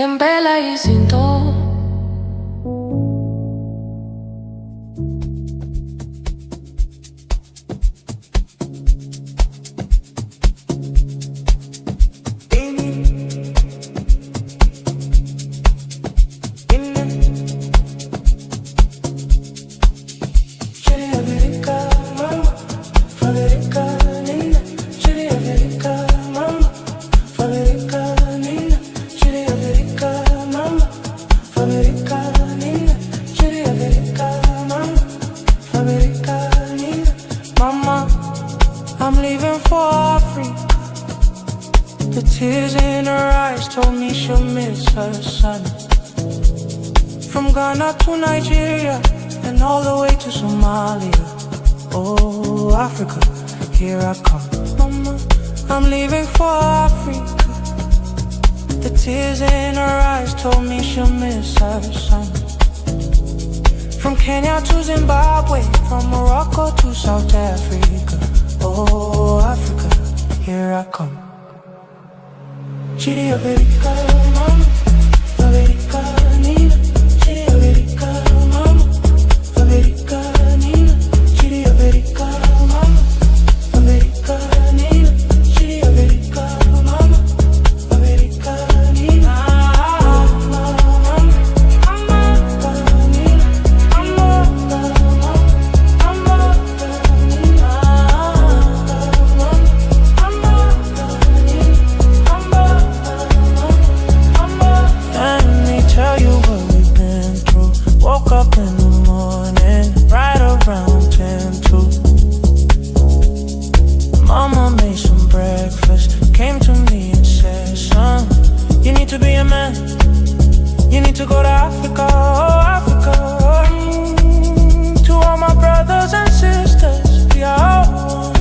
Gembela izinto I'm leaving for Africa. The tears in her eyes told me she'll miss her son. From Ghana to Nigeria and all the way to Somalia. Oh, Africa, here I come. Mama, I'm leaving for Africa. The tears in her eyes told me she'll miss her son. From Kenya to Zimbabwe, from Morocco to South Africa. Oh, Africa, here I come. Chiri America, mama, America, Nina. Chiri America, mama, America, Nina. Chiri America, mama, America, Nina. Chiri America, mama, America, Nina. Up in the morning, right around 10 to. Mama made some breakfast, came to me and said, son, you need to be a man. You need to go to Africa, oh Africa. To all my brothers and sisters, we are all one.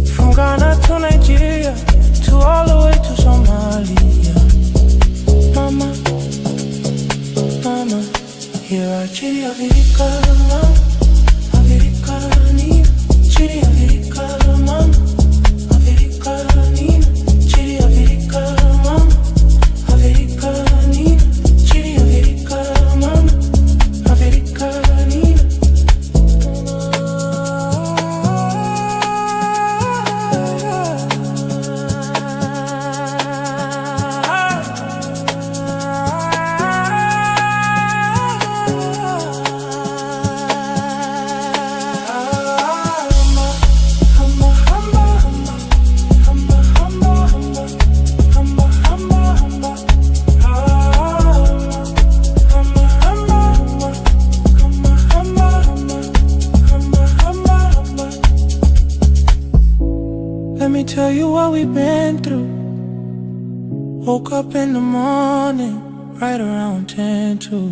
From Ghana to Nigeria, to all the way to Somalia. Mama, mama, here I Chiri America, mama, America, Nina. Chiri America, mama, America, Nina. Chiri America, mama, America, Nina. Chiri America, mama, America, Nina. Let me tell you what we've been through. Woke up in the morning, right around 10 to.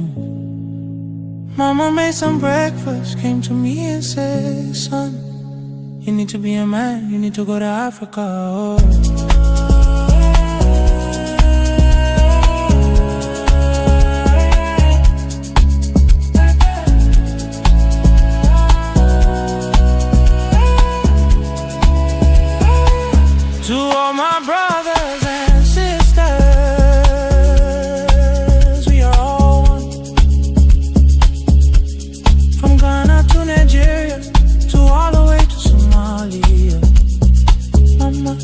Mama made some breakfast, came to me and said, son, you need to be a man, you need to go to Africa. Oh. To all my brothers and sisters, we are all one. From Ghana to Nigeria, to all the way to Somalia. Mama,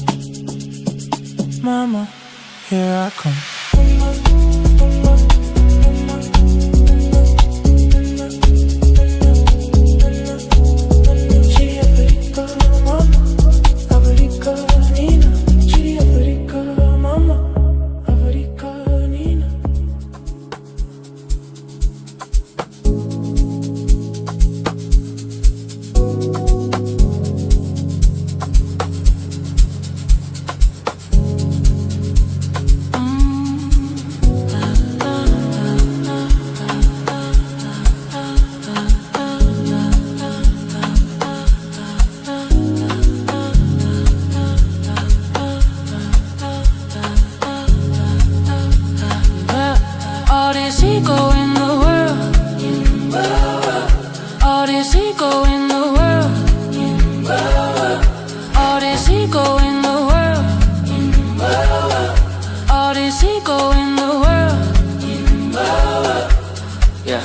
yeah.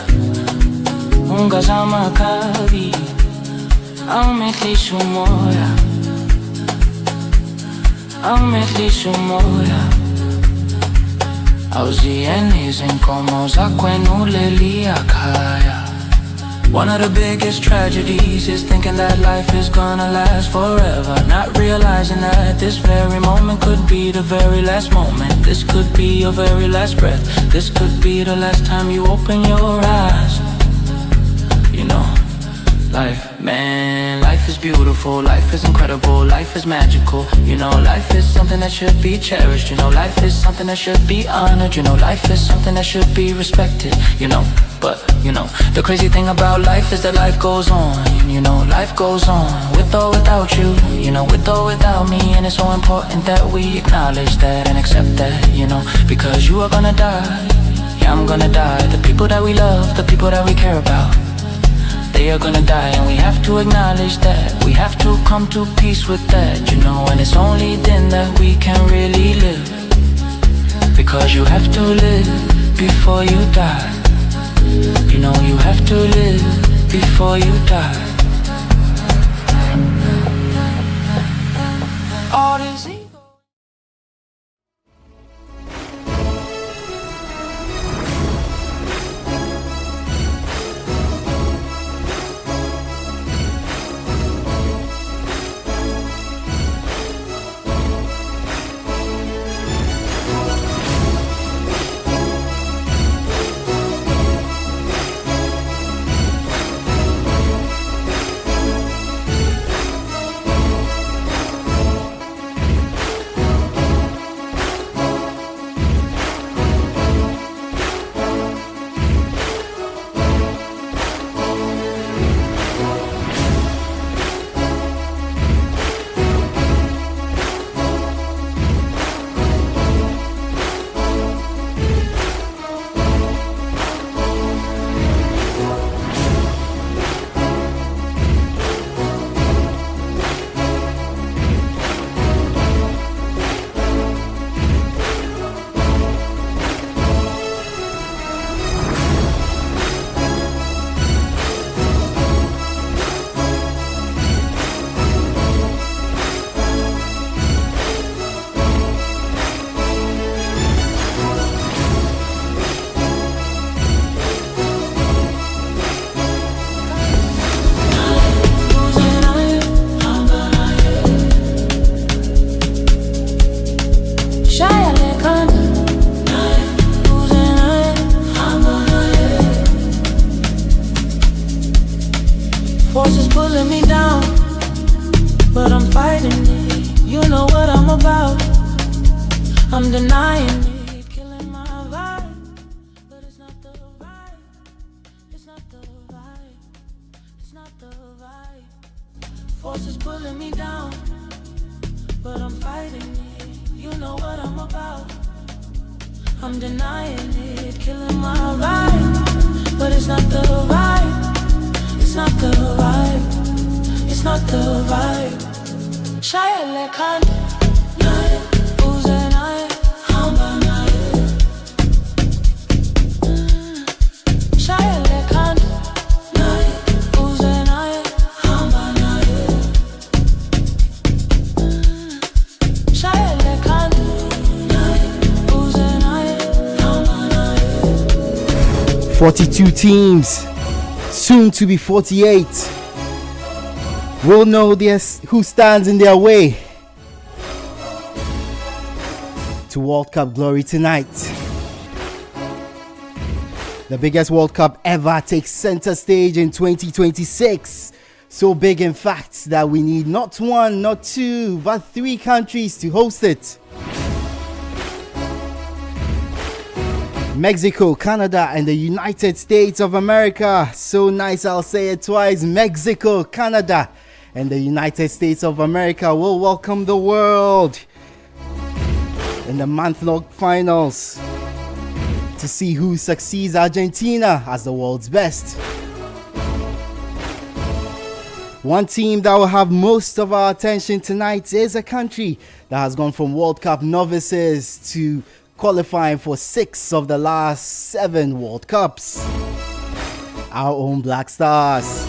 Ungazama kabi awumehlisha umoya, awumehlisha umoya. Awuziyeni izinkomo zakwenulelia khaya. One of the biggest tragedies is thinking that life is gonna last forever, not realizing that this very moment could be the very last moment. This could be your very last breath. This could be the last time you open your eyes. You know, life, man, life is beautiful, life is incredible, life is magical. You know, life is something that should be cherished. You know, life is something that should be honored. You know, life is something that should be respected. You know, but, you know, the crazy thing about life is that life goes on. You know, life goes on, with or without you. You know, with or without me. And it's so important that we acknowledge that and accept that, you know, because you are gonna die. Yeah, I'm gonna die. The people that we love, the people that we care about, they are gonna die, and we have to acknowledge that. We have to come to peace with that, you know. And it's only then that we can really live, because you have to live before you die. You know, you have to live before you die. All this ego. Forces pulling me down, but I'm fighting it. You know what I'm about. I'm denying it, killing my vibe, but it's not the vibe. It's not the vibe. It's not the vibe. Forces pulling me down, but I'm fighting it. You know what I'm about. I'm denying it, killing my vibe, but it's not the vibe. It's not the vibe. It's not the vibe. Shaya lekan, nae, uze nae, hamba nae. Shaya lekan, nae, uze nae, hamba nae. Shaya lekan, nae, uze nae, hamba nae. 42 teams, soon to be 48. We'll know who stands in their way to World Cup glory tonight. The biggest World Cup ever takes center stage in 2026. So big, in fact, that we need not one, not two, but 3 countries to host it. Mexico, Canada, and the United States of America. So nice, I'll say it twice. Mexico, Canada, and the United States of America will welcome the world in the month-long finals to see who succeeds Argentina as the world's best. One team that will have most of our attention tonight is a country that has gone from World Cup novices to qualifying for 6 of the last 7 World Cups. our own Black Stars.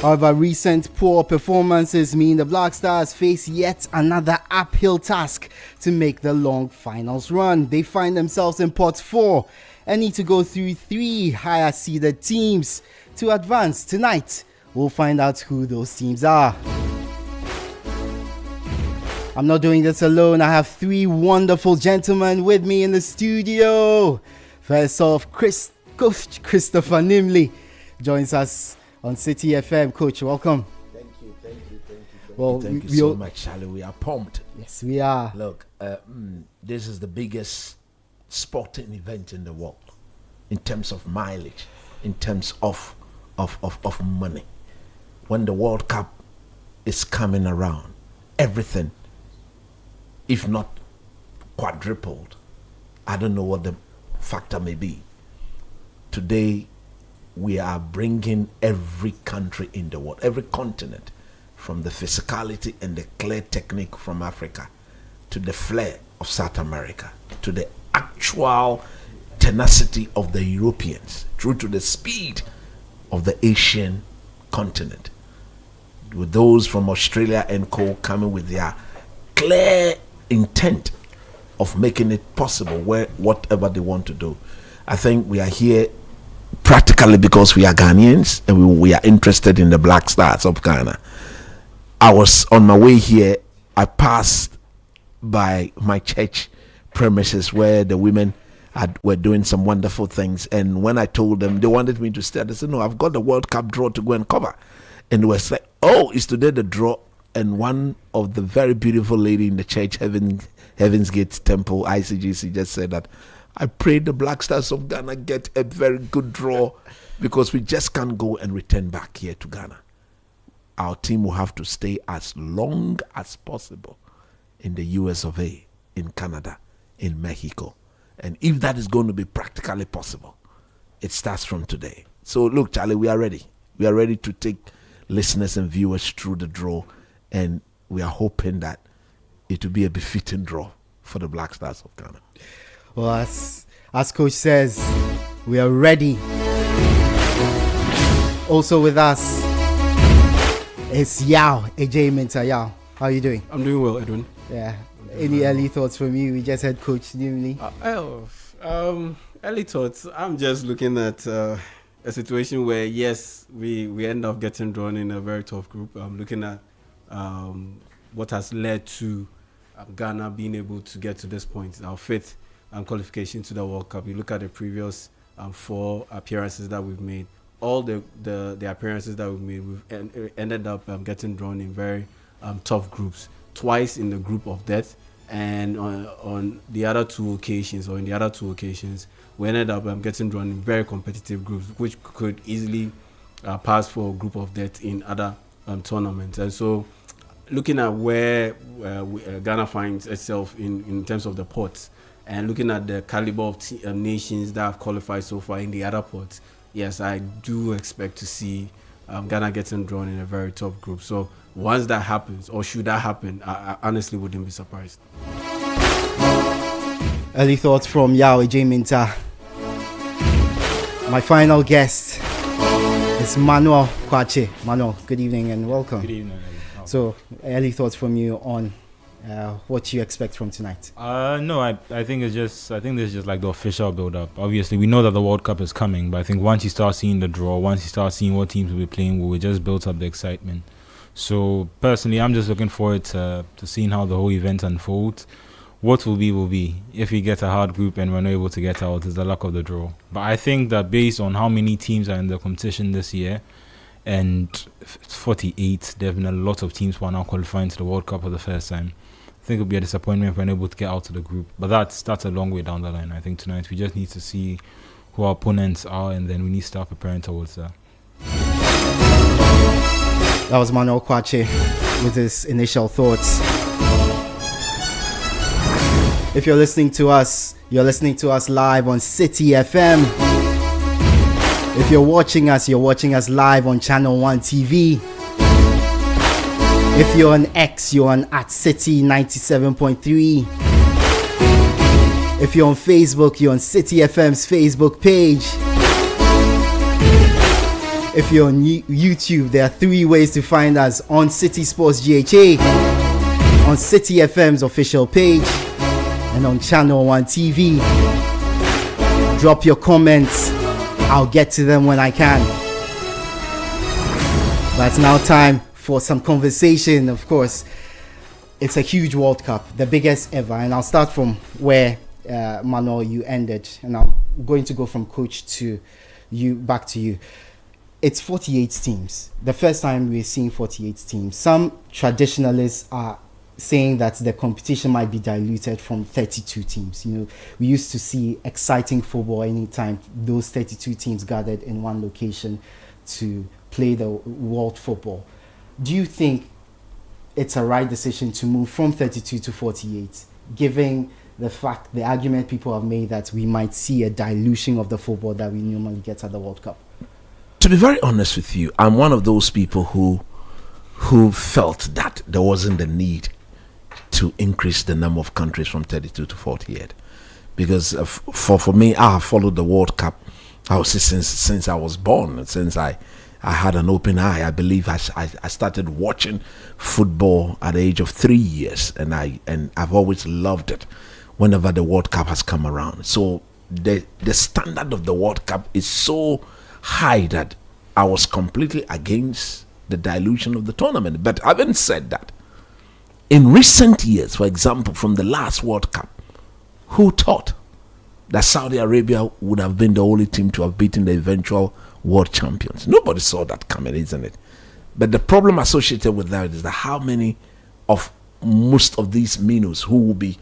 However, recent poor performances mean the Black Stars face yet another uphill task to make the long finals run. They find themselves in pot 4 and need to go through 3 higher seeded teams to advance. Tonight, we'll find out who those teams are. I'm not doing this alone. I have 3 wonderful gentlemen with me in the studio. First off, Coach Christopher Nimley joins us on City FM. Coach, welcome. Thank you. Well, thank you so much, Charlie. We are pumped. Yes, we are. Look, this is the biggest sporting event in the world in terms of mileage, in terms of money. When the World Cup is coming around, everything, if not quadrupled, I don't know what the factor may be. Today, we are bringing every country in the world, every continent, from the physicality and the clear technique from Africa to the flair of South America, to the actual tenacity of the Europeans, through to the speed of the Asian continent, with those from Australia and co coming with their clear intent of making it possible whatever they want to do. I think we are here practically because we are Ghanaians and we are interested in the Black Stars of Ghana. I was on my way here. I passed by my church premises where the women were doing some wonderful things, and when I told them they wanted me to stay, they said, "No, I've got the World Cup draw to go and cover." And it was like, "Oh, it's today the draw." And one of the very beautiful lady in the church, Heaven's Gate Temple, ICGC, just said that, "I pray the Black Stars of Ghana get a very good draw because we just can't go and return back here to Ghana. Our team will have to stay as long as possible in the US of A, in Canada, in Mexico. And if that is going to be practically possible, it starts from today." So look, Charlie, we are ready. We are ready to take listeners and viewers through the draw, and we are hoping that it will be a befitting draw for the Black Stars of Ghana. Well, as Coach says, we are ready. Also with us is Yao, AJ Minta. Yao, how are you doing? I'm doing well, Edwin. Yeah. Any early thoughts from you? We just had Coach Nimley. Early thoughts. I'm just looking at a situation where, yes, we end up getting drawn in a very tough group. I'm looking at what has led to Ghana being able to get to this point, our 5th qualification to the World Cup. You look at the previous 4 appearances that we've made. All the appearances that we've made, we've ended up getting drawn in very tough groups. Twice in the group of death, and on the other 2 occasions, we ended up getting drawn in very competitive groups, which could easily pass for a group of death in other tournaments. And so, looking at where Ghana finds itself in terms of the pots, and looking at the caliber of nations that have qualified so far in the other pots, yes, I do expect to see Ghana getting drawn in a very tough group. So once that happens, or should that happen, I honestly wouldn't be surprised. Early thoughts from Yao, AJ Minta. My final guest is Manuel Kwache. Manuel, good evening and welcome. Good evening. So, early thoughts from you on what you expect from tonight? No, I think this is just like the official build-up. Obviously, we know that the World Cup is coming, but I think once you start seeing the draw, once you start seeing what teams will be playing, we just built up the excitement. So personally, I'm just looking forward to seeing how the whole event unfolds. What will be. If we get a hard group and we're not able to get out, it's the luck of the draw. But I think that based on how many teams are in the competition this year, and 48, there have been a lot of teams who are now qualifying to the World Cup for the first time. I think it would be a disappointment if we're unable to get out of the group. But that's a long way down the line. I think tonight we just need to see who our opponents are, and then we need to start preparing towards that. That was Manuel Kwache with his initial thoughts. If you're listening to us live on City FM. If you're watching us live on ChannelOne TV. If you're on X, you're on @City 97.3. If you're on Facebook, you're on City FM's Facebook page. If you're on YouTube, there are 3 ways to find us: on City Sports GHA, on City FM's official page, and on ChannelOne TV. Drop your comments. I'll get to them when I can. But it's now time for some conversation. Of course, it's a huge World Cup, the biggest ever. And I'll start from where Manuel, you ended, and I'm going to go from coach to you, back to you. It's 48 teams. The first time we're seeing 48 teams. Some traditionalists are saying that the competition might be diluted from 32 teams. You know, we used to see exciting football anytime those 32 teams gathered in one location to play the world football. Do you think it's a right decision to move from 32 to 48, given the argument people have made that we might see a dilution of the football that we normally get at the World Cup? To be very honest with you, I'm one of those people who felt that there wasn't the need to increase the number of countries from 32 to 48, because for me, I have followed the World Cup, I would say, since I was born, since I had an open eye. I believe I started watching football at the age of 3 years, and I've always loved it whenever the World Cup has come around. So the standard of the World Cup is so high that I was completely against the dilution of the tournament. But having said that, in recent years, for example, from the last World Cup, who thought that Saudi Arabia would have been the only team to have beaten the eventual world champions? Nobody saw that coming, isn't it? But the problem associated with that is that how many of most of these minnows who will be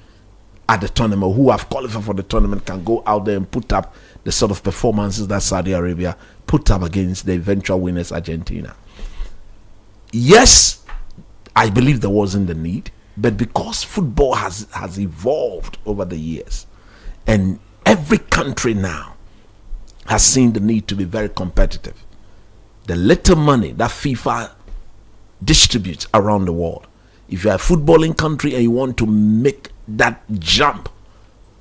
at the tournament, who have qualified for the tournament, can go out there and put up the sort of performances that Saudi Arabia put up against the eventual winners, Argentina. Yes, I believe there wasn't the need, but because football has evolved over the years, and every country now has seen the need to be very competitive. The little money that FIFA distributes around the world, if you're a footballing country and you want to make that jump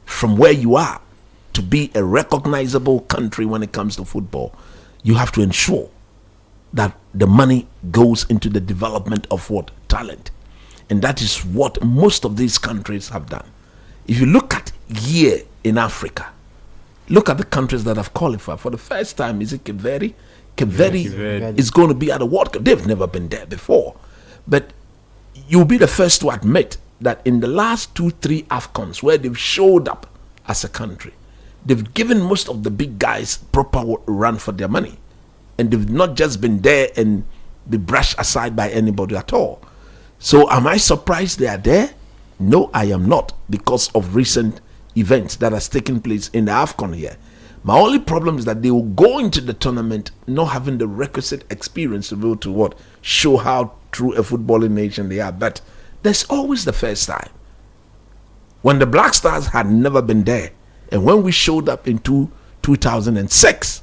from where you are to be a recognizable country when it comes to football, you have to ensure that the money goes into the development of what? Talent. And that is what most of these countries have done. If you look at here in Africa, look at the countries that have qualified for the first time. Is it Cape Verde? Cape Verde is going to be at the World Cup. They've never been there before. But you'll be the first to admit that in the last 2-3 AFCONs where they've showed up as a country, they've given most of the big guys proper run for their money. And they've not just been there and be brushed aside by anybody at all. So am I surprised they are there? No, I am not, because of recent events that has taken place in the AFCON here. My only problem is that they will go into the tournament not having the requisite experience to be able to what? Show how true a footballing nation they are. But there's always the first time. When the Black Stars had never been there, and when we showed up in 2006,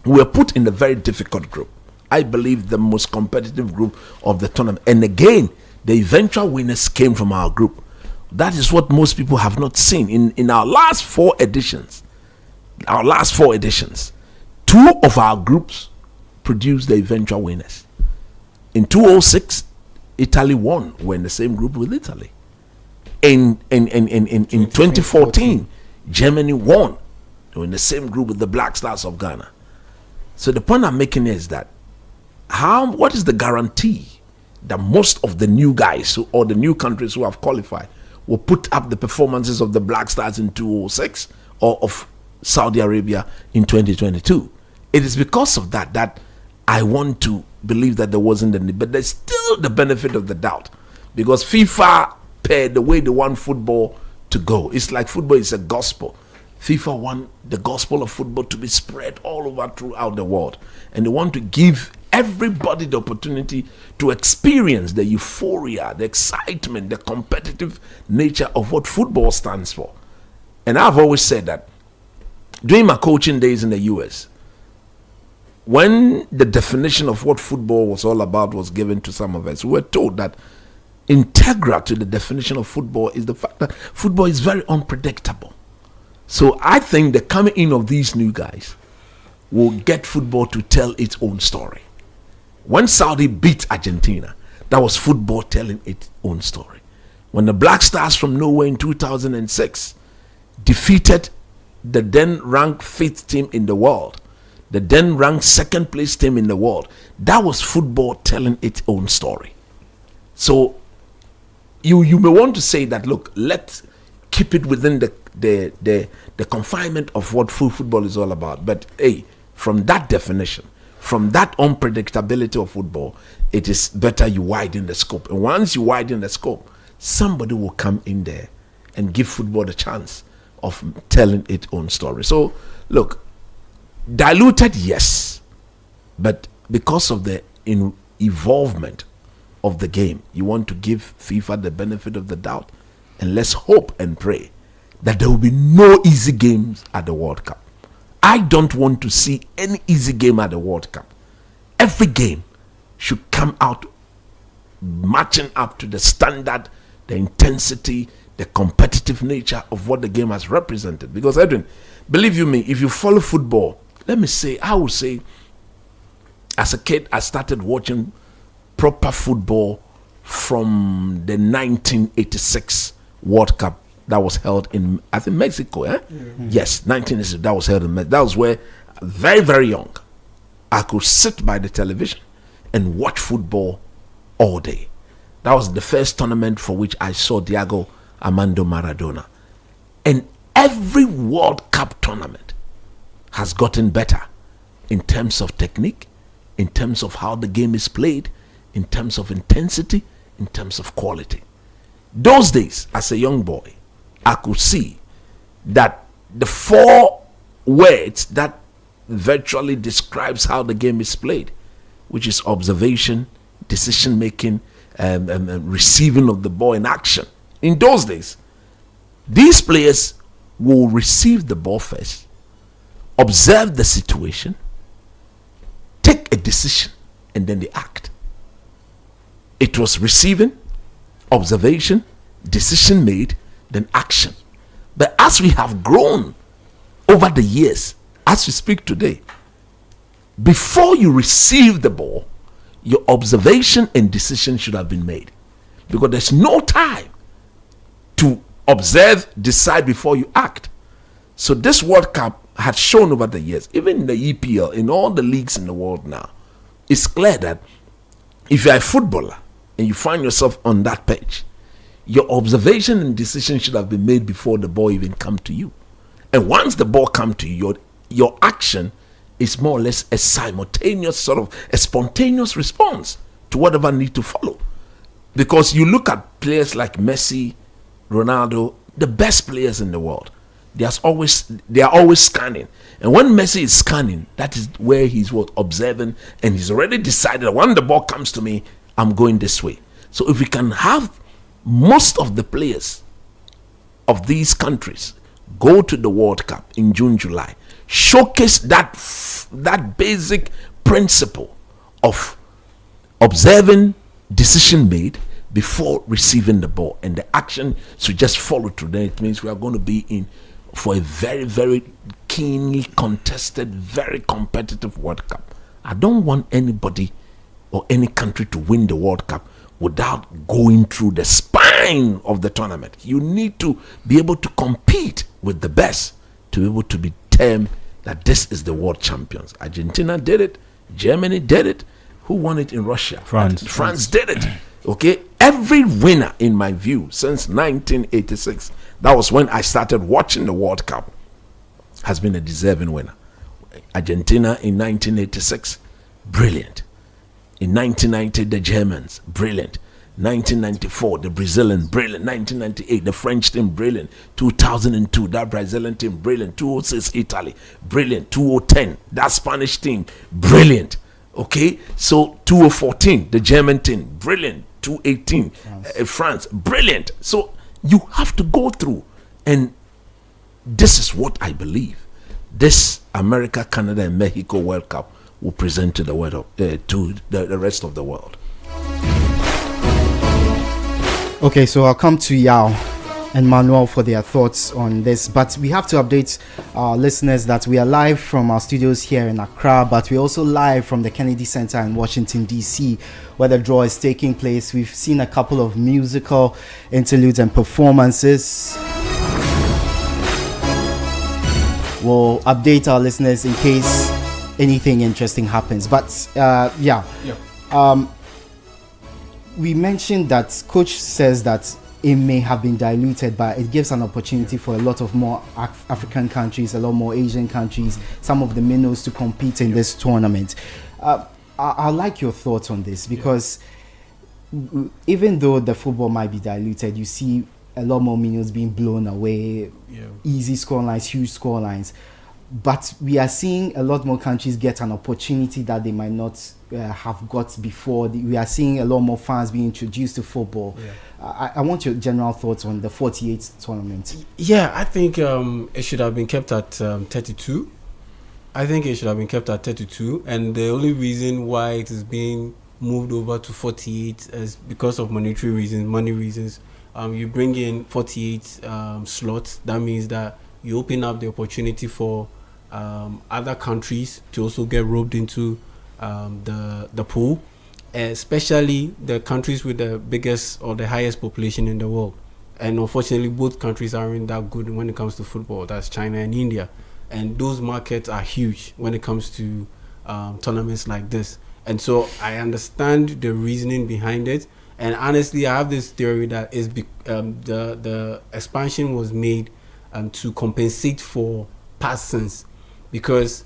we were put in a very difficult group. I believe the most competitive group of the tournament. And again, the eventual winners came from our group. That is what most people have not seen. In our last four editions, 2 of our groups produced the eventual winners. In 2006, Italy won. We're in the same group with Italy. In 2014, Germany won. They were in the same group with the Black Stars of Ghana. So the point I'm making is that what is the guarantee that most of the new guys or the new countries who have qualified will put up the performances of the Black Stars in 2006 or of Saudi Arabia in 2022? It is because of that I want to believe that there wasn't any, but there's still the benefit of the doubt, because FIFA paired the way they want football to go. It's like football is a gospel. FIFA want the gospel of football to be spread all over throughout the world, and they want to give everybody the opportunity to experience the euphoria, the excitement, the competitive nature of what football stands for. And I've always said that during my coaching days in the US, when the definition of what football was all about was given to some of us, we were told that integral to the definition of football is the fact that football is very unpredictable. So I think the coming in of these new guys will get football to tell its own story. When Saudi beat Argentina, that was football telling its own story. When the Black Stars from Norway in 2006 defeated the then ranked 5th team in the world, the then ranked 2nd place team in the world, that was football telling its own story. So you may want to say that, look, let's keep it within the confinement of what football is all about. But hey, from that definition, from that unpredictability of football, it is better you widen the scope. And once you widen the scope, somebody will come in there and give football the chance of telling its own story. So look, diluted, yes, but because of the involvement of the game, you want to give FIFA the benefit of the doubt, and let's hope and pray that there will be no easy games at the World Cup. I don't want to see any easy game at the World Cup. Every game should come out matching up to the standard, the intensity, the competitive nature of what the game has represented. Because Edwin, believe you me, if you follow football, let me say, I would say, as a kid, I started watching proper football from the 1986 World Cup that was held in, I think, Mexico. Yes, 1986, that was held in Mexico. That was where, very, very young, I could sit by the television and watch football all day. That was the first tournament for which I saw Diego Armando Maradona. And every World Cup tournament has gotten better in terms of technique, in terms of how the game is played, in terms of intensity, in terms of quality. Those days, as a young boy, I could see that the 4 words that virtually describes how the game is played, which is observation, decision making, and receiving of the ball in action. In those days, these players will receive the ball first, observe the situation, take a decision, and then they act. It was receiving, observation, decision made, then action. But as we have grown over the years, as we speak today, before you receive the ball, your observation and decision should have been made, because there's no time to observe, decide before you act. So this World Cup had shown over the years, even in the EPL, in all the leagues in the world now, it's clear that if you're a footballer and you find yourself on that pitch, your observation and decision should have been made before the ball even come to you. And once the ball come to you, your action is more or less a simultaneous, sort of a spontaneous response to whatever need to follow. Because you look at players like Messi, Ronaldo, the best players in the world, they are always scanning. And when Messi is scanning, that is where he's observing, and he's already decided that when the ball comes to me, I'm going this way. So if we can have most of the players of these countries go to the World Cup in June, July, showcase that basic principle of observing, decision made before receiving the ball, and the action should just follow through, then it means we are going to be in for a very, very keenly contested, very competitive World Cup. I don't want anybody or any country to win the World Cup without going through the spine of the tournament. You need to be able to compete with the best to be able to be termed that this is the world champions. Argentina did it. Germany did it. Who won it in Russia? France did it. Okay, every winner, in my view, since 1986, that was when I started watching the World Cup, has been a deserving winner. Argentina in 1986, brilliant. In 1990, the Germans, brilliant. 1994, the Brazilian, brilliant. 1998, the French team, brilliant. 2002, that Brazilian team, brilliant. 2006, Italy, brilliant. 2010, that Spanish team, brilliant. Okay, so 2014, the German team, brilliant. 2018, France, brilliant. So you have to go through, and this is what I believe this America, Canada, and Mexico World Cup will present to the world, to the rest of the world. Okay, so I'll come to Yao. and Manuel for their thoughts on this. But we have to update our listeners that we are live from our studios here in Accra, but we're also live from the Kennedy Center in Washington, D.C., where the draw is taking place. We've seen a couple of musical interludes and performances. We'll update our listeners in case anything interesting happens. But we mentioned that coach says that it may have been diluted, but it gives an opportunity for a lot of more African countries, a lot more Asian countries, some of the minnows to compete in this tournament. I like your thoughts on this, because even though the football might be diluted, you see a lot more minnows being blown away, easy scorelines, huge scorelines. But we are seeing a lot more countries get an opportunity that they might not have got before. We are seeing a lot more fans being introduced to football. I want your general thoughts on the 48th tournament. Yeah, I think it should have been kept at 32. I think it should have been kept at 32. And the only reason why it is being moved over to 48 is because of monetary reasons, money reasons. You bring in 48 slots. That means that you open up the opportunity for other countries to also get roped into the pool, especially the countries with the biggest or the highest population in the world. And unfortunately, both countries aren't that good when it comes to football. That's China and India. And those markets are huge when it comes to tournaments like this. And so I understand the reasoning behind it. And honestly, I have this theory that is the expansion was made to compensate for past sins, because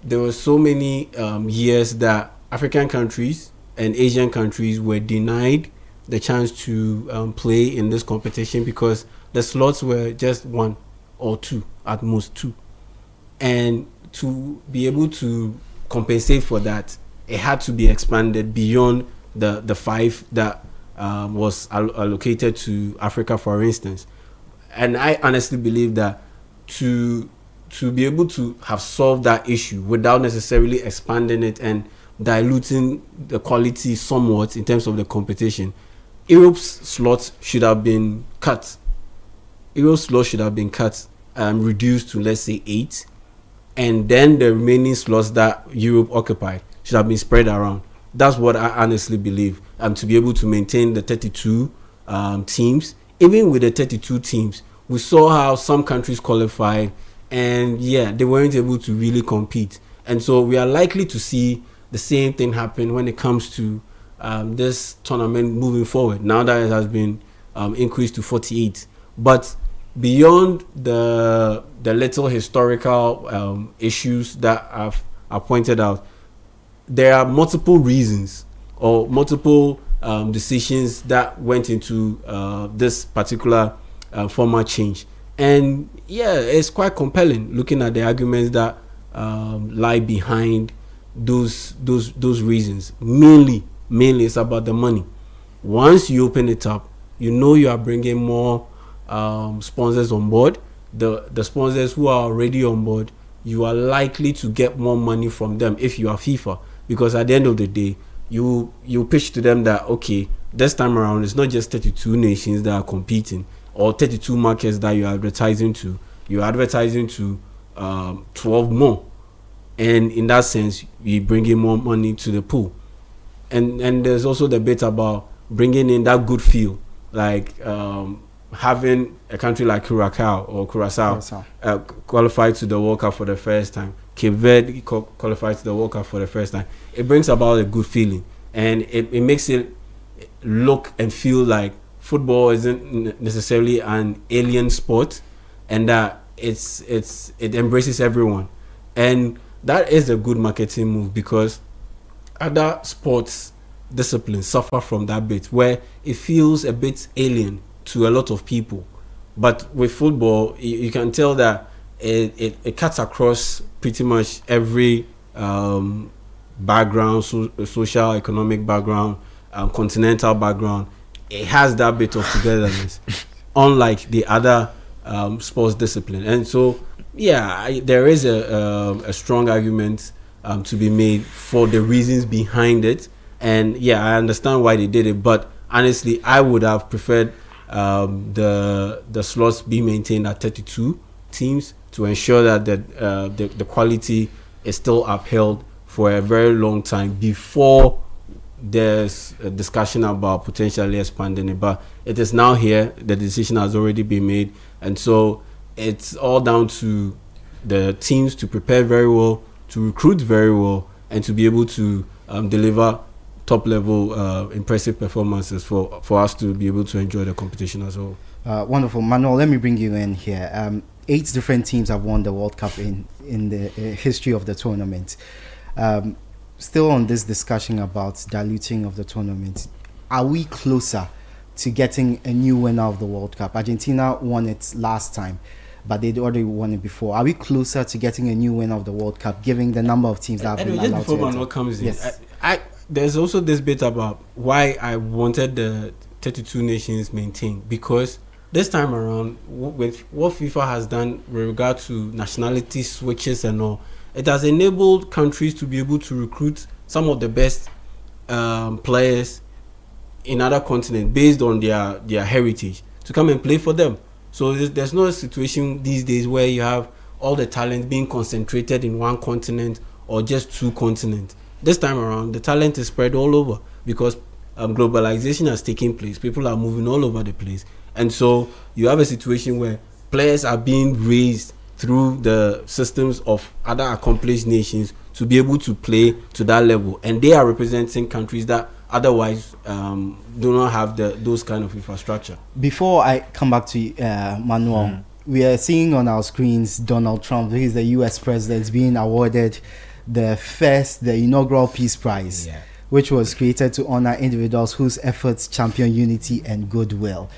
there were so many years that African countries and Asian countries were denied the chance to play in this competition because the slots were just one or two, at most two. And to be able to compensate for that, it had to be expanded beyond the five that was allocated to Africa, for instance. And I honestly believe that to be able to have solved that issue without necessarily expanding it and diluting the quality somewhat in terms of the competition, Europe's slots should have been cut. Europe's slots should have been cut, reduced to, let's say, 8. And then the remaining slots that Europe occupied should have been spread around. That's what I honestly believe. To be able to maintain the 32 teams. Even with the 32 teams, we saw how some countries qualified, and they weren't able to really compete. And so we are likely to see the same thing happen when it comes to this tournament moving forward, now that it has been increased to 48. But beyond the little historical issues that I've pointed out, there are multiple reasons or multiple decisions that went into this particular format change. And it's quite compelling looking at the arguments that lie behind those reasons. Mainly it's about the money. Once you open it up, you are bringing more sponsors on board. The sponsors who are already on board, you are likely to get more money from them if you are FIFA, because at the end of the day, you pitch to them that, okay, this time around it's not just 32 nations that are competing or 32 markets that you're advertising to. You're advertising to 12 more, and in that sense you bring in more money to the pool. And there's also the bit about bringing in that good feel, like having a country like Curacao qualify to the World Cup for the first time. Cape Verde qualified to the World Cup for the first time. It brings about a good feeling, and it makes it look and feel like football isn't necessarily an alien sport, and that it embraces everyone. And that is a good marketing move, because other sports disciplines suffer from that bit where it feels a bit alien to a lot of people. But with football, you can tell that it cuts across pretty much every background, social, economic background, continental background. It has that bit of togetherness, unlike the other sports discipline. And so, there is a strong argument to be made for the reasons behind it. And I understand why they did it, but honestly, I would have preferred the slots be maintained at 32 teams to ensure that the quality is still upheld for a very long time before there's a discussion about potentially expanding it. But it is now here. The decision has already been made, and so it's all down to the teams to prepare very well, to recruit very well, and to be able to deliver top level impressive performances for us to be able to enjoy the competition as well. Wonderful. Manuel, let me bring you in here. 8 different teams have won the World Cup in the history of the tournament. Still on this discussion about diluting of the tournament, are we closer to getting a new winner of the World Cup? Argentina won it last time, but they'd already won it before. Are we closer to getting a new winner of the World Cup, given the number of teams that have been allowed before to Manuel comes in, yes. there's also this bit about why I wanted the 32 nations maintained, because this time around, with what FIFA has done with regard to nationality switches and all, it has enabled countries to be able to recruit some of the best players in other continents based on their heritage to come and play for them. So there's no situation these days where you have all the talent being concentrated in one continent or just 2 continents. This time around, the talent is spread all over because globalization has taken place. People are moving all over the place. And so you have a situation where players are being raised through the systems of other accomplished nations to be able to play to that level. And they are representing countries that otherwise do not have those kind of infrastructure. Before I come back to Manuel, we are seeing on our screens Donald Trump, who is the US president, being awarded the inaugural Peace Prize, which was created to honor individuals whose efforts champion unity and goodwill.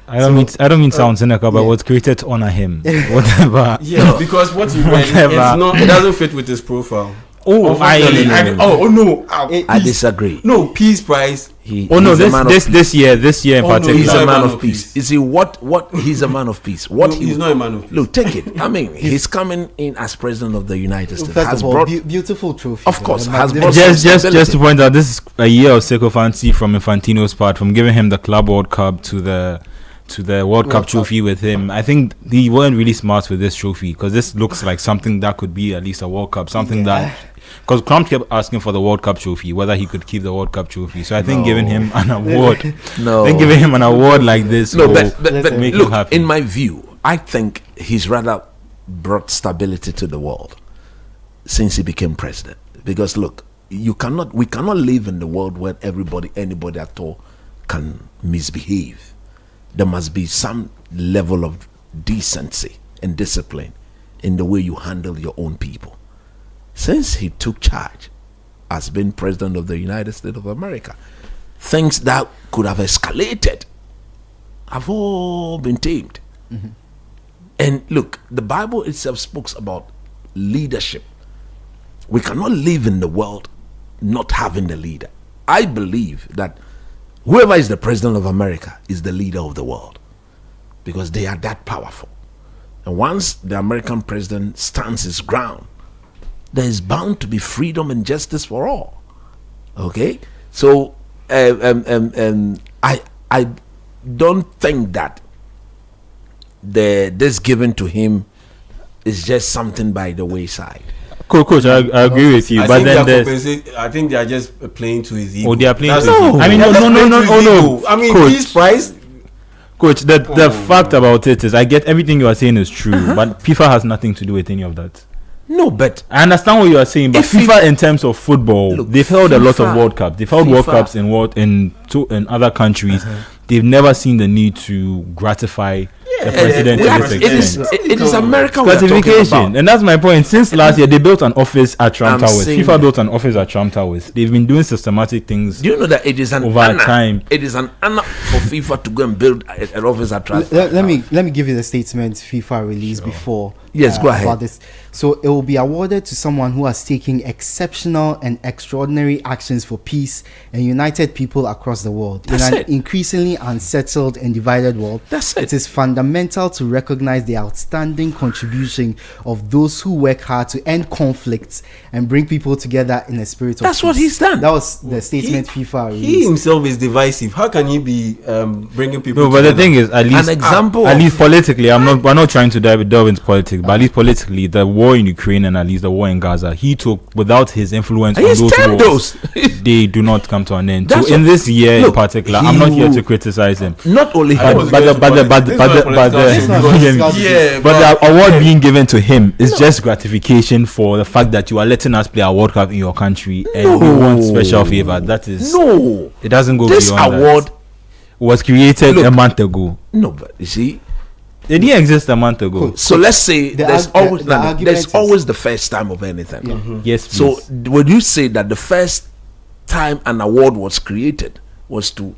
I don't mean sound cynical, but was created to honor him. Whatever. Yeah, because what you read, it doesn't fit with his profile. Oh, I disagree. No, Peace Prize. This year in particular. He's a man of peace. You see what he's a man of peace. He's not a man of peace. Look, take it. I mean, he's coming in as president of the United States. First of all, beautiful trophy. Of course, just to point out, this is a year of sycophancy from Infantino's part, from giving him the Club World Cup to the World Cup trophy with him. I think they weren't really smart with this trophy, because this looks like something that could be at least a World Cup, something that, because Trump kept asking for the World Cup trophy, whether he could keep the World Cup trophy. So I think giving him an award, giving him an award like this, but look, in my view, I think he's rather brought stability to the world since he became president. Because look, we cannot live in the world where anybody at all can misbehave. There must be some level of decency and discipline in the way you handle your own people. Since he took charge as being president of the United States of America, things that could have escalated have all been tamed. Mm-hmm. And look, the Bible itself speaks about leadership. We cannot live in the world not having a leader. I believe that whoever is the president of America is the leader of the world, because they are that powerful. And once the American president stands his ground, there is bound to be freedom and justice for all. Okay? So I don't think that this given to him is just something by the wayside. Coach, I agree with you. But then I think they are just playing to his ego. Oh, they are playing to his ego. I mean, no. I mean, Peace Prize. Coach, the fact about it is, I get everything you are saying is true, but FIFA has nothing to do with any of that. No, but I understand what you are saying, but FIFA, in terms of football, they've held a lot of World Cups. They've held World Cups in other countries. They've never seen the need to gratify the president to this extent. It is America classification, and that's my point. Since last year, they built an office at Trump Towers. FIFA built an office at Trump Towers. They've been doing systematic things. Do you know that it is an over time? It is an honor for FIFA to go and build an office at Trump Towers. Let me give you the statement FIFA released before. Yes, go ahead. About this. So it will be awarded to someone who has taken exceptional and extraordinary actions for peace and united people across the world. That's in an it. increasingly unsettled and divided world, That's it. It is fundamental to recognize the outstanding contribution of those who work hard to end conflicts and bring people together in a spirit of That's what peace. he's done. That was the statement FIFA He released. himself is divisive. How can he be bringing people No, but the together? thing is, at least example at of- least politically, we're not trying to delve into politics, but at least politically, the war in Ukraine and at least the war in Gaza, he took without his influence on He's those turned wars. those. They do not come to an end. That's So in what- this year Look, in particular, he I'm not here will- to criticize him. Not only I him, was But going to politics. This is not politics. It's not politics. Yeah, But the award being given to him is just gratification for the fact that you are letting us play a World Cup in your country and we want special favor. That is no. It doesn't go This beyond award, that. Was created Look. a month ago. no, but you see. It didn't exist a month ago. Cool. So let's say The there's arg- always the argument there's is- always the first time of anything. Yes, So please. would you say that the first time an award was created was to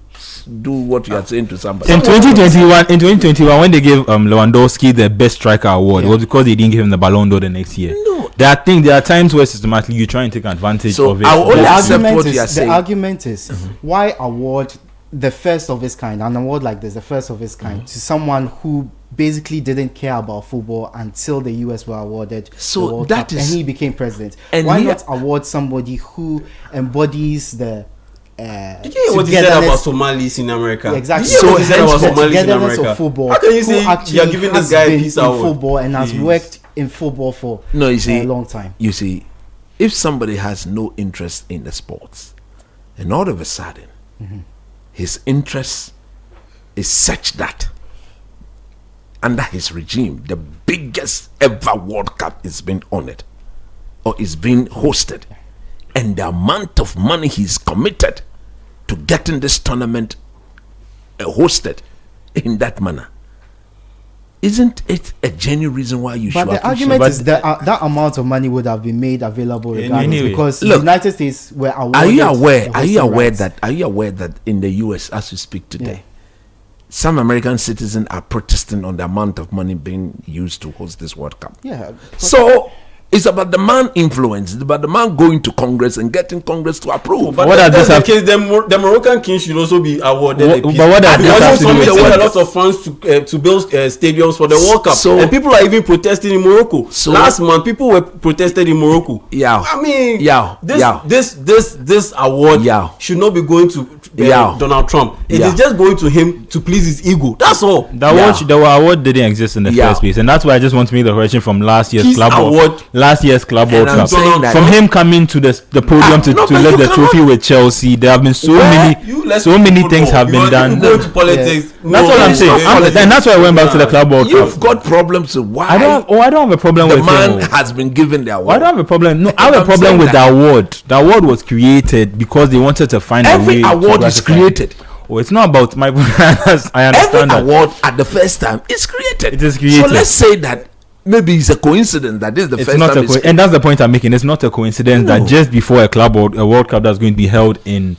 do what you are saying to somebody? In 2021, when they gave Lewandowski the best striker award, it was because they didn't give him the Ballon d'Or the next year. No. There are times where systematically you try and take advantage So of it. I'll only The accept argument what you are is, the saying. argument is why award the first of its kind, an award like this, the first of its kind, to someone who basically didn't care about football until the US were awarded So the World that Cup, is- and he became president. and Why he- not award somebody who embodies the Did you hear what he said about Somalis in America? Exactly. Did you hear what he said about the Somalis in togetherness America? of football. How can you who say actually you're giving has this guy a been peace in award? football and has Please. worked in football for No, you see, a long time? You see, if somebody has no interest in the sports, and all of a sudden, his interest is such that under his regime, the biggest ever World Cup is being honored or is being hosted, and the amount of money he's committed to getting this tournament hosted in that manner. Isn't it a genuine reason why you But should the appreciate argument But is that that amount of money would have been made available regardless, Anyway. because Look, the United States were awarded. Are you aware? the Are you hosting aware rights. that? Are you aware that in the U.S. as we speak today, Yeah. some American citizens are protesting on the amount of money being used to host this World Cup? Yeah. So it's about the man influence. It's about the man going to Congress and getting Congress to approve. But What that, does that's this the case. The Moroccan king should also be awarded What- a peace. but what does this Because have to some do with they the want a World lot of funds to build stadiums for the World Cup, So- and people are even protesting in Morocco. So- Last month, people were protested in Morocco. Yeah. I mean, Yeah. this Yeah. this award Yeah. should not be going to Yeah. Donald Trump. It Yeah. is just going to him to please his ego. That's all. The award didn't exist in the Yeah. first place, and that's why I just want to make the correction from last year's Peace Club Award. World I'm Cup. saying that- From him coming to the podium to no, but lift you the trophy with Chelsea, there have been so many things have been done. Go to politics. That's what I'm saying. And that's why I went back to the Club World You've Cup. got problems with why I don't have a problem the with man him. has been given the I award. don't have a problem. No, I have a I'm problem saying with that. the award. The award was created because they wanted to find a Every way. award to is gratify. created. Oh, it's not about my. I understand Every that. award at the first time is created. It is created. So let's say that maybe it's a coincidence that this is the It's first not time a it's and that's the point I'm making. It's not a coincidence that just before a World Cup that's going to be held in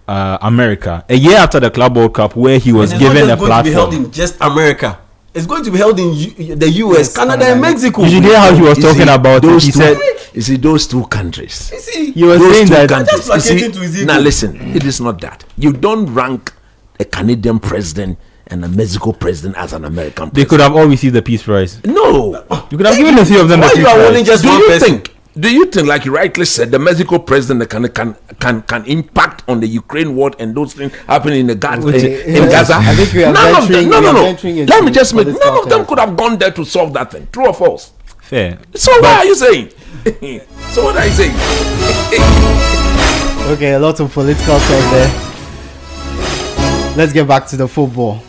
America, a year after the Club World Cup, where he was And it's given not a just going to be held platform. in just America. It's going to be held in the US, Yes, Canada, Canada. and Mexico. You should hear how he was You talking see, about it. those He two- said you see those two countries. You see, he was Those saying two that countries. That's You placating to his see, ego. now listen, it is not that. You don't rank a Canadian president and a Mexico president as an American they president. could have all received the Peace Prize. No. You could have given a few of them the Why Peace you are Prize. only just Do one you person? think? Do you think, like you rightly said, the Mexico president can impact on the Ukraine war and those things happening in the Gaza? In Gaza? I think we are None of venturing- them. No, we no, are no. venturing into Let me just make. political None of them terms. could have gone there to solve that thing. True or false? Fair. So what are you saying? So what are you saying? Okay, a lot of political talk there. Let's get back to the football.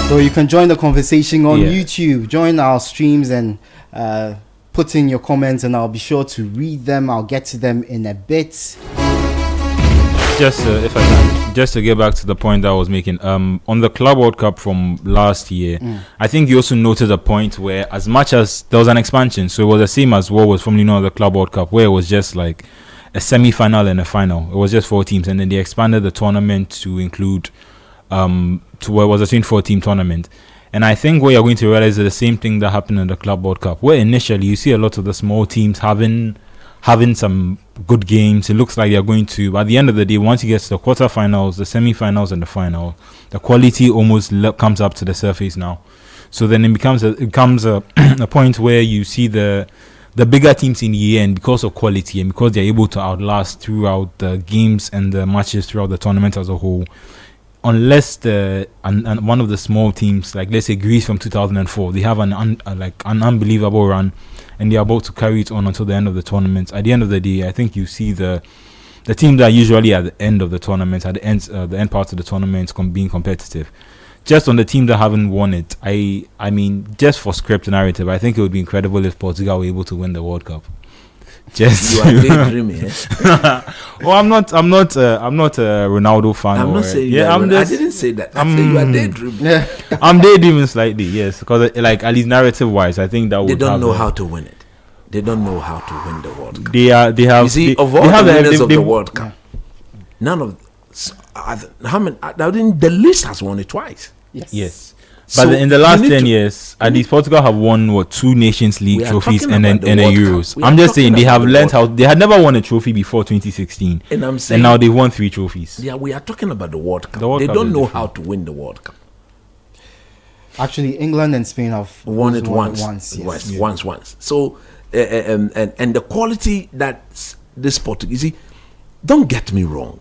So you can join the conversation on Yeah. YouTube. Join our streams and put in your comments, and I'll be sure to read them. I'll get to them in a bit. Just if I can, just to get back to the point that I was making, on the Club World Cup from last year, I think you also noted a point where, as much as there was an expansion, so it was the same as what was formerly known as the Club World Cup, where it was just like a semi-final and a final. It was just 4 teams, and then they expanded the tournament to include to where it was a 24-team tournament. And I think what you're going to realize is the same thing that happened in the Club World Cup, where initially you see a lot of the small teams having some good games. It looks like they're going to, by the end of the day, once you get to the quarterfinals, the semi-finals, and the final, the quality almost comes up to the surface now. So then it becomes a a point where you see the bigger teams in the end, because of quality and because they're able to outlast throughout the games and the matches throughout the tournament as a whole. Unless one of the small teams, like let's say Greece from 2004, they have an unbelievable run, and they're about to carry it on until the end of the tournament. At the end of the day, I think you see the teams that are usually at the end of the tournament, at the end parts of the tournament, being competitive. Just on the teams that haven't won it, I mean, just for script narrative, I think it would be incredible if Portugal were able to win the World Cup. Just you are daydreaming. Well, I'm not a Ronaldo fan. I'm not saying that. I didn't say that. I said you are daydreaming. I'm daydreaming slightly, yes, because like at least narrative wise, I think that they don't know how to win it. They don't know how to win the World Cup. They have. You see, of all the winners of the World Cup, none of the list has won it twice. Yes. But in the last 10 years, at least Portugal have won 2 Nations League trophies and a Euros. I'm just saying they have learned how. They had never won a trophy before 2016, and I'm saying, and now they've won 3 trophies. Yeah, we are talking about the World Cup. They don't know how to win the World Cup. Actually, England and Spain have won it once. Yes. Once. So, and the quality that this Portuguese, you see, don't get me wrong,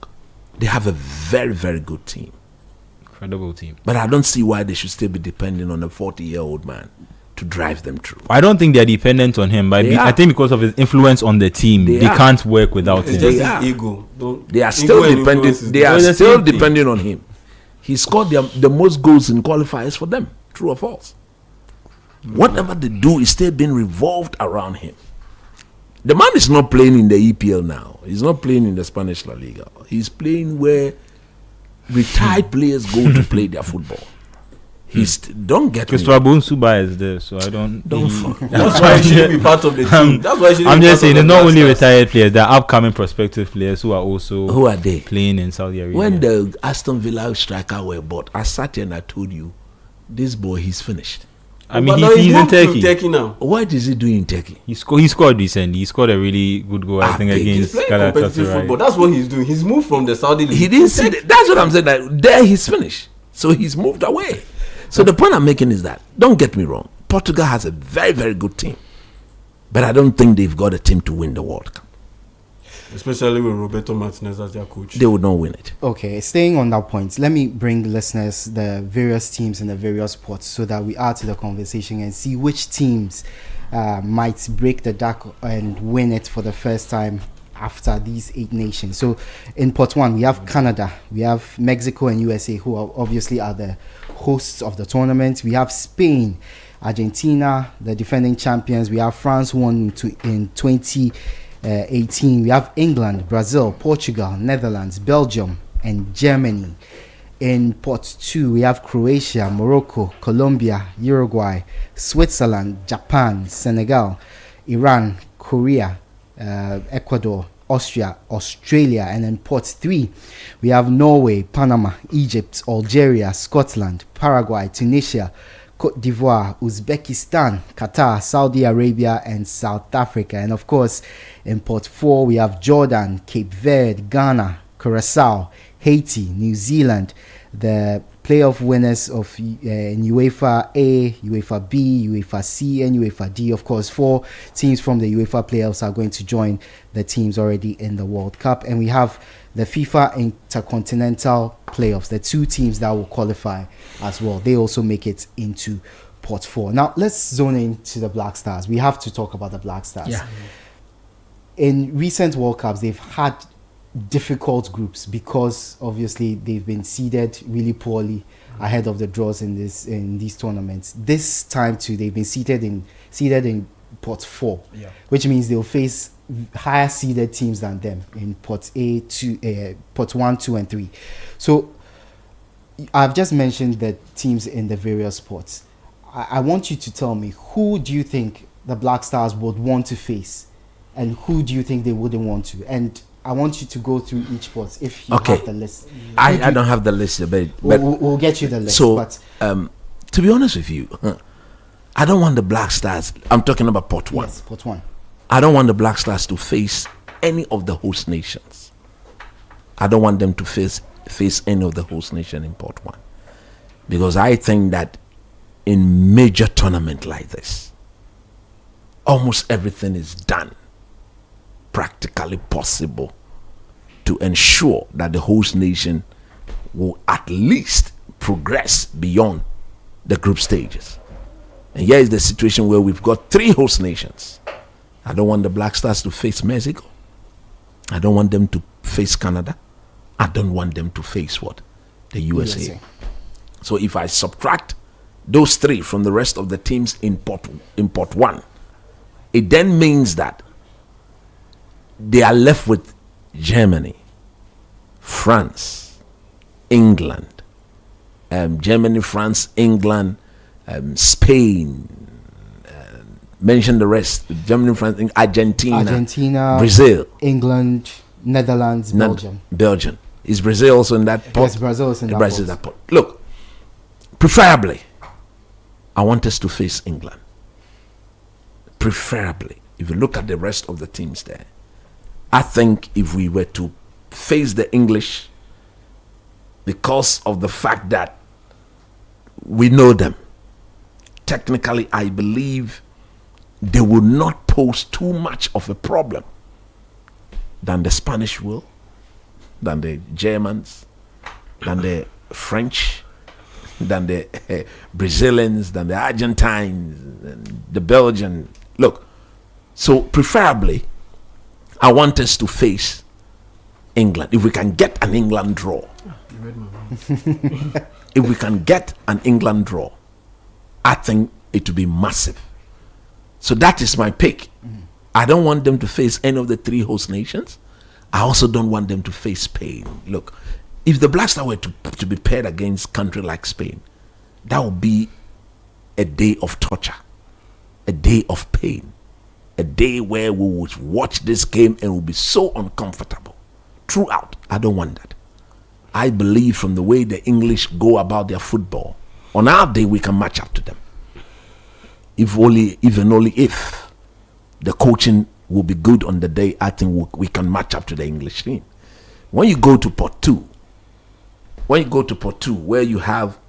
they have a very, very good team. Incredible team. But I don't see why they should still be depending on a 40-year-old man to drive them through. I don't think they're dependent on him, but I think because of his influence on the team, they can't work without him. It's just his ego. They are still dependent. They are still depending on him. He scored the most goals in qualifiers for them. True or false? Whatever they do is still being revolved around him. The man is not playing in the EPL now. He's not playing in the Spanish La Liga. He's playing where retired players go to play their football. Don't get me. Christopher Bonsuba is there, so I don't. That's why he shouldn't be part of the team. That's why I'm just saying, they're not only retired players; they're upcoming prospective players who are also they playing in Saudi Arabia. When the Aston Villa striker were bought, I sat here and I told you, this boy, he's finished. I mean, he's in Turkey now. What is he doing in Turkey? He scored recently. He scored a really good goal, I think, against Galatasaray. That's what he's doing. He's moved from the Saudi League. He didn't see that. That's what I'm saying. Like, there he's finished. So he's moved away. So the point I'm making is that, don't get me wrong, Portugal has a very, very good team. But I don't think they've got a team to win the World Cup. Especially with Roberto Martinez as their coach. They would not win it. Okay, staying on that point, let me bring listeners the various teams in the various sports so that we add to the conversation and see which teams might break the duck and win it for the first time after these 8 nations. So in pot 1, we have Canada, we have Mexico and USA, who obviously are the hosts of the tournament. We have Spain, Argentina, the defending champions. We have France, who won in 2018. We have England, Brazil, Portugal, Netherlands, Belgium, and Germany. In pot 2, we have Croatia, Morocco, Colombia, Uruguay, Switzerland, Japan, Senegal, Iran, Korea, Ecuador, Austria, Australia. And in pot 3, we have Norway, Panama, Egypt, Algeria, Scotland, Paraguay, Tunisia, Cote d'Ivoire, Uzbekistan, Qatar, Saudi Arabia, and South Africa. And of course, in pot 4, we have Jordan, Cape Verde, Ghana, Curacao, Haiti, New Zealand, the playoff winners of UEFA A, UEFA B, UEFA C, and UEFA D. Of course, 4 teams from the UEFA playoffs are going to join the teams already in the World Cup. And we have the FIFA Intercontinental Playoffs, the 2 teams that will qualify as well. They also make it into pot 4. Now, let's zone into the Black Stars. We have to talk about the Black Stars. Yeah. In recent World Cups, they've had difficult groups because obviously they've been seeded really poorly ahead of the draws in these tournaments. This time too, they've been seeded in pot 4, which means they'll face higher seeded teams than them in pot pot 1, 2, and 3. So I've just mentioned the teams in the various sports. I want you to tell me, who do you think the Black Stars would want to face, and who do you think they wouldn't want to? And I want you to go through each sport if you have the list. I don't have the list, but we'll get you the list. So, but to To be honest with you, I don't want the Black Stars. I'm talking about Pot 1. Yes, Pot 1. I don't want the Black Stars to face any of the host nations. I don't want them to face any of the host nation in Pot 1. Because I think that in major tournament like this, almost everything is done practically possible to ensure that the host nation will at least progress beyond the group stages. And here is the situation where we've got 3 host nations. I don't want the Black Stars to face Mexico. I don't want them to face Canada. I don't want them to face what? The USA. So if I subtract those 3 from the rest of the teams in pot 1, it then means that they are left with Germany, France, England, Germany, France, England, Spain, mention the rest. Germany, France, Argentina, Brazil, England, Netherlands, Belgium. Is Brazil also in that pot? Yes, Brazil is in that pot. Look, preferably, I want us to face England. Preferably, if you look at the rest of the teams there, I think if we were to face the English, because of the fact that we know them, technically, I believe they will not pose too much of a problem than the Spanish will, than the Germans, than the French, than the Brazilians, than the Argentines, and the Belgians. Look, so preferably, I want us to face England. If we can get an England draw, if we can get an England draw, I think it will be massive. So that is my pick. I don't want them to face any of the 3 host nations. I also don't want them to face Spain. Look, if the Black Stars were to be paired against a country like Spain, that would be a day of torture, a day of pain, a day where we would watch this game and will be so uncomfortable throughout. I don't want that. I believe from the way the English go about their football, on our day we can match up to them. If only if the coaching will be good on the day, I think we can match up to the English team. When you go to Pot 2, where you have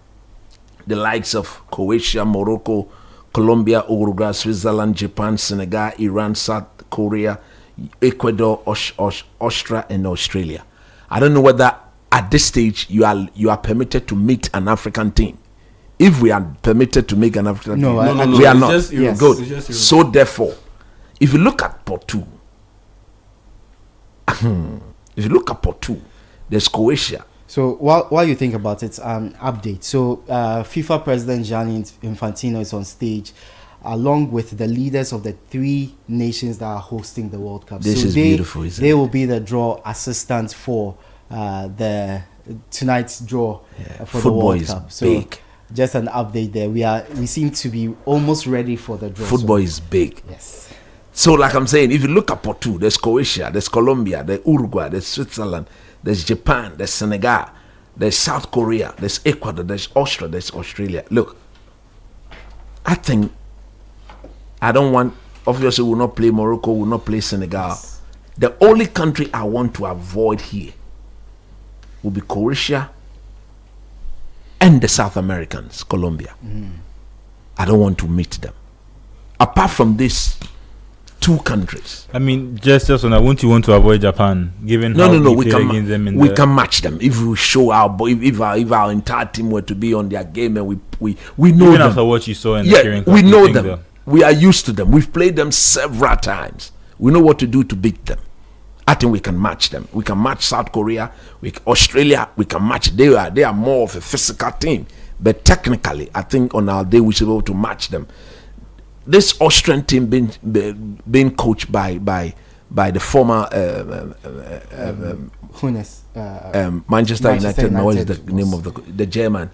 the likes of Croatia, Morocco, Colombia, Uruguay, Switzerland, Japan, Senegal, Iran, South Korea, Ecuador, Austria, and Australia. I don't know whether at this stage you are permitted to meet an African team. If we are permitted to make an African team, we are not. Good. So therefore, if you look at Pot 2, there's Croatia. So while you think about it, update. So FIFA President Gianni Infantino is on stage, along with the leaders of the 3 nations that are hosting the World Cup. This is beautiful, isn't it? They will be the draw assistants for tonight's draw for the World Cup. So big. Just an update there. We seem to be almost ready for the draw. Football is big. Yes. So like I'm saying, if you look at Pot 2, there's Croatia, there's Colombia, there's Uruguay, there's Switzerland, there's Japan, there's Senegal, there's South Korea, there's Ecuador, there's Austria, there's Australia. Look, I think I don't want, obviously we'll not play Morocco, we'll not play Senegal. Yes. The only country I want to avoid here will be Croatia and the South Americans, Colombia. I don't want to meet them. Apart from these 2 countries. I mean, just on that, won't you want to avoid Japan, given how we played against them? We can match them if we show if our entire team were to be on their game and we know even them. after what you saw in the Caribbean Cup, we know them. We are used to them. We've played them several times. We know what to do to beat them. I think we can match them. We can match South Korea, Australia. We can match. They are more of a physical team, but technically, I think on our day we should be able to match them. This Austrian team being coached by the former Manchester United. Now what is the name of the German?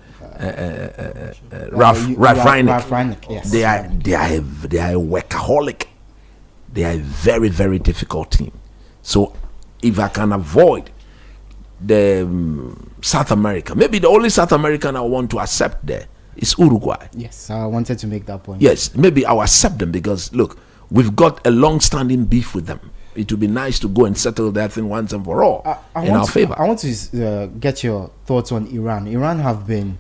Ralf Rangnick. Yes. They are a workaholic. They are a very, very difficult team. So if I can avoid the South America, maybe the only South American I want to accept there is Uruguay. Yes, I wanted to make that point. Yes, maybe I'll accept them because look, we've got a long-standing beef with them. It would be nice to go and settle that thing once and for all in our favor. I want to get your thoughts on Iran. Iran have been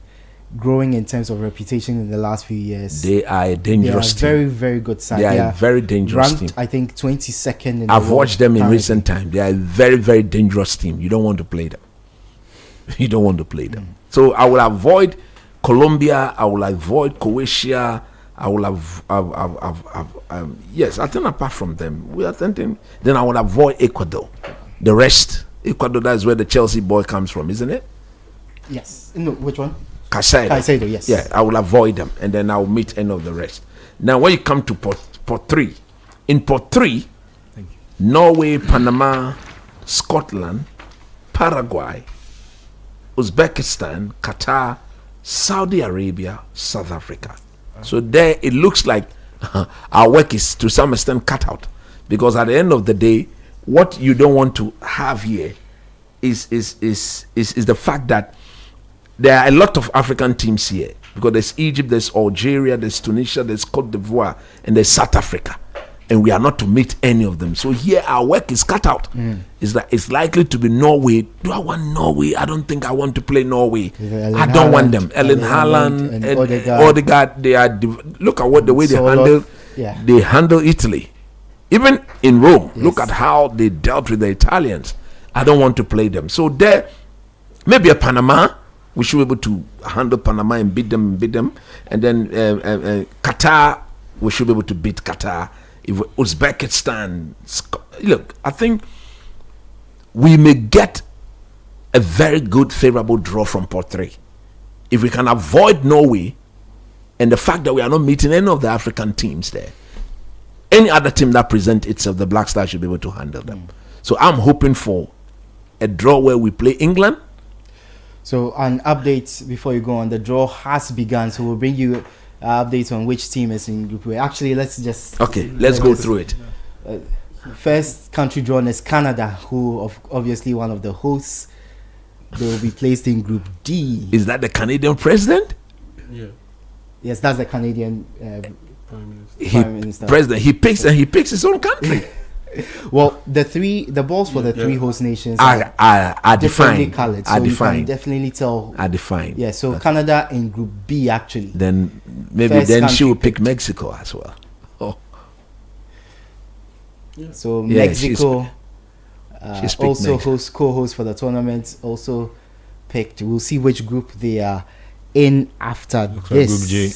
growing in terms of reputation in the last few years. They are a dangerous team. Very, very good side. They are a very dangerous ranked, team. I think 22nd in I've watched them in currently. recent time. They are a very, very dangerous team. You don't want to play them. You don't want to play them. So I will avoid Colombia. I will avoid Croatia. I will yes, I think apart from them, we are thinking. Then I will avoid Ecuador. The rest, Ecuador, that's where the Chelsea boy comes from, isn't it? Yes. No, which one? Caicedo. Yes. Yeah, I will avoid them, and then I will meet any of the rest. Now, when you come to pot 3, in pot 3, Norway, Panama, Scotland, Paraguay, Uzbekistan, Qatar, Saudi Arabia, South Africa. So there it looks like our work is to some extent cut out, because at the end of the day, what you don't want to have here is the fact that there are a lot of African teams here, because there's Egypt, there's Algeria, there's Tunisia, there's Cote d'Ivoire, and there's South Africa, and we are not to meet any of them. So here our work is cut out. It's likely to be Norway. Do I want Norway? I don't think I want to play Norway. I don't want them. Erling Haaland and Odegaard. They are look at the way they handle. Yeah. They handle Italy, even in Rome. Yes. Look at how they dealt with the Italians. I don't want to play them. So there, maybe a Panama. We should be able to handle Panama and beat them, and then Qatar. We should be able to beat Qatar. If Uzbekistan, look, I think we may get a very good, favorable draw from pot 3 if we can avoid Norway and the fact that we are not meeting any of the African teams there. Any other team that presents itself, the Black Stars should be able to handle them. So I'm hoping for a draw where we play England. So an update before you go on, the draw has begun, so we'll bring you updates on which team is in Group A. Actually, let's go through it. First country drawn is Canada, who obviously one of the hosts. They will be placed in Group D. Is that the Canadian president? Yeah. Yes, that's the Canadian Prime Minister. President. He picks his own country. Well, the balls for the three host nations are differently defined. colored, so you can definitely tell. Are defined. Yeah, so Canada in Group B actually. Then maybe she will pick Mexico as well. Oh. Yeah. So yeah, Mexico also Mexico. co-host for the tournament. Also picked. We'll see which group they are in after this. Group J.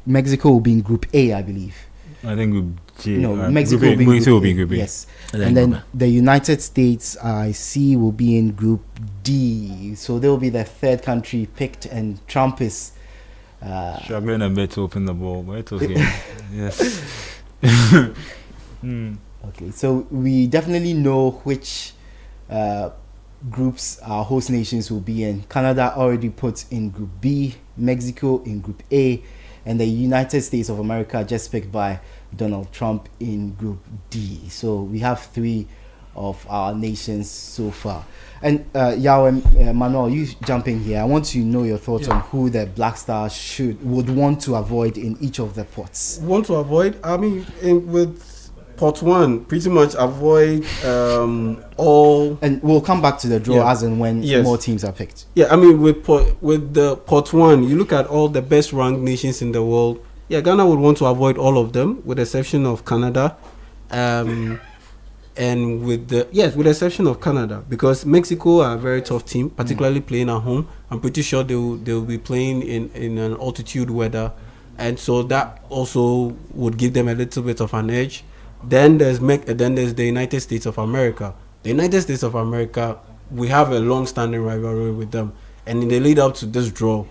Mexico will be in Group A, I believe. I think Group J. No, Mexico will be in Group A. A. Yes. And then the United States, I see, will be in Group D. So they'll be the third country picked, and Trump is struggling a bit to open the ball, but it's okay. Yes. Okay, so we definitely know which groups our host nations will be in. Canada already put in Group B, Mexico in Group A, and the United States of America just picked by Donald Trump in Group D. So we have 3 of our nations so far. And Yao and Manuel, you jump in here. I want to know your thoughts on who the Black Stars would want to avoid in each of the pots. Want to avoid? I mean, with pot 1, pretty much avoid all. And we'll come back to the draw as and when more teams are picked. Yeah, I mean, with the pot 1, you look at all the best ranked nations in the world. Yeah, Ghana would want to avoid all of them, with the exception of Canada. And with the exception of Canada, because Mexico are a very tough team, particularly playing at home. I'm pretty sure they will be playing in an altitude weather, and so that also would give them a little bit of an edge. Then there's the United States of America. The United States of America, we have a long-standing rivalry with them, and in the lead up to this draw,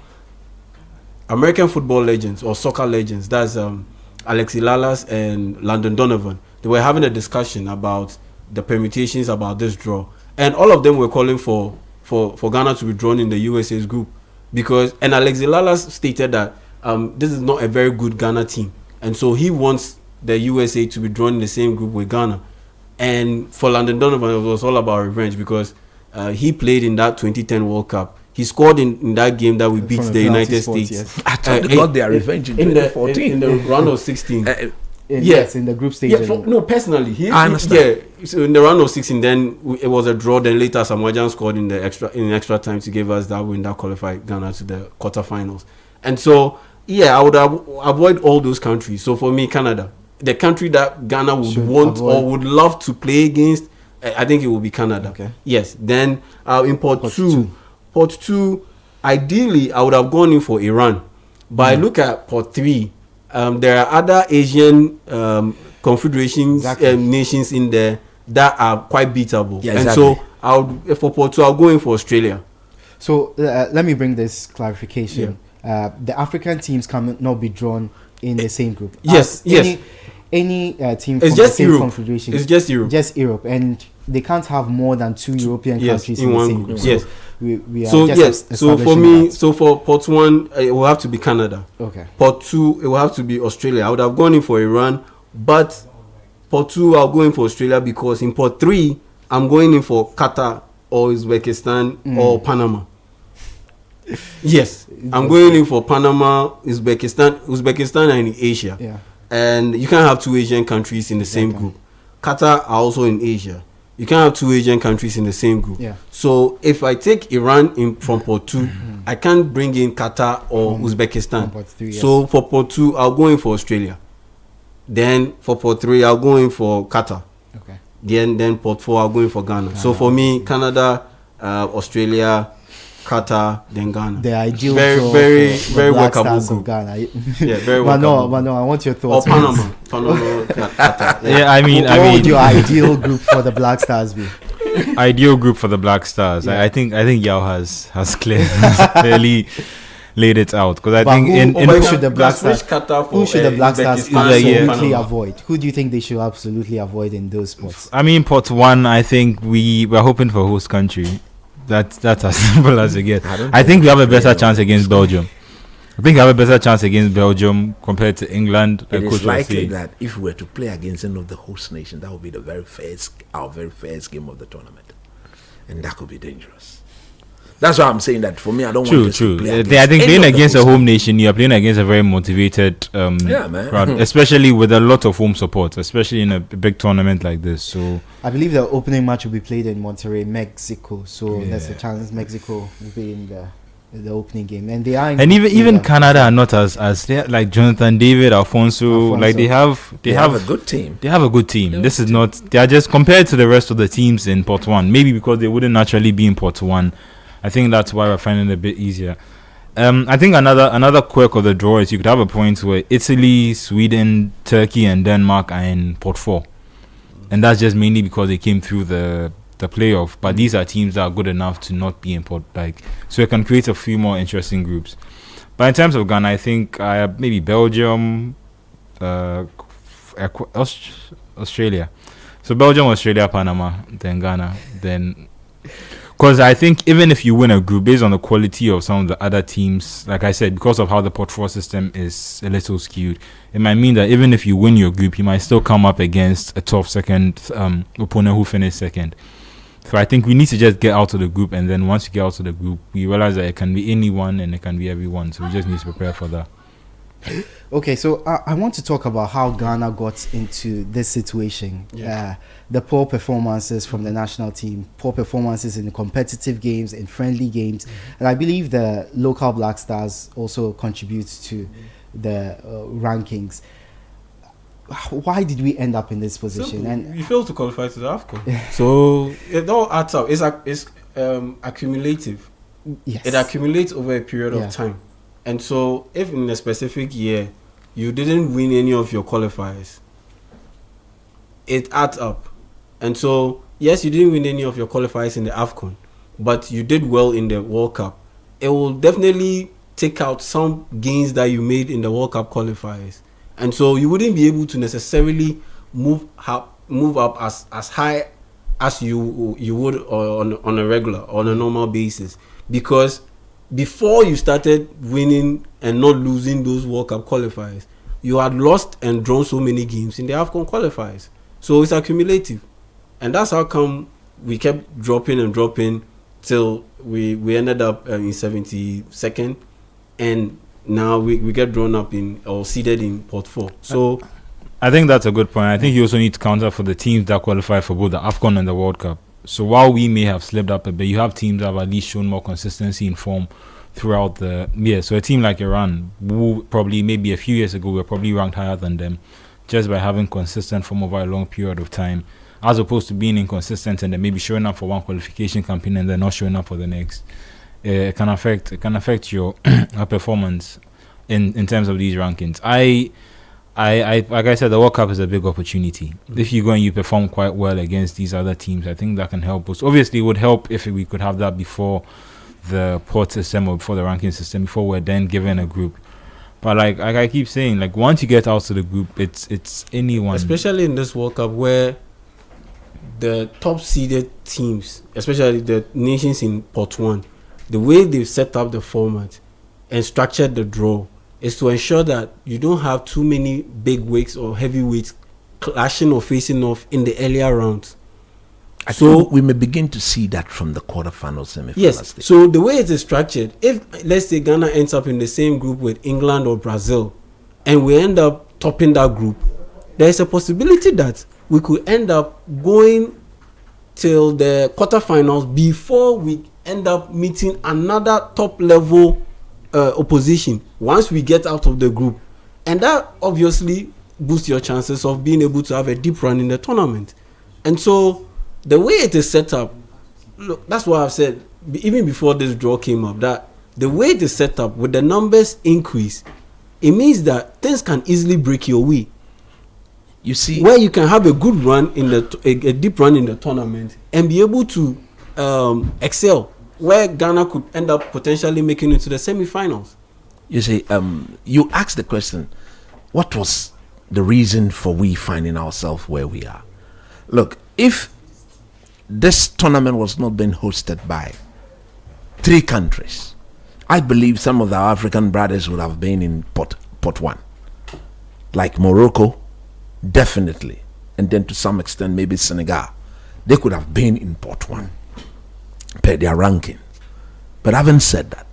American football legends or soccer legends, that's Alexi Lalas and Landon Donovan, they were having a discussion about the permutations about this draw, and all of them were calling for Ghana to be drawn in the USA's group, and Alexi Lalas stated that this is not a very good Ghana team, and so he wants the USA to be drawn in the same group with Ghana. And for Landon Donovan, it was all about revenge, because he played in that 2010 World Cup. He scored in that game that we beat From the United penalty spot, States. yes. I thought they got their revenge in 2014. In the round of 16. Yes, in the group stage. Yeah, no, personally, I understand. Yeah, so in the round of 16, then it was a draw. Then later, Samoa scored in extra time to give us that win that qualified Ghana to the quarterfinals. And so, yeah, I would avoid all those countries. So for me, Canada, the country that Ghana would want or would love to play against, I think it will be Canada. Okay. Yes. Then in Port 2, ideally, I would have gone in for Iran. But I look at Port 3. There are other Asian confederations nations in there that are quite beatable. Yeah, and exactly. so for Port 2, I'll go in for Australia. So let me bring this clarification. The African teams cannot be drawn in the same group. Yes, Any team It's from just the same Europe. confederation. It's just Europe. Just Europe, and they can't have more than 2 European countries in the one same group. group. Yes. We are So just so for establishing me, that. so for Port 1, it will have to be Canada. Okay. Port 2, it will have to be Australia. I would have gone in for Iran, but Port 2, I'll go in for Australia because in Port 3, I'm going in for Qatar or Uzbekistan or Panama. Yes, I'm going in for Panama, Uzbekistan are in Asia. Yeah. And you can't have 2 Asian countries in the same group. Qatar are also in Asia. You can't have 2 Asian countries in the same group. Yeah. So if I take Iran in from Port 2, I can't bring in Qatar or Uzbekistan. from Port 3, yes. So for Port 2, I'll go in for Australia. Then for Port 3, I'll go in for Qatar. Okay. Then Port 4, I'll go in for Ghana. So for me, Canada, Australia, Qatar, then Ghana. The ideal very, draw very, for very the Black workable Stars of group. Ghana. Yeah, very But workable. no, I want your Or thoughts. on this. Panama, Qatar. Yeah, I mean, What would your ideal group for the Black Stars be? ideal group for the Black Stars. Yeah. I think Yao has clearly laid it out because I But think who should the Black Stars? Qatar Who should the Black Stars Uzbekistan, absolutely Panama. avoid? Who do you think they should absolutely avoid in those spots? I mean, Port 1, I think we're hoping for host country. That's as simple as it gets. I think we have a better chance against Belgium. I think we have a better chance against Belgium compared to England. It Coach is was likely saying. that if we were to play against any of the host nations, that would be our very first game of the tournament, and that could be dangerous. That's why I'm saying that for me, I don't want True. to play I against think any playing of the against a host home nation, you are playing against a very motivated Yeah, man. crowd, especially with a lot of home support, especially in a big tournament like this. So I believe the opening match will be played in Monterrey, Mexico. So there's a chance Mexico will be in the opening game, and they are. In even Canada are not as they are, like Jonathan David, Alfonso. Like they have a good team. They have a good team. This is not. They are just compared to the rest of the teams in Port 1. Maybe because they wouldn't naturally be in Port 1. I think that's why we're finding it a bit easier. I think another quirk of the draw is you could have a point where Italy, Sweden, Turkey, and Denmark are in Port 4, and that's just mainly because they came through the playoff. But these are teams that are good enough to not be in Port, so it can create a few more interesting groups. But in terms of Ghana, I think maybe Belgium, Australia. So Belgium, Australia, Panama, then Ghana, then. Because I think even if you win a group, based on the quality of some of the other teams, like I said, because of how the Port 4 system is a little skewed, it might mean that even if you win your group, you might still come up against a tough second opponent who finished second. So I think we need to just get out of the group, and then once you get out of the group, we realize that it can be anyone and it can be everyone. So we just need to prepare for that. Okay, so I want to talk about how Ghana got into this situation. The poor performances from the national team, poor performances in competitive games, in friendly games. And I believe the local Black Stars also contributes to the rankings. Why did we end up in this position? Simple. And we failed to qualify to the AFCON. So it all adds up. It's accumulative. yes. It accumulates over a period Yeah. of time. And so if in a specific year you didn't win any of your qualifiers, it adds up. And so yes, you didn't win any of your qualifiers in the AFCON, but you did well in the World Cup. It will definitely take out some gains that you made in the World Cup qualifiers. And so you wouldn't be able to necessarily move up as high as you would on a regular, on a normal basis, because before you started winning and not losing those World Cup qualifiers, you had lost and drawn so many games in the AFCON qualifiers. So it's accumulative, and that's how come we kept dropping till we ended up in 72nd, and now we get drawn up in or seeded in pot 4. So I think that's a good point. I think you also need to counter for the teams that qualify for both the AFCON and the World Cup. So while we may have slipped up a bit, you have teams that have at least shown more consistency in form throughout the year. So a team like Iran, who probably maybe a few years ago were probably ranked higher than them, just by having consistent form over a long period of time, as opposed to being inconsistent and then maybe showing up for one qualification campaign and then not showing up for the next. It can affect your performance in terms of these rankings. I like I said, the World Cup is a big opportunity. If you go and you perform quite well against these other teams, I think that can help us. Obviously, it would help if we could have that before the port system or before the ranking system, before we're then given a group. But like I keep saying, like once you get out to the group, it's anyone. Especially in this World Cup where the top seeded teams, especially the nations in pot 1, the way they've set up the format and structured the draw is to ensure that you don't have too many big weights or heavyweights clashing or facing off in the earlier rounds. I think we may begin to see that from the quarterfinals, semifinals. Yes. So the way it is structured, if let's say Ghana ends up in the same group with England or Brazil, and we end up topping that group, there is a possibility that we could end up going till the quarterfinals before we end up meeting another top level opposition once we get out of the group, and that obviously boosts your chances of being able to have a deep run in the tournament. And so the way it is set up, look, that's what I've said even before this draw came up, that the way it is set up with the numbers increase, it means that things can easily break your way. You see, where you can have a good run in a deep run in the tournament and be able to excel, where Ghana could end up potentially making it to the semi-finals. You see, you asked the question, what was the reason for we finding ourselves where we are? Look, if this tournament was not being hosted by 3 countries, I believe some of our African brothers would have been in pot 1, like Morocco, definitely, and then to some extent maybe Senegal. They could have been in pot 1 per their ranking. But having said that,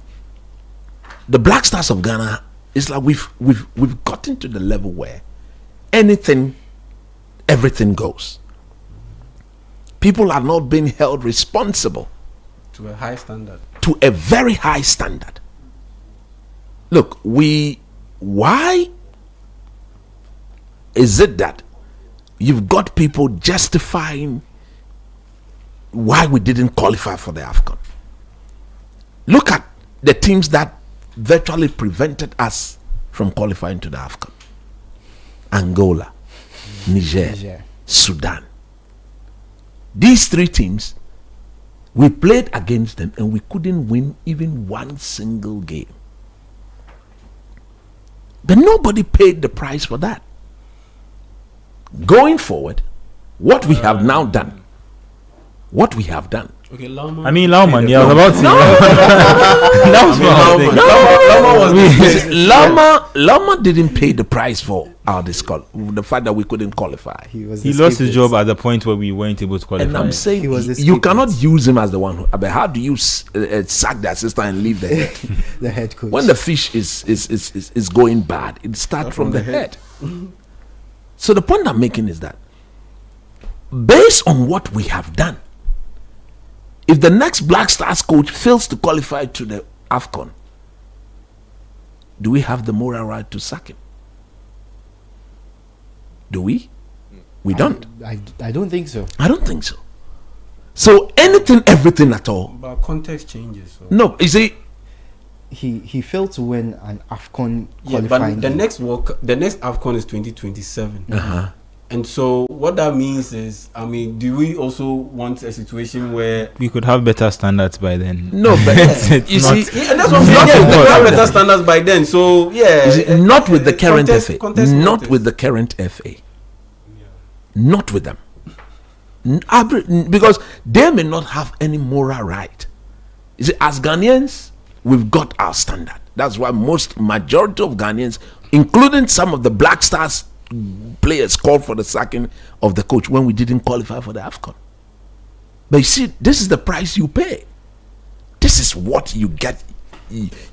the Black Stars of Ghana is like we've gotten to the level where everything goes. People are not being held responsible To a high standard. to a very high standard. Look, why is it that you've got people justifying why we didn't qualify for the AFCON? Look at the teams that virtually prevented us from qualifying to the AFCON. Angola, Niger, Sudan. These 3 teams, we played against them and we couldn't win even one single game. But nobody paid the price for that. Going forward, what we have now done, Okay, Lama. I mean, Lauman, yeah, I was about to say. That was what Lama didn't pay the price for our the fact that we couldn't qualify. He lost his job at the point where we weren't able to qualify. And I'm saying He was the you scapegoat. cannot use him as the one. But how do you sack the assistant and leave the head? The head coach. When the fish is going bad, it starts from the head. So the point I'm making is that based on what we have done, if the next Black Stars coach fails to qualify to the AFCON, do we have the moral right to sack him? Do we? We don't. I don't think so. I don't think so. So anything, everything at all. But context changes. So. No, you see, He failed to win an AFCON Yeah, qualifying. but the game. next AFCON is 2027. Uh-huh. And so what that means is, I mean, do we also want a situation where we could have better standards by then. no, but you not- see, yeah, and that's what I'm saying. Not Yeah, with we the have current- better standards by then. So yeah, you see, not with the current FA, context not matters. with the current FA, not with them, because they may not have any moral right. You see, as Ghanaians, we've got our standard. That's why majority of Ghanaians, including some of the Black Stars players, called for the sacking of the coach when we didn't qualify for the AFCON. But you see, this is the price you pay. This is what you get.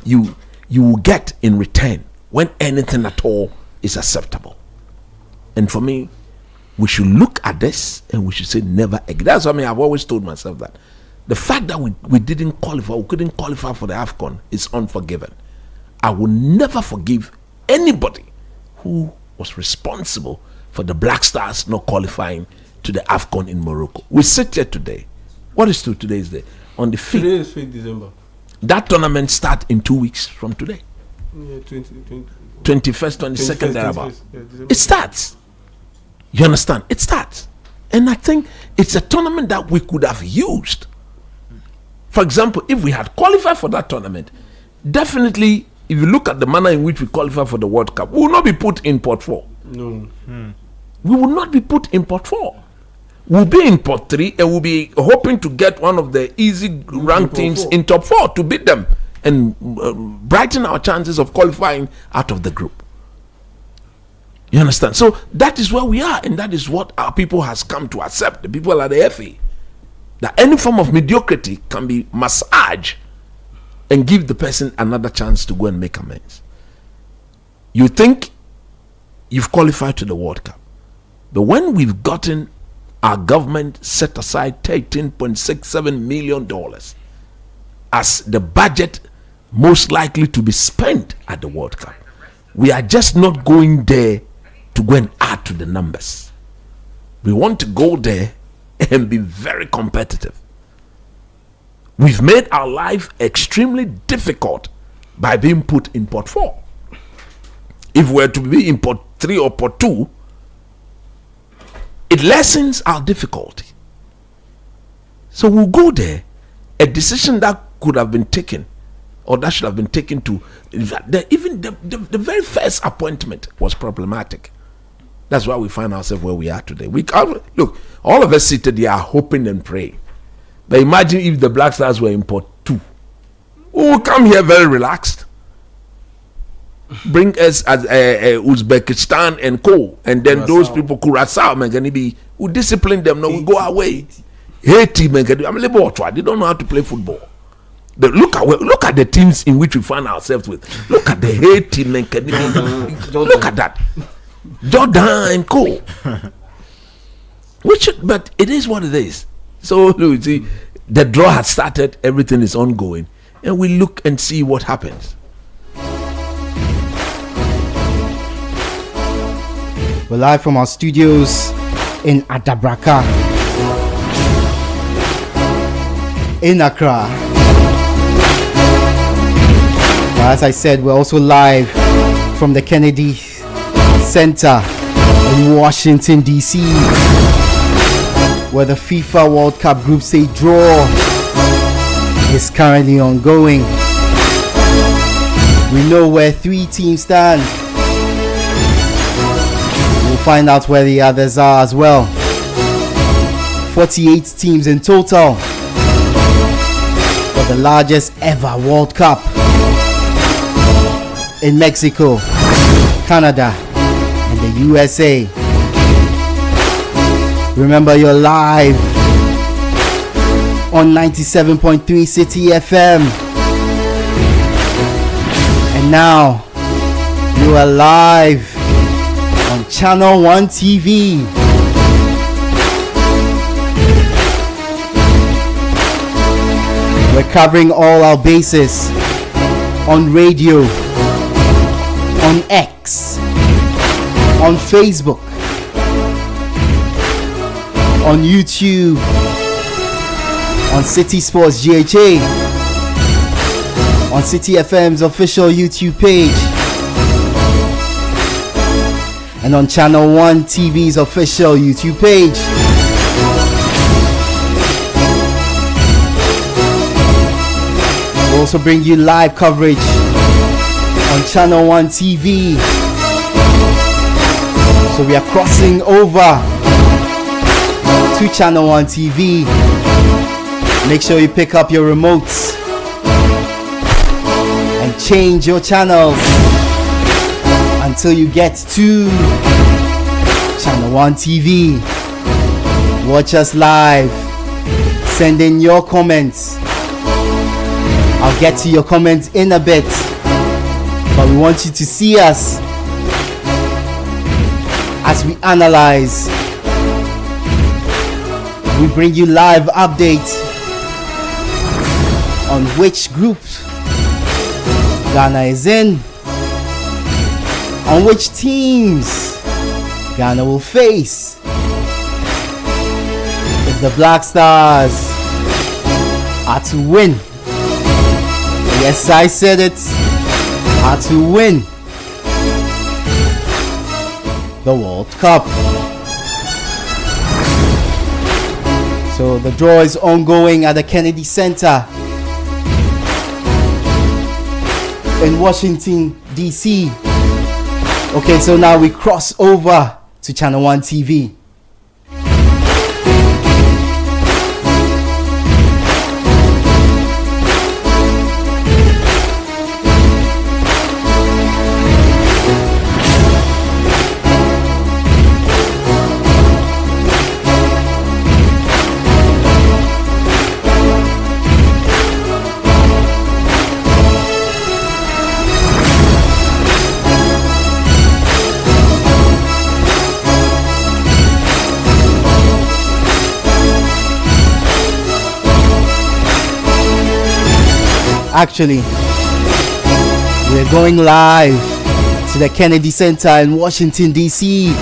You will get in return when anything at all is acceptable. And for me, we should look at this and we should say never again. That's what I've always told myself, that the fact that we didn't qualify, we couldn't qualify for the AFCON is unforgiven. I will never forgive anybody who was responsible for the Black Stars not qualifying to the AFCON in Morocco. We sit here today. What is today's day? On the 5th. Today is 5th December. That tournament starts in 2 weeks from today. Yeah, 21st, 22nd, thereabout. It starts. You understand? It starts. And I think it's a tournament that we could have used. For example, if we had qualified for that tournament, definitely, if you look at the manner in which we qualify for the World Cup, we will not be put in pot 4. No. We will not be put in pot 4. We'll be in pot 3 and we'll be hoping to get one of the easy ranked teams in top 4 to beat them and brighten our chances of qualifying out of the group. You understand? So that is where we are, and that is what our people has come to accept. The people at the FA, that any form of mediocrity can be massaged and give the person another chance to go and make amends. You think you've qualified to the World Cup, but when we've gotten our government set aside $13.67 million as the budget most likely to be spent at the World Cup, we are just not going there to go and add to the numbers. We want to go there and be very competitive. We've made our life extremely difficult by being put in pot 4. If we're to be in pot 3 or pot 2, it lessens our difficulty. So we'll go there. A decision that could have been taken, or that should have been taken to, even the very first appointment was problematic. That's why we find ourselves where we are today. Look, all of us seated here are hoping and praying. But imagine if the Black Stars were in pot 2. We will come here very relaxed. Bring us as Uzbekistan and co, and then those people, Curacao, we discipline them. No, we go away. Haiti, they don't know how to play football. But look at the teams in which we find ourselves with. Look at the Haiti, look at that, Jordan and co. But it is what it is. So you see, the draw has started. Everything is ongoing, and we look and see what happens. We're live from our studios in Adabraka, in Accra. As I said, we're also live from the Kennedy Center in Washington, D.C., where the FIFA World Cup Group Stage Draw is currently ongoing. We know where 3 teams stand. We'll find out where the others are as well. 48 teams in total for the largest ever World Cup in Mexico, Canada, and the USA. Remember, you're live on 97.3 City FM. And now you are live on ChannelOne TV. We're covering all our bases on radio, on X, on Facebook, on YouTube, on City Sports GHA, on City FM's official YouTube page, and on ChannelOne TV's official YouTube page. We'll also bring you live coverage on ChannelOne TV. So we are crossing over to ChannelOne TV. Make sure you pick up your remotes and change your channels until you get to ChannelOne TV. Watch us live. Send in your comments I'll get to your comments in a bit, but we want you to see us as we analyze. We bring you live updates on which group Ghana is in, on which teams Ghana will face. If the Black Stars are to win, yes, I said it, are to win the World Cup. So the draw is ongoing at the Kennedy Center in Washington, D.C. Okay, so now we cross over to Channel One TV. Actually, we're going live to the Kennedy Center in Washington, D.C.,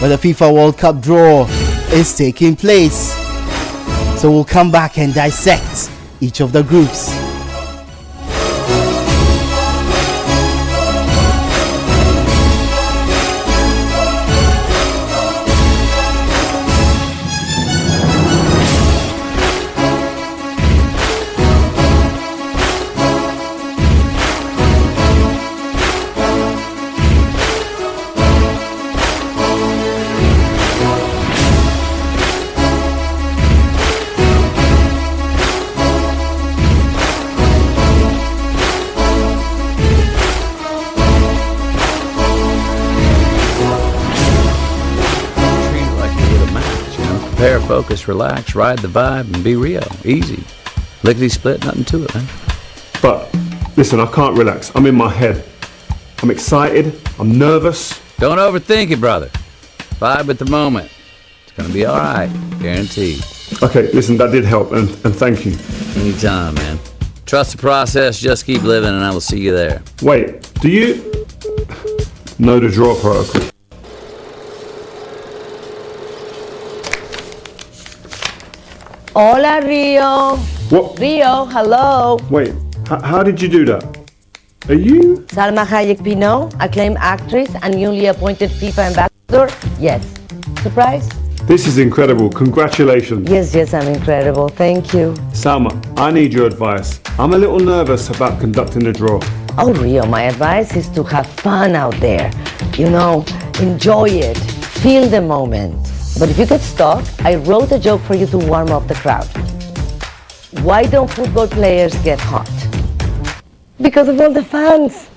where the FIFA World Cup Draw is taking place. So we'll come back and dissect each of the groups. Prepare, focus, relax, ride the vibe, and be Rio. Easy. Lickety split, nothing to it, man. But, listen, I can't relax. I'm in my head. I'm excited. I'm nervous. Don't overthink it, brother. Vibe with the moment. It's gonna be alright. Guaranteed. Okay, listen, that did help, and thank you. Anytime, man. Trust the process, just keep living, and I will see you there. Wait, do you know the draw protocol? Hola, Rio. What? Rio, hello. Wait, how did you do that? Are you? Salma Hayek Pinot, acclaimed actress and newly appointed FIFA ambassador? Yes. Surprise? This is incredible. Congratulations. Yes, I'm incredible. Thank you. Salma, I need your advice. I'm a little nervous about conducting the draw. Oh, Rio, my advice is to have fun out there. You know, enjoy it. Feel the moment. But if you get stuck, I wrote a joke for you to warm up the crowd. Why don't football players get hot? Because of all the fans.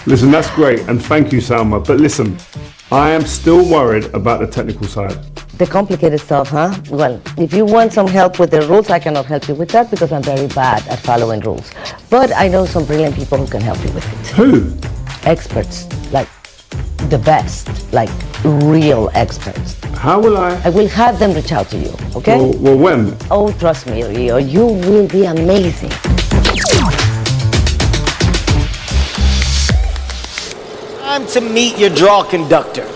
Listen, that's great, and thank you, Salma. But listen, I am still worried about the technical side. The complicated stuff, huh? Well, if you want some help with the rules, I cannot help you with that because I'm very bad at following rules. But I know some brilliant people who can help you with it. Who? Experts, like the best, like real experts. How will I will have them reach out to you, okay? Well, when? Oh, trust me, Rio, you will be amazing. Time to meet your draw conductor.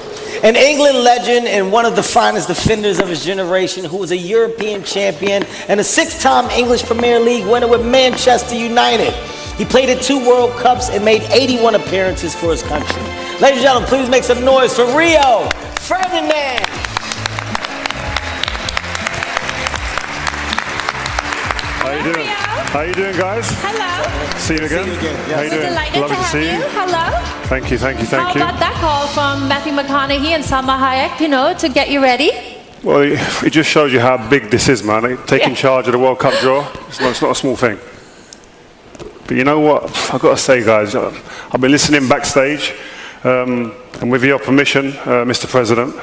An England legend and one of the finest defenders of his generation, who was a European champion and a six-time English Premier League winner with Manchester United. He played in 2 World Cups and made 81 appearances for his country. Ladies and gentlemen, please make some noise for Rio Ferdinand. How you doing? How you doing, guys? Hello. See you again. How you We're doing? delighted Lovely to have see you. you. Hello. Thank you. How Thank you. about that call from Matthew McConaughey and Salma Hayek, you know, to get you ready? Well, it just shows you how big this is, man. Taking charge of the World Cup draw, it's not a small thing. But you know what? I've got to say, guys, I've been listening backstage, and with your permission, Mr. President,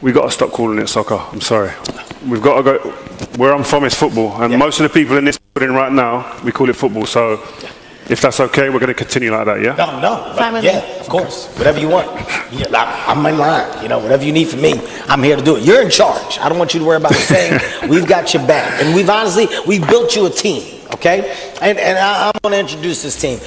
we've got to stop calling it soccer. I'm sorry. We've got to go. Where I'm from is football, and most of the people in this we're in right now, we call it football. So if that's okay, we're going to continue like that, yeah? No. Fine with Yeah, of course. Whatever you want. Yeah, I'm in line. You know, whatever you need from me, I'm here to do it. You're in charge. I don't want you to worry about a thing. We've got your back. And we've built you a team. Okay, and I'm going to introduce this team.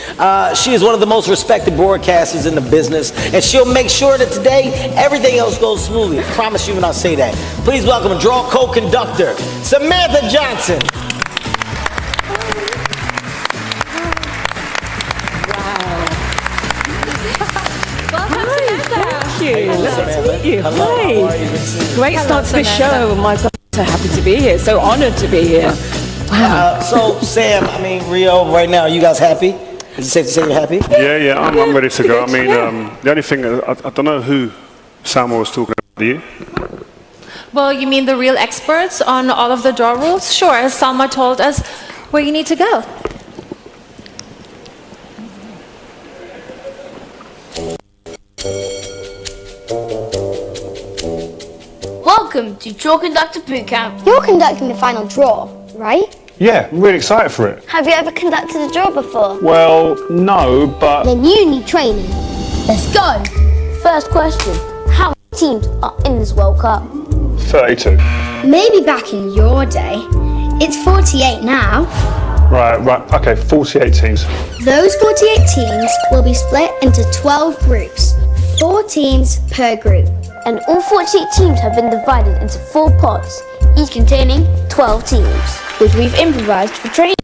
She is one of the most respected broadcasters in the business, and she'll make sure that today everything else goes smoothly. I promise you when I say that. Please welcome draw co-conductor Samantha Johnson. Nice to meet you. Hi. Great start to the show. My God, so happy to be here. So honored to be here. Wow. So Sam, I mean Rio, right now, are you guys happy? Is it safe to say you're happy? Yeah, I'm ready to go. I mean, the only thing, I don't know who Samuel was talking about, do you? Well, you mean the real experts on all of the draw rules? Sure, Salma told us where you need to go. Welcome to Draw Conductor Bootcamp. You're conducting the final draw, right? Yeah, I'm really excited for it. Have you ever conducted a draw before? Well, no, but... Then you need training. Let's go. First question. How many teams are in this World Cup? 32. Maybe back in your day. It's 48 now. Right, okay, 48 teams. Those 48 teams will be split into 12 groups. 4 teams per group. And all 48 teams have been divided into 4 pots, each containing 12 teams, which we've improvised for training.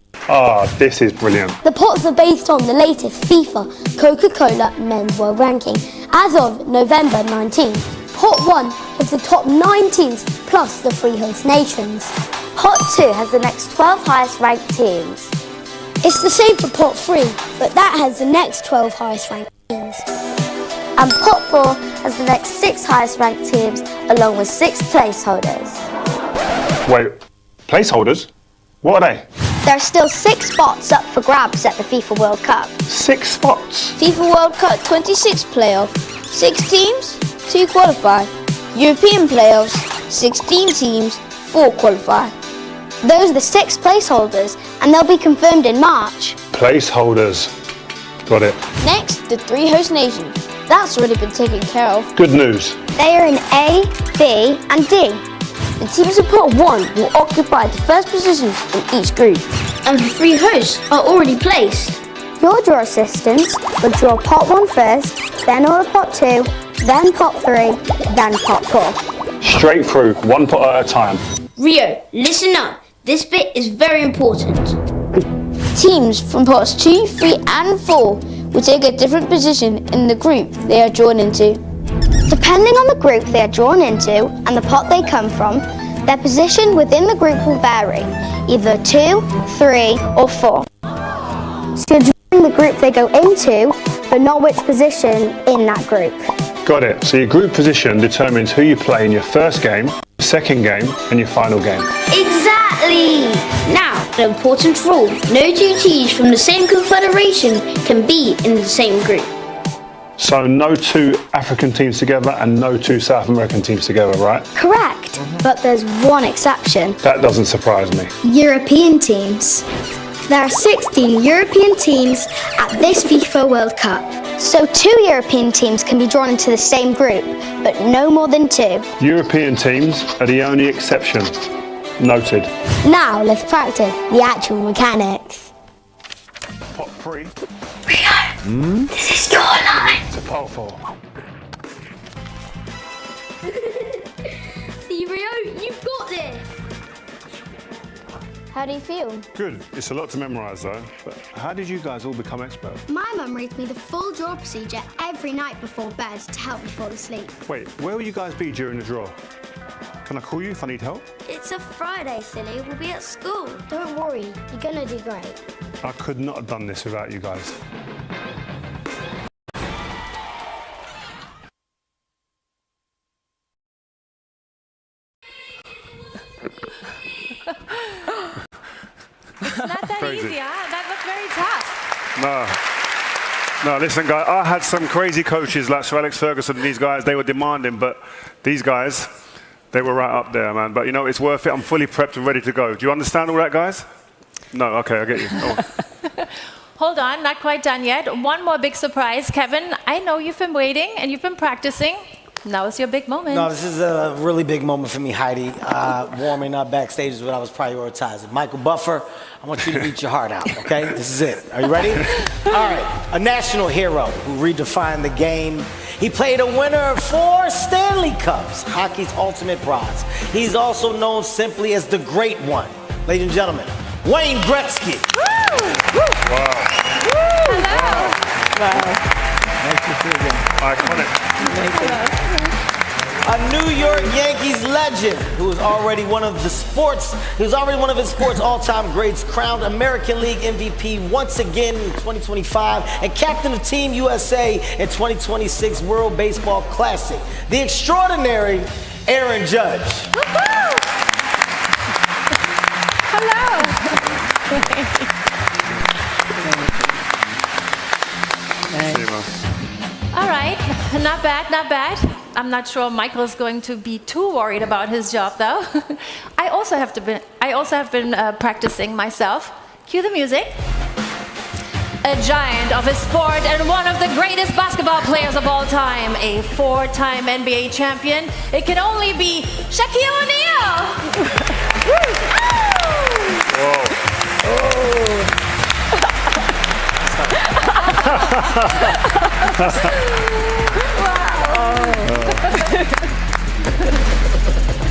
This is brilliant. The pots are based on the latest FIFA Coca-Cola Men's World Ranking as of November 19. Pot 1 has the top 9 teams plus the 3 host nations. Pot 2 has the next 12 highest ranked teams. It's the same for Pot 3, but that has the next 12 highest ranked teams. And Pot 4 has the next 6 highest ranked teams along with 6 placeholders. Wait, placeholders? What are they? There are still 6 spots up for grabs at the FIFA World Cup. 6 spots? FIFA World Cup 26 playoff, 6 teams, 2 qualify. European playoffs, 16 teams, 4 qualify. Those are the 6 placeholders, and they'll be confirmed in March. Placeholders. Got it. Next, the 3 host nations. That's already been taken care of. Good news. They are in A, B, and D. The teams of Pot 1 will occupy the first positions in each group. And the 3 hosts are already placed. Your draw assistants will draw Pot 1 first, then all of Pot 2, then Pot 3, then Pot 4. Straight through, 1 pot at a time. Rio, listen up. This bit is very important. Teams from Pots 2, 3, and 4 will take a different position in the group they are drawn into. Depending on the group they are drawn into and the pot they come from, their position within the group will vary, either 2, 3, or 4. So you're drawing the group they go into, but not which position in that group. Got it. So your group position determines who you play in your first game, second game, and your final game. Exactly! Now, an important rule. No 2 teams from the same confederation can be in the same group. So no 2 African teams together and no 2 South American teams together, right? Correct, but there's one exception. That doesn't surprise me. European teams. There are 16 European teams at this FIFA World Cup. So 2 European teams can be drawn into the same group, but no more than 2. European teams are the only exception. Noted. Now let's practice the actual mechanics. Pot 3. Rio, this is your line. It's a pot 4. See, Rio, you've got this. How do you feel? Good. It's a lot to memorise though. But how did you guys all become experts? My mum reads me the full draw procedure every night before bed to help me fall asleep. Wait, where will you guys be during the draw? Can I call you if I need help? It's a Friday, silly. We'll be at school. Don't worry, you're gonna do great. I could not have done this without you guys. It's not that easy, huh? That looked very tough. No, listen, guys, I had some crazy coaches like Sir Alex Ferguson and these guys, they were demanding, but these guys, they were right up there, man. But you know, it's worth it. I'm fully prepped and ready to go. Do you understand all that, guys? No, okay, I get you. Oh. Hold on, not quite done yet. One more big surprise. Kevin, I know you've been waiting and you've been practicing. Now is your big moment. No, this is a really big moment for me, Heidi. Warming up backstage is what I was prioritizing. Michael Buffer, I want you to beat your heart out, okay? This is it. Are you ready? All right. A national hero who redefined the game. He played a winner of 4 Stanley Cups, hockey's ultimate prize. He's also known simply as the Great One. Ladies and gentlemen, Wayne Gretzky. Woo! Wow. Woo! Hello. Wow. Nice to see you. Iconic. A New York Yankees legend who is already one of his sports all-time greats, crowned American League MVP once again in 2025 and captain of Team USA in 2026 World Baseball Classic. The extraordinary Aaron Judge. Hello. All right, not bad, not bad. I'm not sure Michael's going to be too worried about his job, though. I also have been practicing myself. Cue the music. A giant of his sport and one of the greatest basketball players of all time, a 4-time NBA champion. It can only be Shaquille O'Neal.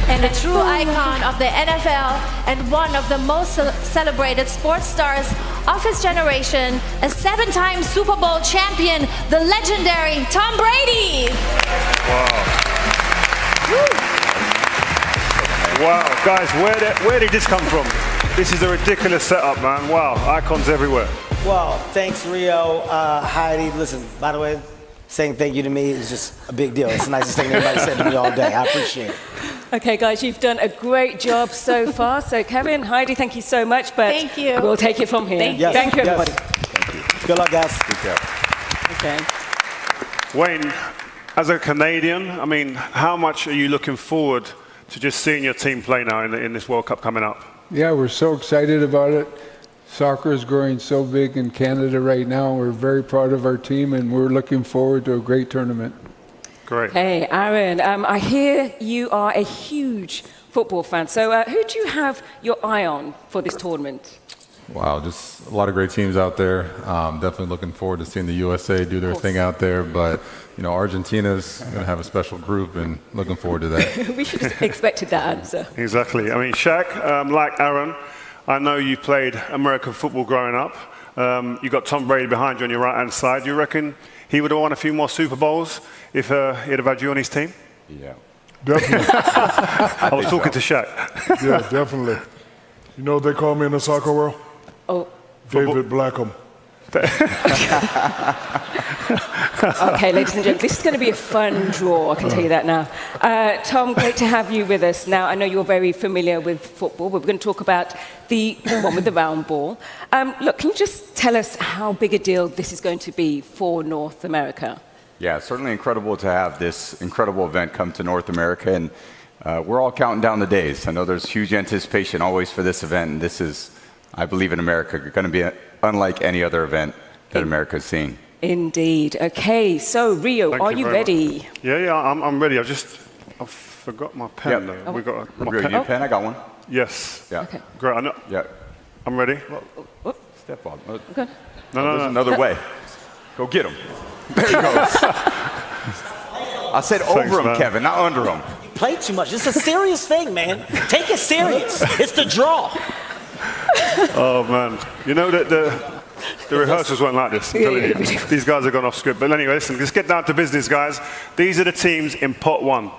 And a true icon of the NFL and one of the most celebrated sports stars of his generation, a 7-time Super Bowl champion, the legendary Tom Brady. Wow, guys, where did this come from? This is a ridiculous setup, man. Wow, icons everywhere. Well, thanks, Rio. Heidi, listen, by the way, saying thank you to me is just a big deal. It's the nicest thing anybody said to me all day. I appreciate it. Okay, guys, you've done a great job so far. So, Kevin, Heidi, thank you so much. But thank you. We'll take it from here. Thank you. Thank you, everybody. Thank you. Good luck, guys. Okay. Wayne, as a Canadian, I mean, how much are you looking forward to just seeing your team play now in this World Cup coming up? Yeah, we're so excited about it. Soccer is growing so big in Canada right now. We're very proud of our team, and we're looking forward to a great tournament. Great. Hey, Aaron, I hear you are a huge football fan. So who do you have your eye on for this tournament? Wow, just a lot of great teams out there. Definitely looking forward to seeing the USA do their thing out there. But, you know, Argentina's going to have a special group, and looking forward to that. We should have expected that answer. Exactly. I mean, Shaq, like Aaron, I know you played American football growing up. You got Tom Brady behind you on your right-hand side. Do you reckon he would have won a few more Super Bowls if he'd have had you on his team? Yeah. Definitely. I was talking to Shaq. Yeah, definitely. You know what they call me in the soccer world? Oh. David Blackham. Okay, ladies and gentlemen, this is going to be a fun draw, I can tell you that now. Tom, great to have you with us. Now, I know you're very familiar with football, but we're going to talk about the one with the round ball. Look, can you just tell us how big a deal this is going to be for North America? Yeah, certainly incredible to have this incredible event come to North America, and we're all counting down the days. I know there's huge anticipation always for this event, and this is, I believe in America, going to be unlike any other event that America's seen. Indeed. Okay, so Rio, are you ready? Yeah, I'm ready. I forgot my pen. Yep. Though. We got my Rio, pen. you need a pen? I got one. Yes. Yeah. Okay. Great. Yeah. I'm ready. Step on. Okay. No. There's another way. Go get him. There he goes. I said Thanks, over him, man. Kevin, not under him. You play too much. It's a serious thing, man. Take it serious. It's the draw. Oh man, you know that the rehearsals weren't like this. I'm telling you. These guys have gone off script. But anyway, listen, let's get down to business, guys. These are the teams in pot one.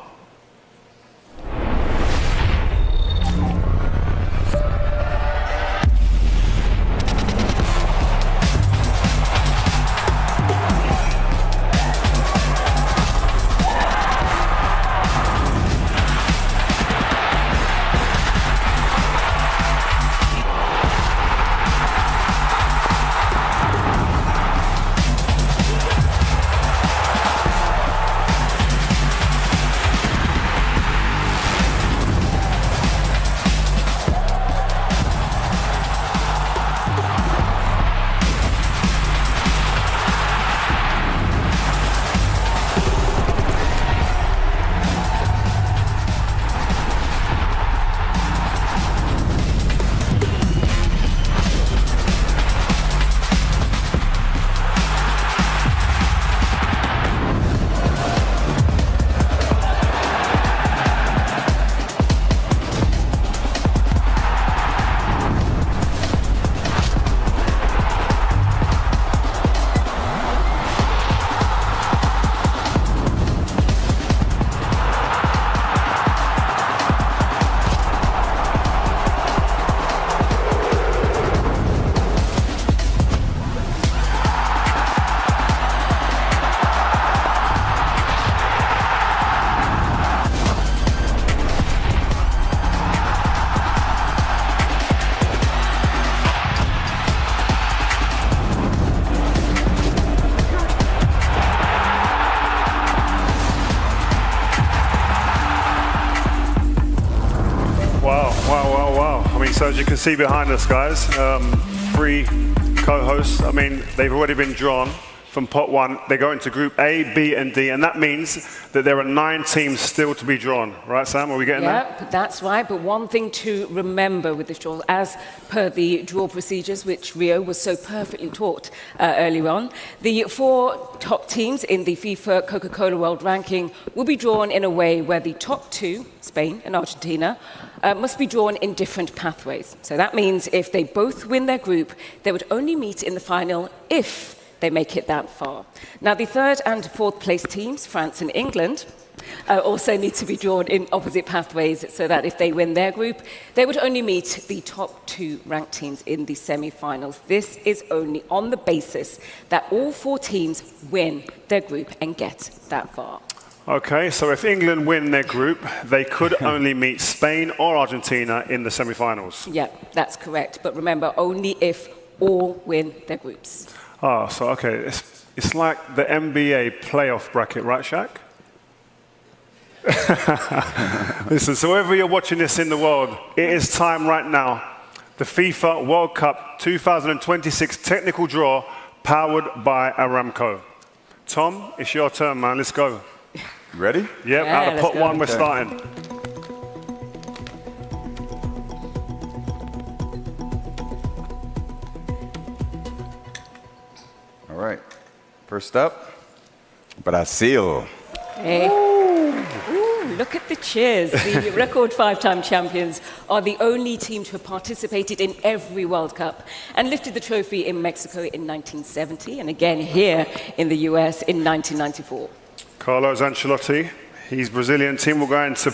Wow. I mean, so as you can see behind us, guys, 3 co-hosts, I mean, they've already been drawn from pot 1. They go into group A, B, and D, and that means that there are 9 teams still to be drawn. Right, Sam? Are we getting there? Yep, that's right. But one thing to remember with this draw, as per the draw procedures, which Rio was so perfectly taught earlier on, the 4 top teams in the FIFA Coca-Cola World Ranking will be drawn in a way where the top 2, Spain and Argentina, must be drawn in different pathways. So that means if they both win their group, they would only meet in the final if they make it that far. Now, the 3rd and 4th place teams, France and England, also need to be drawn in opposite pathways so that if they win their group, they would only meet the top 2 ranked teams in the semi-finals. This is only on the basis that all 4 teams win their group and get that far. Okay, so if England win their group, they could only meet Spain or Argentina in the semi-finals. Yeah, that's correct. But remember, only if all win their groups. Oh, so okay, it's like the NBA playoff bracket, right, Shaq? Listen, so wherever you're watching this in the world, it is time right now. The FIFA World Cup 2026 technical draw powered by Aramco. Tom, it's your turn, man. Let's go. Ready? Yep, out of pot 1, we're starting. All right. First up, Brazil. Hey. Ooh, look at the cheers. The record 5-time champions are the only team to have participated in every World Cup and lifted the trophy in Mexico in 1970 and again here in the US in 1994. Carlos Ancelotti, his Brazilian team will go into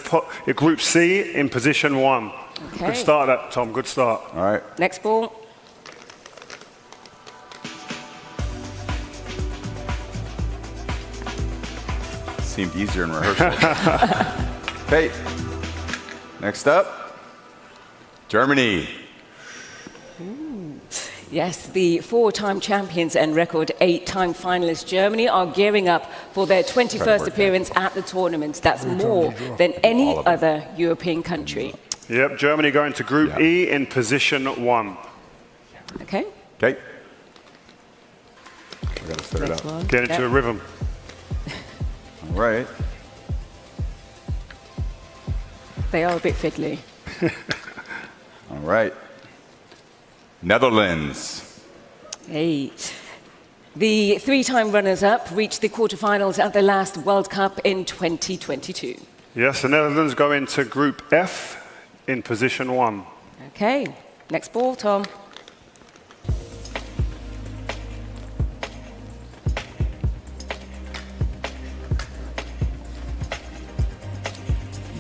Group C in position 1. Okay. Good start, that Tom. Good start. All right. Next ball. Seemed easier in rehearsal. Okay. Next up, Germany. Ooh. Yes, the 4-time champions and record 8-time finalists Germany are gearing up for their 21st appearance at the tournament. That's more than any other European country. Yep, Germany going to Group E in position 1. Okay. Okay. We got to start it up. Get into a rhythm. All right. They are a bit fiddly. All right. Netherlands. Hey. The 3-time runners-up reached the quarterfinals at their last World Cup in 2022. Yes, the Netherlands go into Group F in position 1. Okay. Next ball, Tom.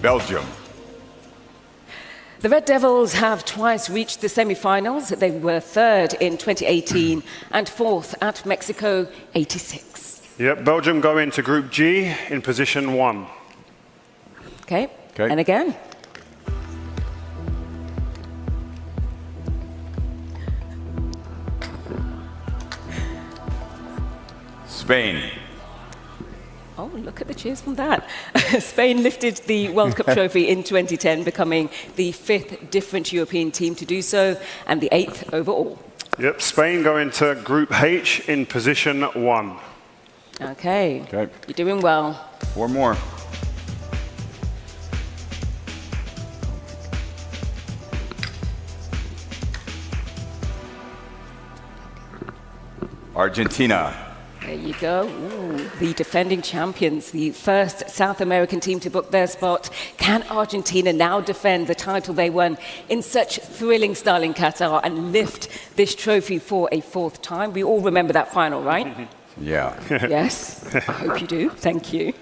Belgium. The Red Devils have twice reached the semi-finals. They were 3rd in 2018 and 4th at Mexico 86. Yep, Belgium go into Group G in position 1. Okay. And again. Spain. Oh, look at the cheers from that. Spain lifted the World Cup trophy in 2010, becoming the 5th different European team to do so, and the 8th overall. Yep, Spain go into Group H in position 1. Okay. You're doing well. 4 more. Argentina. There you go. Ooh, the defending champions, the first South American team to book their spot. Can Argentina now defend the title they won in such thrilling style in Qatar and lift this trophy for a 4th time? We all remember that final, right? Yeah. Yes. I hope you do. Thank you.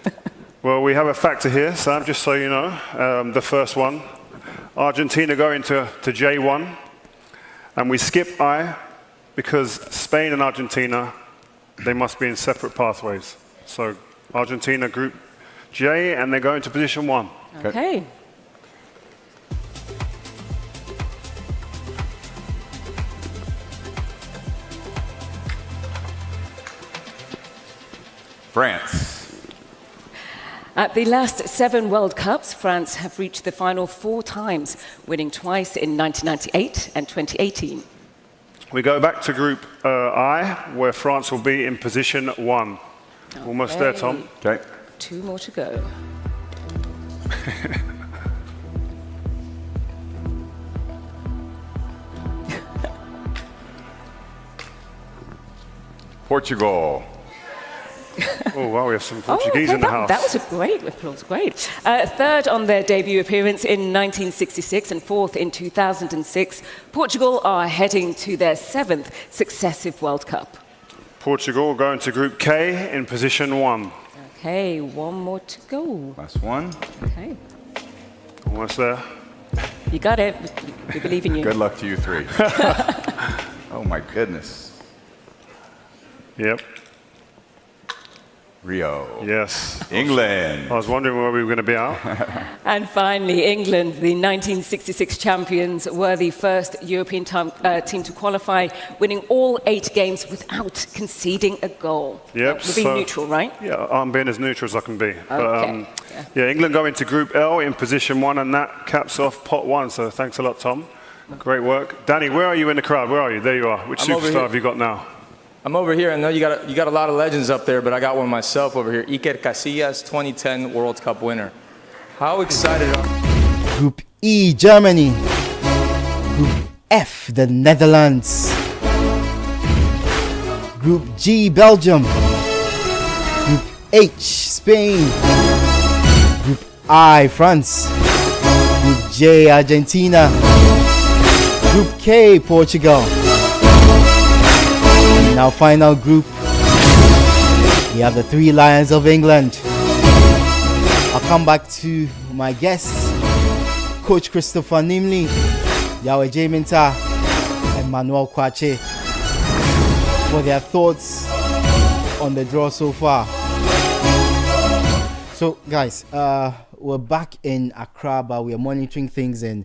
Well, we have a factor here, Sam, just so you know. The first one, Argentina go into J1, and we skip I because Spain and Argentina, they must be in separate pathways. So Argentina Group J, and they go into position 1. Okay. France. At the last 7 World Cups, France have reached the final 4 times, winning twice in 1998 and 2018. We go back to Group I, where France will be in position 1. Almost there, Tom. Okay. 2 more to go. Portugal. Oh, wow, we have some Portuguese in the house. That was a great applause, great. Third on their debut appearance in 1966 and fourth in 2006, Portugal are heading to their 7th successive World Cup. Portugal going to Group K in position 1. Okay, 1 more to go. Last one. Okay. Almost there. You got it. We believe in you. Good luck to you 3. Oh my goodness. Yep. Rio. Yes. England. I was wondering where we were going to be out. And finally, England, the 1966 champions, were the first European team to qualify, winning all 8 games without conceding a goal. Yep. We're being neutral, right? Yeah, I'm being as neutral as I can be. Okay. But, yeah, England go into Group L in position 1, and that caps off pot 1. So thanks a lot, Tom. Great work. Danny, where are you in the crowd? Where are you? There you are. Which superstar have you got now? I'm over here. I know you got a lot of legends up there, but I got one myself over here. Iker Casillas, 2010 World Cup winner. How excited are you? Group E, Germany. Group F, the Netherlands. Group G, Belgium. Group H, Spain. Group I, France. Group J, Argentina. Group K, Portugal. In our final group, we have the 3 Lions of England. I'll come back to my guests, Coach Christopher Nimley, Yahweh J. Minta, and Manuel Kwache, for their thoughts on the draw so far. So, guys, we're back in Accra, but we are monitoring things in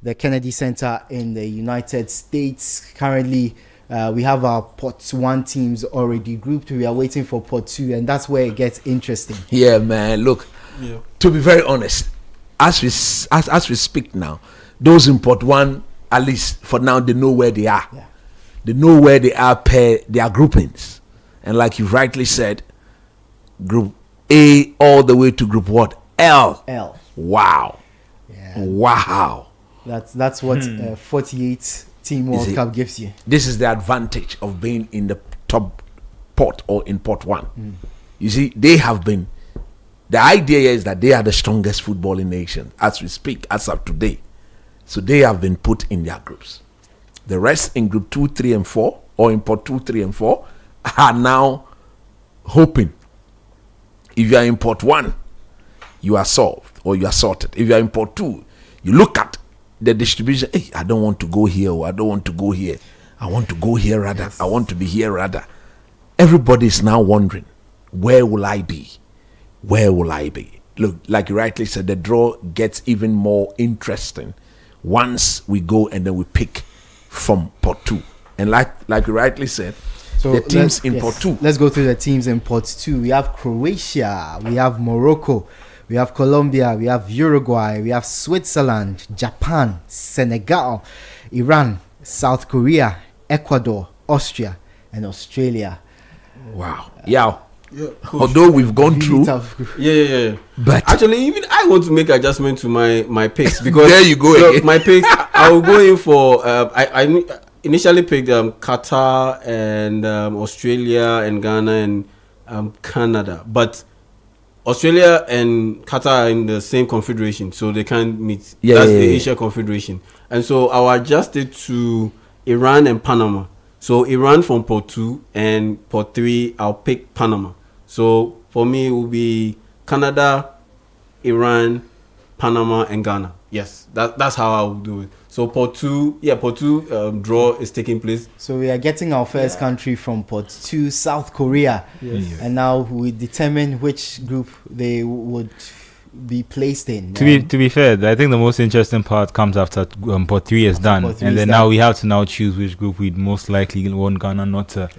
the Kennedy Center in the United States. Currently, we have our pot 1 teams already grouped. We are waiting for pot 2, and that's where it gets interesting. Yeah, man. Look, to be very honest, as we speak now, those in pot 1, at least for now, they know where they are. Yeah. They know where they are per their groupings, and like you rightly said, Group A all the way to Group what? L. L. Wow. Yeah. Wow. That's what 48 Team World Cup gives you. This is the advantage of being in the top pot or in pot 1. You see, they have been. The idea is that they are the strongest footballing nation as we speak, as of today. So they have been put in their groups. The rest in Group 2, 3, and 4, or in pot 2, 3, and 4, are now hoping. If you are in pot 1, you are solved or you are sorted. If you are in pot 2, you look at the distribution. Hey, I don't want to go here, or I don't want to go here. I want to go here rather. Yes. I want to be here rather. Everybody is now wondering, where will I be? Where will I be? Look, like you rightly said, the draw gets even more interesting once we go and then we pick from pot 2. And like you rightly said, so the teams in pot 2. Let's go through the teams in pot 2. We have Croatia, we have Morocco, we have Colombia, we have Uruguay, we have Switzerland, Japan, Senegal, Iran, South Korea, Ecuador, Austria, and Australia. Wow. Although we've gone through. Yeah. But actually, even I want to make adjustment to my picks because there you go again. My picks, I will go in for. I initially picked Qatar and Australia and Ghana and Canada, but Australia and Qatar are in the same confederation, so they can't meet. That's the Asia Confederation, and so I'll adjust it to Iran and Panama. So Iran from pot 2 and pot 3, I'll pick Panama. So for me, it will be Canada, Iran, Panama, and Ghana. Yes, that's how I will do it. So pot 2 draw is taking place. So we are getting our first country from pot 2, South Korea. Yes. And now we determine which group they would be placed in. To be fair, I think the most interesting part comes after pot 3 is done, and then now we have to choose which group we'd most likely want Ghana not to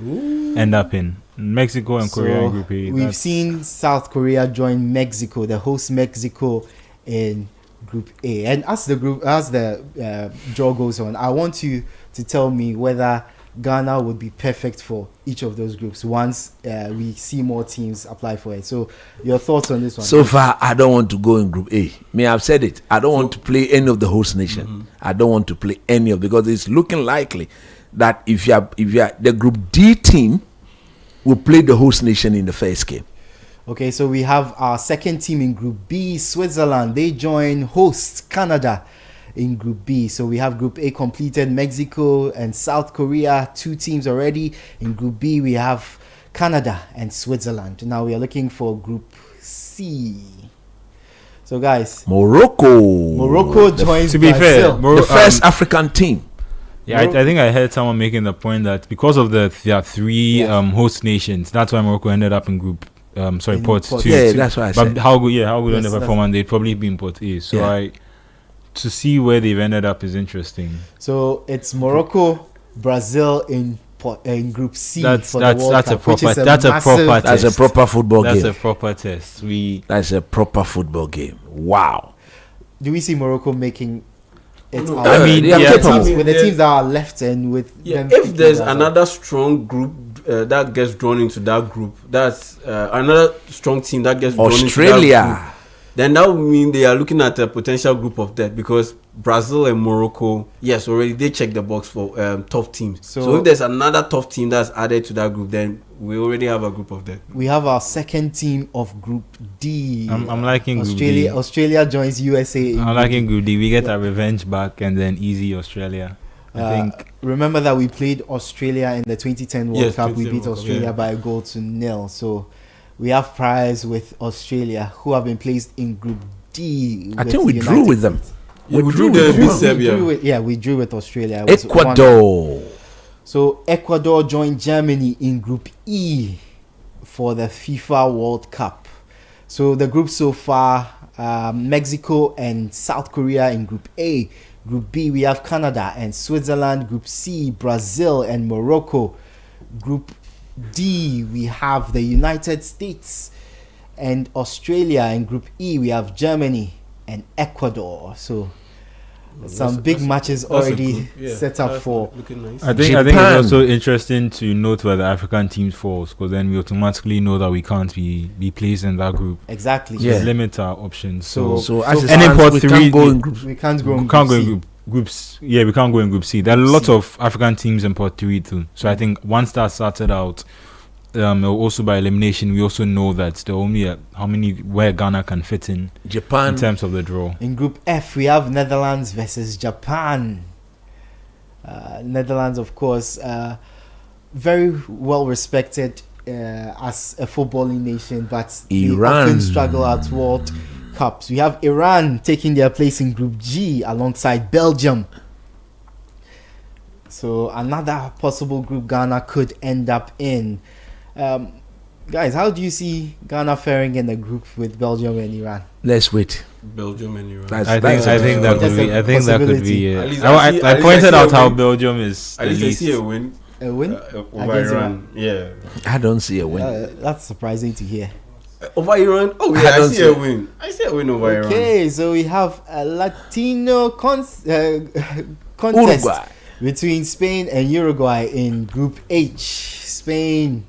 end up in. Mexico and Korea in Group A. We've That's- seen South Korea join Mexico, the host Mexico, in Group A. And as the draw goes on, I want you to tell me whether Ghana would be perfect for each of those groups once we see more teams apply for it. So, your thoughts on this one? So far, I don't want to go in Group A. I've said it. I don't want to play any of the host nation. I don't want to play any of, because it's looking likely that if you are the Group D team will play the host nation in the first game. Okay, so we have our second team in Group B, Switzerland. They join host Canada in Group B. So we have Group A completed, Mexico and South Korea, 2 teams already. In Group B, we have Canada and Switzerland. Now we are looking for Group C. So guys, Morocco joins to be Brazil. fair, The first African team. Yeah, I think I heard someone making the point that because of there are 3 host nations, that's why Morocco ended up in Group. Port 2. Yeah, that's what I said. But how good on Yes, the performance, they'd probably be in Port A. So to see where they've ended up is interesting. So it's Morocco, Brazil in Group C That's for the World that's Cup, a proper which is that's a proper massive- That's a proper football game. That's a proper test. That's a proper football game. Wow. Do we see Morocco making it? No, out? I mean, with, yeah, with the teams that are left and with them if picking there's that up. another strong group that gets drawn into that group, that's another strong team that gets drawn into that Australia. group, then that would mean they are looking at a potential group of death, because Brazil and Morocco, yes, already they check the box for tough teams. So if there's another tough team that's added to that group, then we already have a group of death. We have our second team of Group D. I'm liking Group Australia. D. Australia joins USA. I'm liking Group D. We get our revenge back and then easy Australia. I think. Remember that we played Australia in the 2010 World Cup. We 2010 beat World Cup, Australia by 1-0. So we have prize with Australia, who have been placed in Group D. I with think we the drew United with them. States. We drew with Serbia. We drew with Australia. It was Ecuador. 1-0. So Ecuador joined Germany in Group E for the FIFA World Cup. So the group so far, Mexico and South Korea in Group A. Group B, we have Canada and Switzerland. Group C, Brazil and Morocco. Group D, we have the United States and Australia. In Group E, we have Germany and Ecuador. So some big matches already set up for. Nice. I think it's also interesting to note where the African teams falls, because then we automatically know that we can't be placed in that group. Exactly. So limit our options. So as it and in stands, Port we 3, can't go in groups. We can't go in we can't go Group in groups. Yeah, we can't go in Group C. There are lots of African teams in Port 3 too. So I think once that started out, also by elimination, we also know that there are only where Ghana can fit in Japan in terms of the draw. In Group F, we have Netherlands versus Japan. Netherlands, of course, very well respected as a footballing nation, but they often struggle at World Cups. We have Iran taking their place in Group G alongside Belgium. So another possible group Ghana could end up in. Guys, how do you see Ghana faring in the group with Belgium and Iran? Let's wait. Belgium and Iran. I think that could be. I think that could be. I I pointed out how win. Belgium is. At least I see a win. A win Over Iran. Yeah. I don't see a win. That's surprising to hear. Over Iran? Oh yeah, I see a win. I see a win over Iran. Okay, so we have a Latino contest Uruguay. between Spain and Uruguay in Group H. Spain,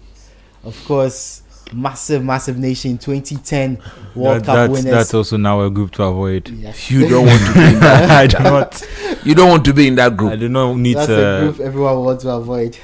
of course, massive nation, 2010 World Cup winners. That's also now a group to avoid. Yes. You don't want to be in that. I do not. You don't want to be in that group. I do not need That's to. a group everyone wants to avoid.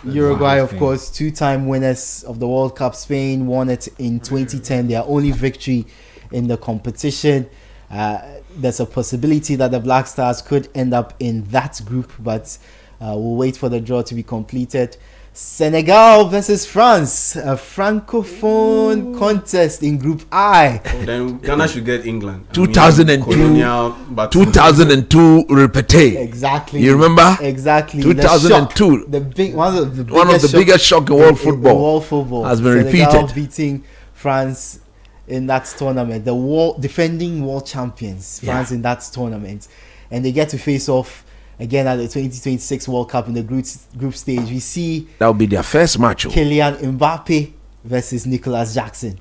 Uruguay, of course, 2-time winners of the World Cup. Spain won it in 2010, their only victory in the competition. There's a possibility that the Black Stars could end up in that group, but we'll wait for the draw to be completed. Senegal versus France, a francophone contest in Group I. Then Ghana should get England. 2002 repeat. Exactly. You remember? Exactly. 2002. One of the biggest shock in world football. World football has been Senegal repeated. beating France in that tournament. The defending world champions, France, in that tournament, and they get to face off again at the 2026 World Cup in the group stage. We see that will be their first match. Kylian Mbappe versus Nicolas Jackson.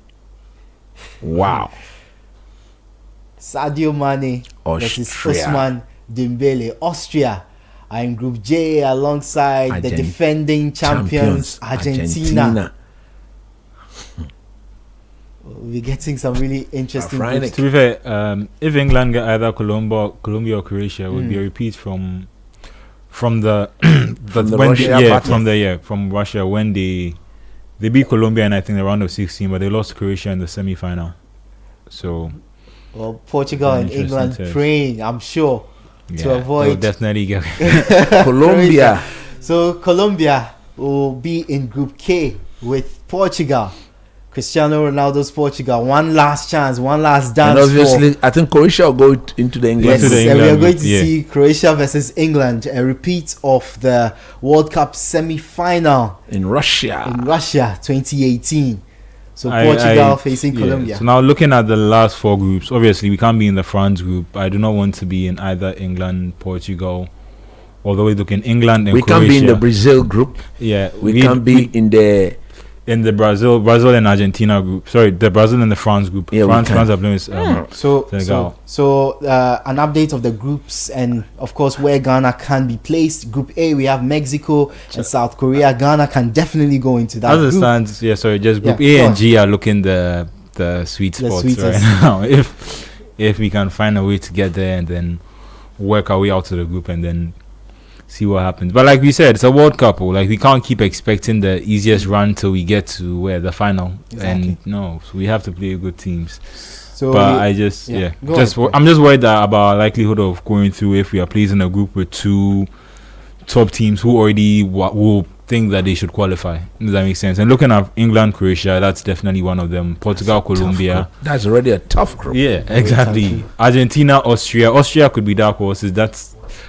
Wow. Sadio Mane versus Ousmane Dembele. Austria are in Group J alongside the defending champions Argentina. We're getting some really interesting groups. To be fair, if England get either Colombia or Croatia, it would be a repeat from the from Russia when they beat Colombia in I think the round of 16, but they lost to Croatia in the semi-final. So, well, Portugal and England praying, I'm sure, to avoid definitely get Colombia. So Colombia will be in Group K with Portugal. Cristiano Ronaldo's Portugal, one last chance, one last dance. And obviously, I think Croatia will go into the England. Yes, we are going to see Croatia versus England, a repeat of the World Cup semi-final in Russia. 2018. So Portugal facing Colombia. So now looking at the last 4 groups, obviously we can't be in the France group. I do not want to be in either England, Portugal. Although we look in England and Croatia. We can't be in the Brazil group. Yeah, we can't be in the Brazil and Argentina group. Sorry, the Brazil and the France group. Yeah, France are playing with Senegal. So an update of the groups and of course where Ghana can be placed. Group A, we have Mexico and South Korea. Ghana can definitely go into that As it group. stands, just Group A and G are looking the sweet spots right now. If we can find a way to get there and then work our way out to the group and then see what happens. But like we said, it's a World Cup. Like we can't keep expecting the easiest run till we get to the final. Exactly. And so we have to play good teams. So but I'm just worried about our likelihood of going through if we are placed in a group with 2 top teams who already will think that they should qualify. Does that make sense? And looking at England, Croatia, that's definitely one of them. Portugal, Colombia. That's already a tough group. Yeah, exactly. Argentina, Austria could be dark horses.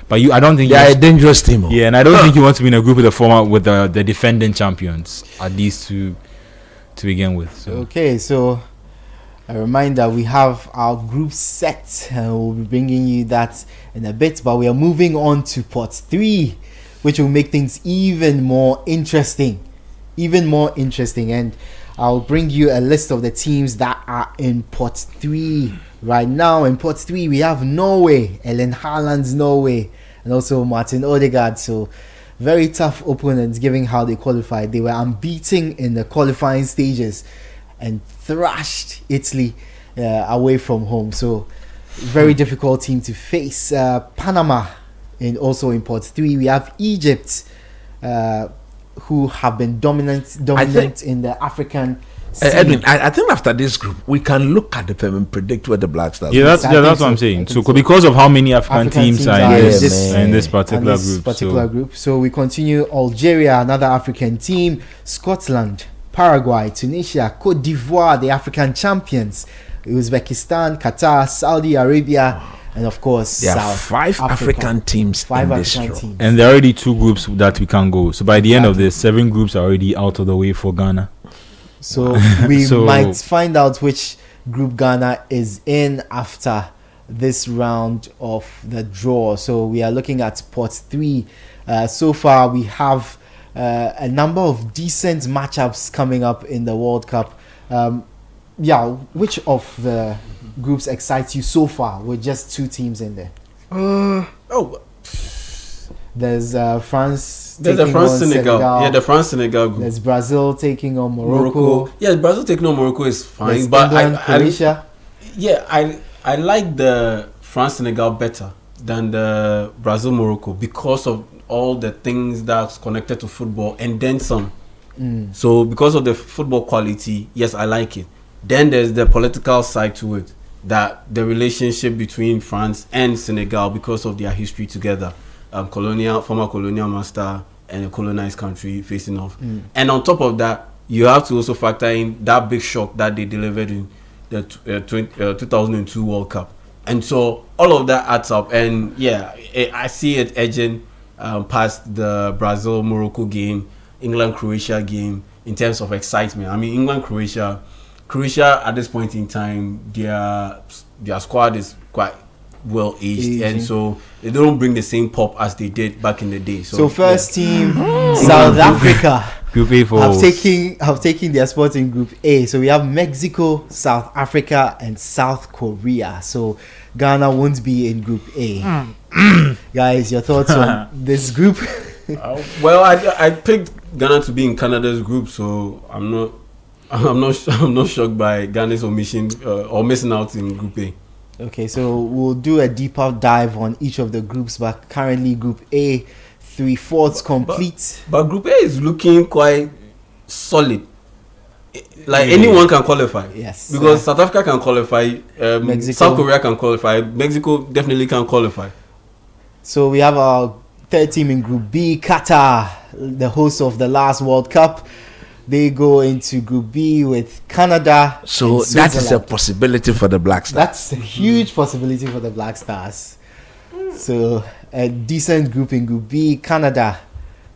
But I don't think they are a dangerous team. Yeah, and I don't think you want to be in a group with the defending champions, at least to begin with. So. Okay, so a reminder, we have our group set and we'll be bringing you that in a bit, but we are moving on to pot 3, which will make things even more interesting, and I'll bring you a list of the teams that are in pot 3 right now. In pot 3 we have Norway, Erling Haaland's Norway, and also Martin Odegaard. So very tough opponents given how they qualified. They were unbeaten in the qualifying stages and thrashed Italy away from home. So very difficult team to face. Panama also in pot 3. We have Egypt, who have been dominant in the African scene. Edwin, I think after this group we can look at them and predict where the Black Stars. Yeah, that's what I'm saying. So because of how many African teams are in this particular group. So we continue. Algeria, another African team. Scotland, Paraguay, Tunisia, Cote d'Ivoire, the African champions. Uzbekistan, Qatar, Saudi Arabia, and of course there South are 5 African teams in this draw. And there are already 2 groups that we can go. So by the end of this, 7 groups are already out of the way for Ghana. So we might find out which group Ghana is in after this round of the draw. So we are looking at pot 3. So far we have a number of decent matchups coming up in the World Cup. Which of the groups excites you so far with just 2 teams in there? There's France. There's the France Senegal. Yeah, the France Senegal group. There's Brazil taking on Morocco. Yeah, Brazil taking on Morocco is fine. There's but England, Croatia. I like the France Senegal better than the Brazil Morocco because of all the things that's connected to football and then some. So because of the football quality, yes, I like it. Then there's the political side to it, that the relationship between France and Senegal because of their history together, former colonial master and a colonized country facing off. And on top of that, you have to also factor in that big shock that they delivered in the 2002 World Cup. And so all of that adds up. And yeah, I see it edging past the Brazil-Morocco game, England-Croatia game in terms of excitement. I mean, England-Croatia at this point in time, their squad is quite well aged, and so they don't bring the same pop as they did back in the day. So first team, South Africa. Group A for have taken their spots in Group A. So we have Mexico, South Africa, and South Korea. So Ghana won't be in Group A. Guys, your thoughts on this group? Well, I picked Ghana to be in Canada's group, so I'm not shocked by Ghana's omission or missing out in Group A. Okay, so we'll do a deeper dive on each of the groups, but currently Group A, 3/4 complete. But Group A is looking quite solid. Like anyone can qualify. Yes. Because South Africa can qualify, Mexico. South Korea can qualify, Mexico definitely can qualify. So we have our third team in Group B, Qatar, the host of the last World Cup. They go into Group B with Canada. So that is a possibility for the Black Stars. That's a huge possibility for the Black Stars. So a decent group in Group B, Canada,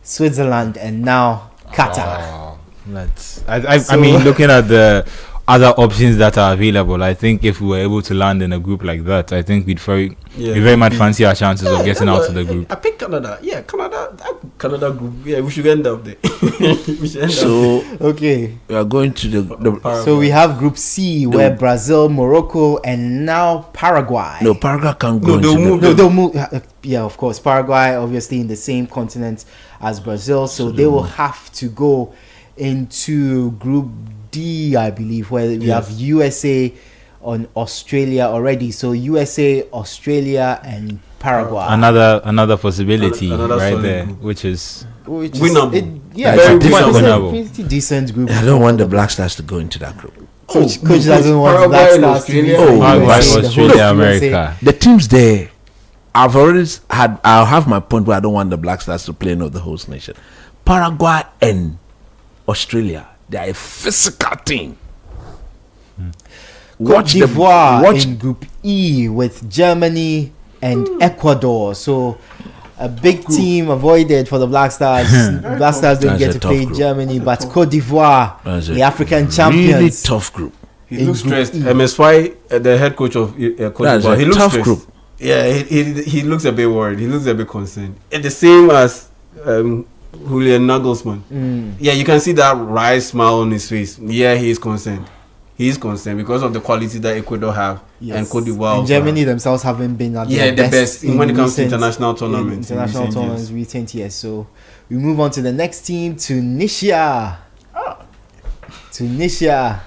Switzerland, and now Qatar. I mean, looking at the other options that are available, I think if we were able to land in a group like that, I think we'd very much fancy our chances of getting out of the group. I picked Canada. Yeah, Canada group. Yeah, we should end up there. Okay. We are going to the so we have Group C, where Brazil, Morocco, and now Paraguay. No, Paraguay can't go. They'll move. Yeah, of course. Paraguay, obviously, in the same continent as Brazil, so they will have to go into Group D, I believe, where we have USA on Australia already. So USA, Australia, and Paraguay. Another possibility another right there, group. which is winnable. Pretty decent group. I don't want the Black Stars to go into that group. Coach doesn't want the Black Stars to be Australia, America. The teams there, I'll have my point where I don't want the Black Stars to play in the host nation. Paraguay and Australia, they are a physical team. Cote d'Ivoire in Group E with Germany and Ecuador. So a big team avoided for the Black Stars. Black Stars didn't get to play Germany, but Cote d'Ivoire, the African champions. Really tough group. He looks stressed. MSY, the head coach of Cote d'Ivoire, he looks tough stressed. Group. Yeah, he looks a bit worried. He looks a bit concerned. And the same as Julian Nagelsmann. Yeah, you can see that wry smile on his face. Yeah, he is concerned. He is concerned because of the quality that Ecuador have and Cote d'Ivoire. And Germany themselves haven't been at the best when it comes to international tournaments. Recent years. So we move on to the next team, Tunisia. Tunisia.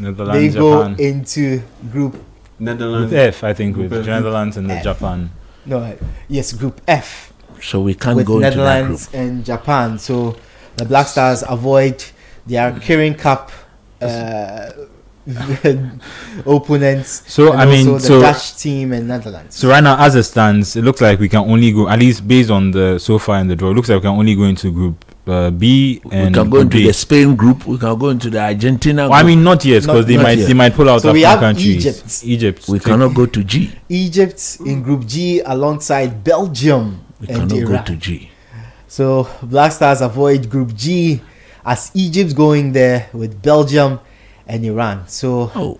Netherlands, they go Japan. into Group Netherlands. Group F, I think, with Netherlands and Japan. Group F. So we can't with go into that Netherlands group. and Japan. So the Black Stars avoid their Kirin Cup opponents. So and I mean, also the Dutch team and Netherlands. So right now, as it stands, it looks like we can only go, at least based on the so far in the draw. It looks like we can only go into Group B and we can go into B. the Spain group. We can go into the Argentina group. Well, I mean, not yet, because they might pull out so we African have countries. Egypt. We cannot go to G. Egypt in Group G alongside Belgium We and cannot Iran. go to G. So Black Stars avoid Group G as Egypt's going there with Belgium and Iran. So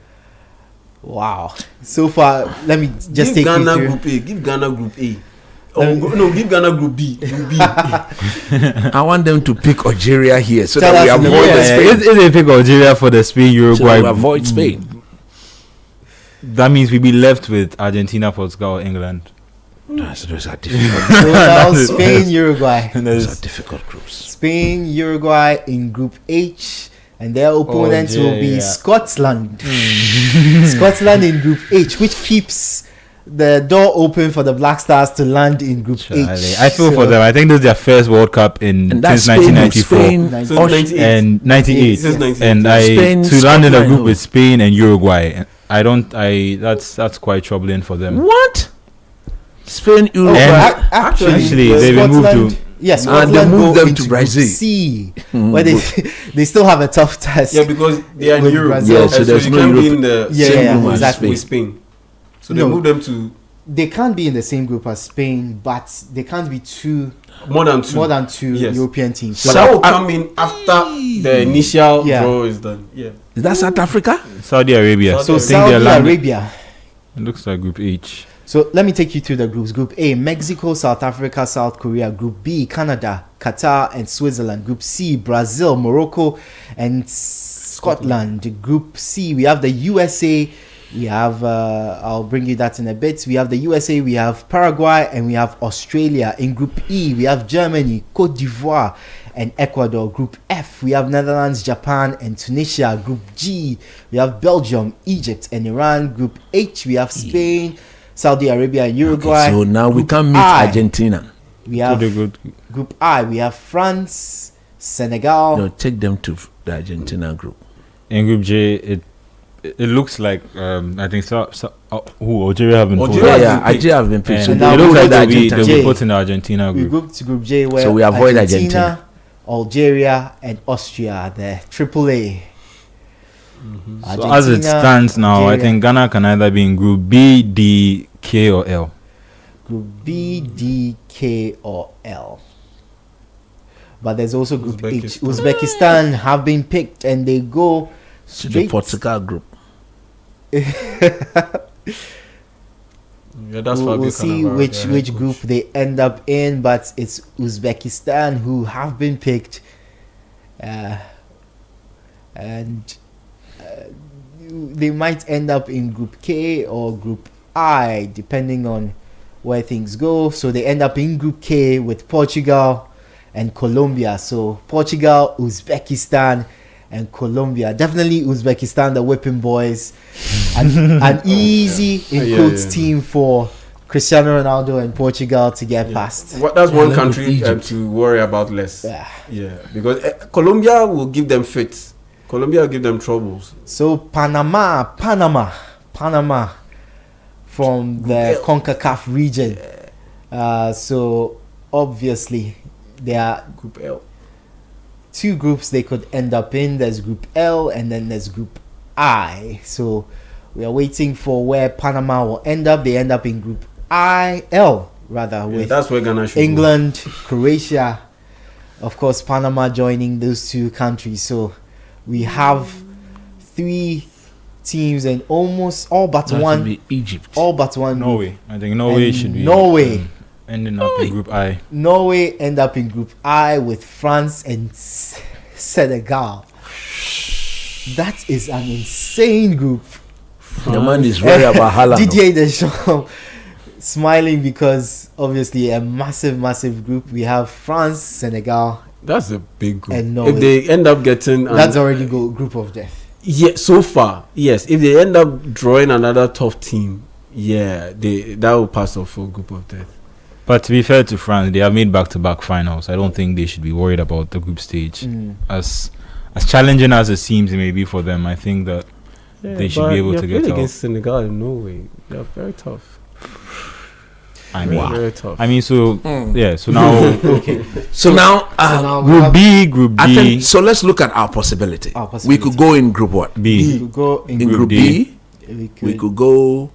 wow. So far, let me just take Ghana you through. Group A. Give Ghana Group A. Give Ghana Group B. Group B. I want them to pick Algeria here so Tell that we us in the avoid the comments. Spain. If they pick Algeria for the Spain Uruguay, So we avoid Spain. That means we'll be left with Argentina, Portugal, or England. Those are difficult. So now Spain, Uruguay. Those are difficult groups. Spain, Uruguay in Group H, and their opponents will be Scotland. Scotland in Group H, which keeps the door open for the Black Stars to land in Group H. I feel for them. I think this is their first World Cup since 1994 and 98. And to land in a group with Spain and Uruguay, that's quite troubling for them. What? Spain, Uruguay. Actually, they Scotland, moved to. Yes, and they moved them to Brazil. C, where they still have a tough test. Yeah, because they are in Europe. Brazil. Yeah, so there's you can't be in the same group exactly. with Spain. So they moved them to. They can't be in the same group as Spain, but they can't be more than two European teams. So that will come in after the initial draw is done. Yeah. Is that South Africa? Saudi Arabia. So Saudi Arabia. It looks like Group H. So let me take you through the groups. Group A, Mexico, South Africa, South Korea. Group B, Canada, Qatar, and Switzerland. Group C, Brazil, Morocco, and Scotland. Group C, we have the USA. We have, I'll bring you that in a bit. We have the USA, we have Paraguay, and we have Australia. In Group E, we have Germany, Cote d'Ivoire, and Ecuador. Group F, we have Netherlands, Japan, and Tunisia. Group G, we have Belgium, Egypt, and Iran. Group H, we have Spain, Saudi Arabia, and Uruguay. Okay, so now we can meet Argentina. We have Group I, we have France, Senegal. No, take them to the Argentina group. In Group J, it looks like I think Algeria have been Algeria have been picked. So now it looks like they'll they'll be put in the Argentina We group. group to Group J, where So we avoid Argentina, Algeria, and Austria are there. Triple A. So as it stands now, I think Ghana can either be in Group B, D, K, or L. Group B, D, K, or L. But there's also Group H. Uzbekistan have been picked, and they go to the Portugal group. We'll see which group they end up in, but it's Uzbekistan who have been picked, and they might end up in Group K or Group I, depending on where things go. So they end up in Group K with Portugal and Colombia. So Portugal, Uzbekistan, and Colombia. Definitely Uzbekistan, the whipping boys. An easy in quotes team for Cristiano Ronaldo and Portugal to get past. That's one country to worry about less. Yeah, because Colombia will give them fits. Colombia will give them troubles. So Panama from the CONCACAF region. So obviously there are Group L. Two groups they could end up in. There's Group L and then there's Group I. So we are waiting for where Panama will end up. They end up in Group IL rather, with that's where Ghana should England, Croatia, of course Panama joining those two countries. So we have three teams and almost all but That one should be Egypt. All but one Norway. group. I think Norway should be ending up in Group I. Norway end up in Group I with France and Senegal. That is an insane group. The man is worried about Haaland. Didier Deschamps smiling because obviously a massive group. We have France, Senegal. That's a big group. And Norway. If they end up getting... That's already group of death. Yeah, so far, yes. If they end up drawing another tough team, that will pass off for group of death. But to be fair to France, they have made back-to-back finals. I don't think they should be worried about the group stage. As challenging as it seems it may be for them, I think that they should be able to get out. Against Senegal and Norway, they are very tough. I mean, very tough. I mean, so so now okay. So now, Group B. I think, so let's look at our possibility. We could go in Group what? B. We could go in Group D. B. We could go.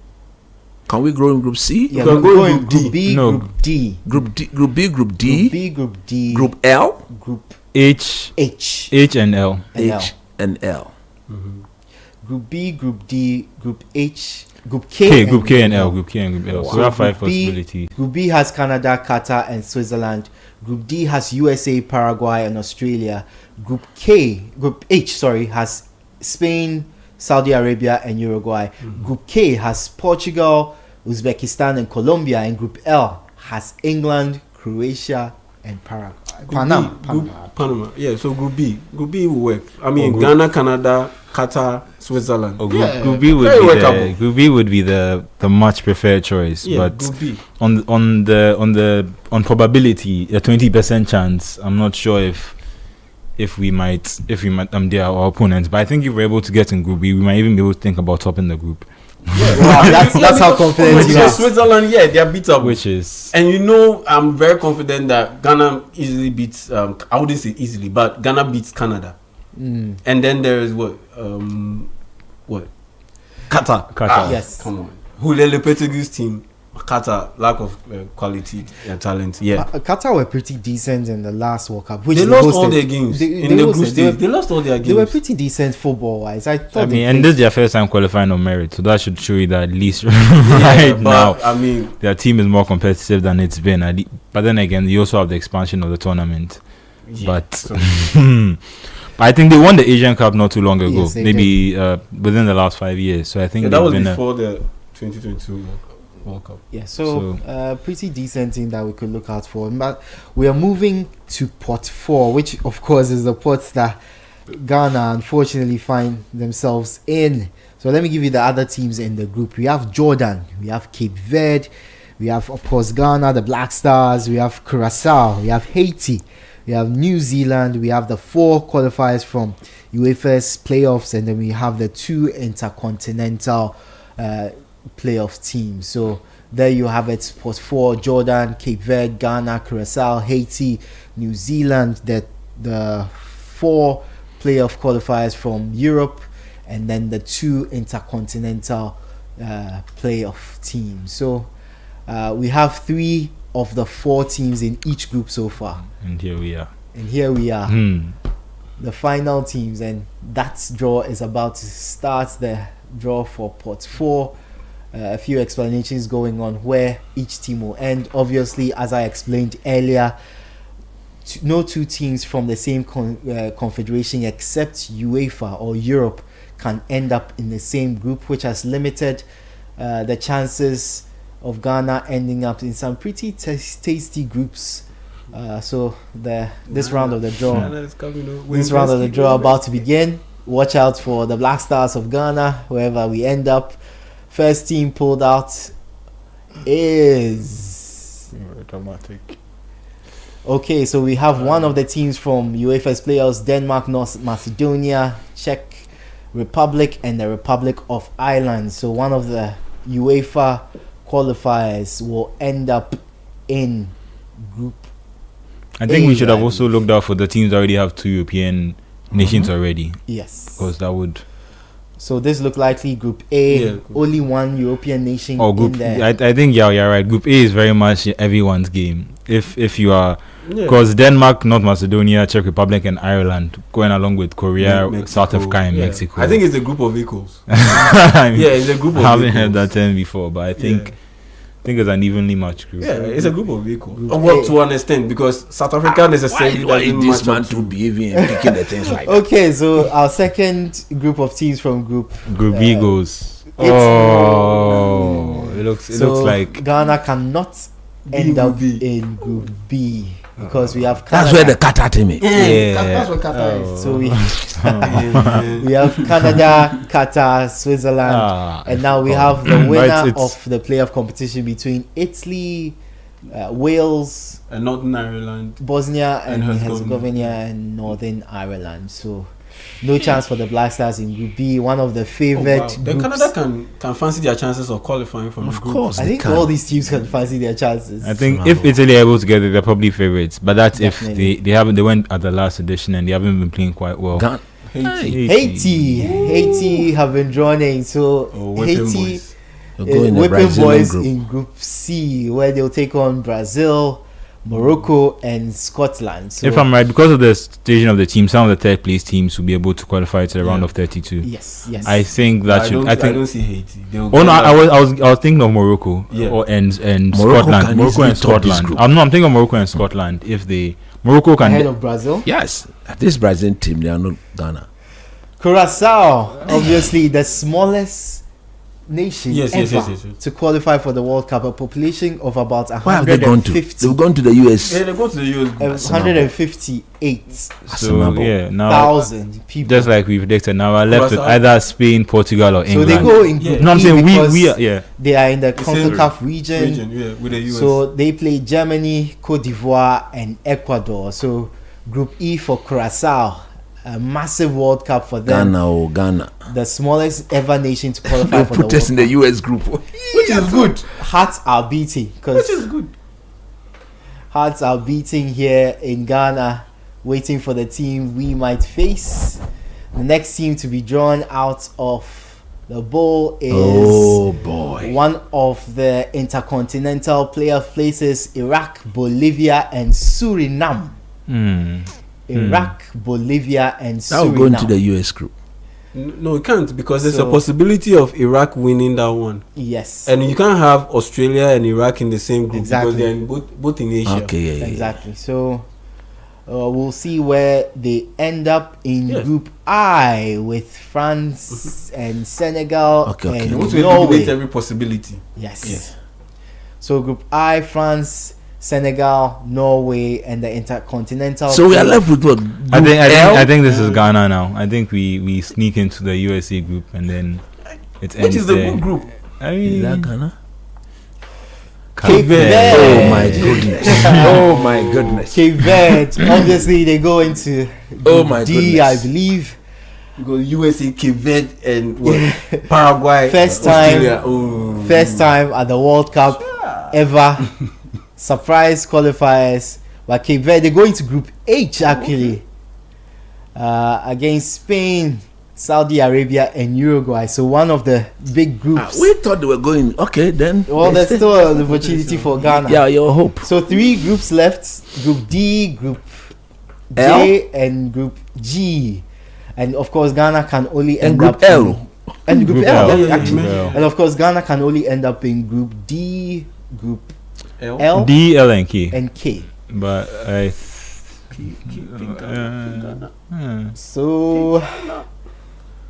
Can we go in Group C? Yeah, we can go in Group B, Group D. Group D, Group B, Group D. Group B, Group D. Group L. Group H and L. H and L. Group B, Group D, Group H, Group K, Group K and L. Group K and Group L. So we have 5 possibilities. Group B has Canada, Qatar, and Switzerland. Group D has USA, Paraguay, and Australia. Group H has Spain, Saudi Arabia, and Uruguay. Group K has Portugal, Uzbekistan, and Colombia. And Group L has England, Croatia, and Paraguay. Panama. Yeah, so Group B will work. I mean, Ghana, Canada, Qatar, Switzerland. Group B would be the much preferred choice. Yeah, but Group B. on probability, a 20% chance. I'm not sure if we might dare our opponents. But I think if we're able to get in Group B, we might even be able to think about topping the group. Yeah, wow, that's how confident you are. Switzerland, they are beatable. Which is, and I'm very confident that Ghana easily beats. I wouldn't say easily, but Ghana beats Canada. And then there is what? Qatar. Yes. Come on. Julio Lopetegui's team Qatar, lack of quality and talent. Yeah, Qatar were pretty decent in the last World Cup. Which they lost all their games in the group stage. They lost all their games. They were pretty decent football-wise. I mean, and this is their first time qualifying on merit, so that should show you that at least now, I mean, their team is more competitive than it's been. But then again, you also have the expansion of the tournament. Yeah, but I think they won the Asian Cup not too long ago, Yes, maybe within the last 5 years. So I think that was before the 2022 World Cup. Yeah, so pretty decent thing that we could look out for. But we are moving to pot 4, which of course is the pot that Ghana unfortunately find themselves in. So let me give you the other teams in the group. We have Jordan, we have Cape Verde, we have of course Ghana, the Black Stars, we have Curacao, we have Haiti, we have New Zealand, we have the 4 qualifiers from UEFA's playoffs, and then we have the 2 intercontinental playoff teams. So there you have it. Pot 4: Jordan, Cape Verde, Ghana, Curacao, Haiti, New Zealand. The 4 playoff qualifiers from Europe, and then the 2 intercontinental playoff teams. So we have 3 of the 4 teams in each group so far. And here we are. The final teams, and that draw is about to start. The draw for pot 4. A few explanations going on where each team will end. Obviously, as I explained earlier, no 2 teams from the same confederation except UEFA or Europe can end up in the same group, which has limited the chances of Ghana ending up in some pretty tasty groups. So this round of the draw about to begin. Watch out for the Black Stars of Ghana, wherever we end up. First team pulled out is dramatic. Okay, so we have one of the teams from UEFA's playoffs: Denmark, North Macedonia, Czech Republic, and the Republic of Ireland. So one of the UEFA qualifiers will end up in Group I think we should have right? also looked out for the teams that already have 2 European nations already. Yes. Because that would... So this look likely Group A, Yeah. only one European nation Or in group, there. I think you're right. Group A is very much everyone's game. If you are, Yeah. because Denmark, North Macedonia, Czech Republic, and Ireland going along with Korea, Mexico, South Africa, and yeah. Mexico. I think it's a group of equals. I mean, Yeah, it's a group of I haven't equals. heard that term before, but I think it's an evenly matched group. Yeah, it's a group of equals. Group Well, A. to an extent, because South Africa necessarily Why doesn't this match man up to be even picking the things like that? Okay, so our second group of teams from Group B goes. it's- Oh, it looks like Ghana cannot end up in Group B because we have Canada. That's where the Qatar team is. That's what Qatar is. So we we have Canada, Qatar, Switzerland, and now we have the winner of the playoff competition between Italy, Wales, and Northern Ireland, Bosnia and and Herzegovina, and Northern Ireland. So no chance for the Black Stars in Group B. One of the favorite Then groups. Canada can fancy their chances of qualifying from the group. I think all these teams can fancy their chances. I think if Italy are able to get it, they're probably favorites. But that's Definitely. if they went at the last edition and they haven't been playing quite well. Haiti have been drawn in. So Whipping Haiti boys. They'll go in the Whipping Brazilian Boys group. in Group C, where they'll take on Brazil, Morocco, and Scotland. So If I'm right, because of the staging of the team, some of the third place teams will be able to qualify to the round of 32. Yes. I think that should. I don't see Haiti. They'll Oh get no, that. I was thinking of Morocco. Yeah. And Morocco Scotland. can Morocco easily and top this Scotland. group. I'm thinking of Morocco and Scotland. If Morocco can ahead of Brazil. Yes, this Brazilian team, they are not Ghana. Curacao, obviously the smallest nation Yes, ever to qualify for the World Cup, a population of about Where have they gone to? 150. They've gone to the US. Yeah, they go to the US group. 158,000 people. Just like we predicted, now we're left with Curacao. either Spain, Portugal, or So England. they go in Group No, I'm E saying because we are they are in the The same CONCACAF region. yeah, with the US. So they play Germany, Cote d'Ivoire, and Ecuador. So Group E for Curacao, a massive World Cup for them. Ghana. The smallest ever nation to qualify They for the put us World in the Cup. US group. Which is good. Hearts are beating. Which is good. Hearts are beating here in Ghana, waiting for the team we might face. The next team to be drawn out of the bowl is One of the intercontinental playoff places: Iraq, Bolivia, and Suriname. Iraq, Bolivia, and Suriname. That will go into the US group. No, it can't, because there's a possibility of Iraq winning that one. Yes. And you can't have Australia and Iraq in the same group Exactly. because they're in both in Asia. Okay, Exactly. So we'll see where they end up in Group I with France and Senegal and You want to Norway. eliminate every possibility. Yes. So Group I, France, Senegal, Norway, and the intercontinental. So we are left with what? I think this is Ghana now. I think we sneak into the USA group and then it ends. Which is the there. good group? I mean, Is that Ghana? Cape Verde. Oh my goodness. Oh my goodness. Cape Verde. Obviously, they go into Oh my D, goodness. I believe. You go USA, Cape Verde, and Paraguay. First Australia. time, first time at the World Cup ever. Surprise qualifiers. But Cape Verde, they go into Group H actually, against Spain, Saudi Arabia, and Uruguay. So one of the big groups. We thought they were going. Okay, then. Well, there's still an opportunity for Ghana. Yeah, your hope. So 3 groups left: Group D, Group J, and Group G. And of course, Ghana can only end Group up L. and Group Group L, L. actually. Group L. And of course, Ghana can only end up in Group D, Group L, D, L, and K. and K. But I. So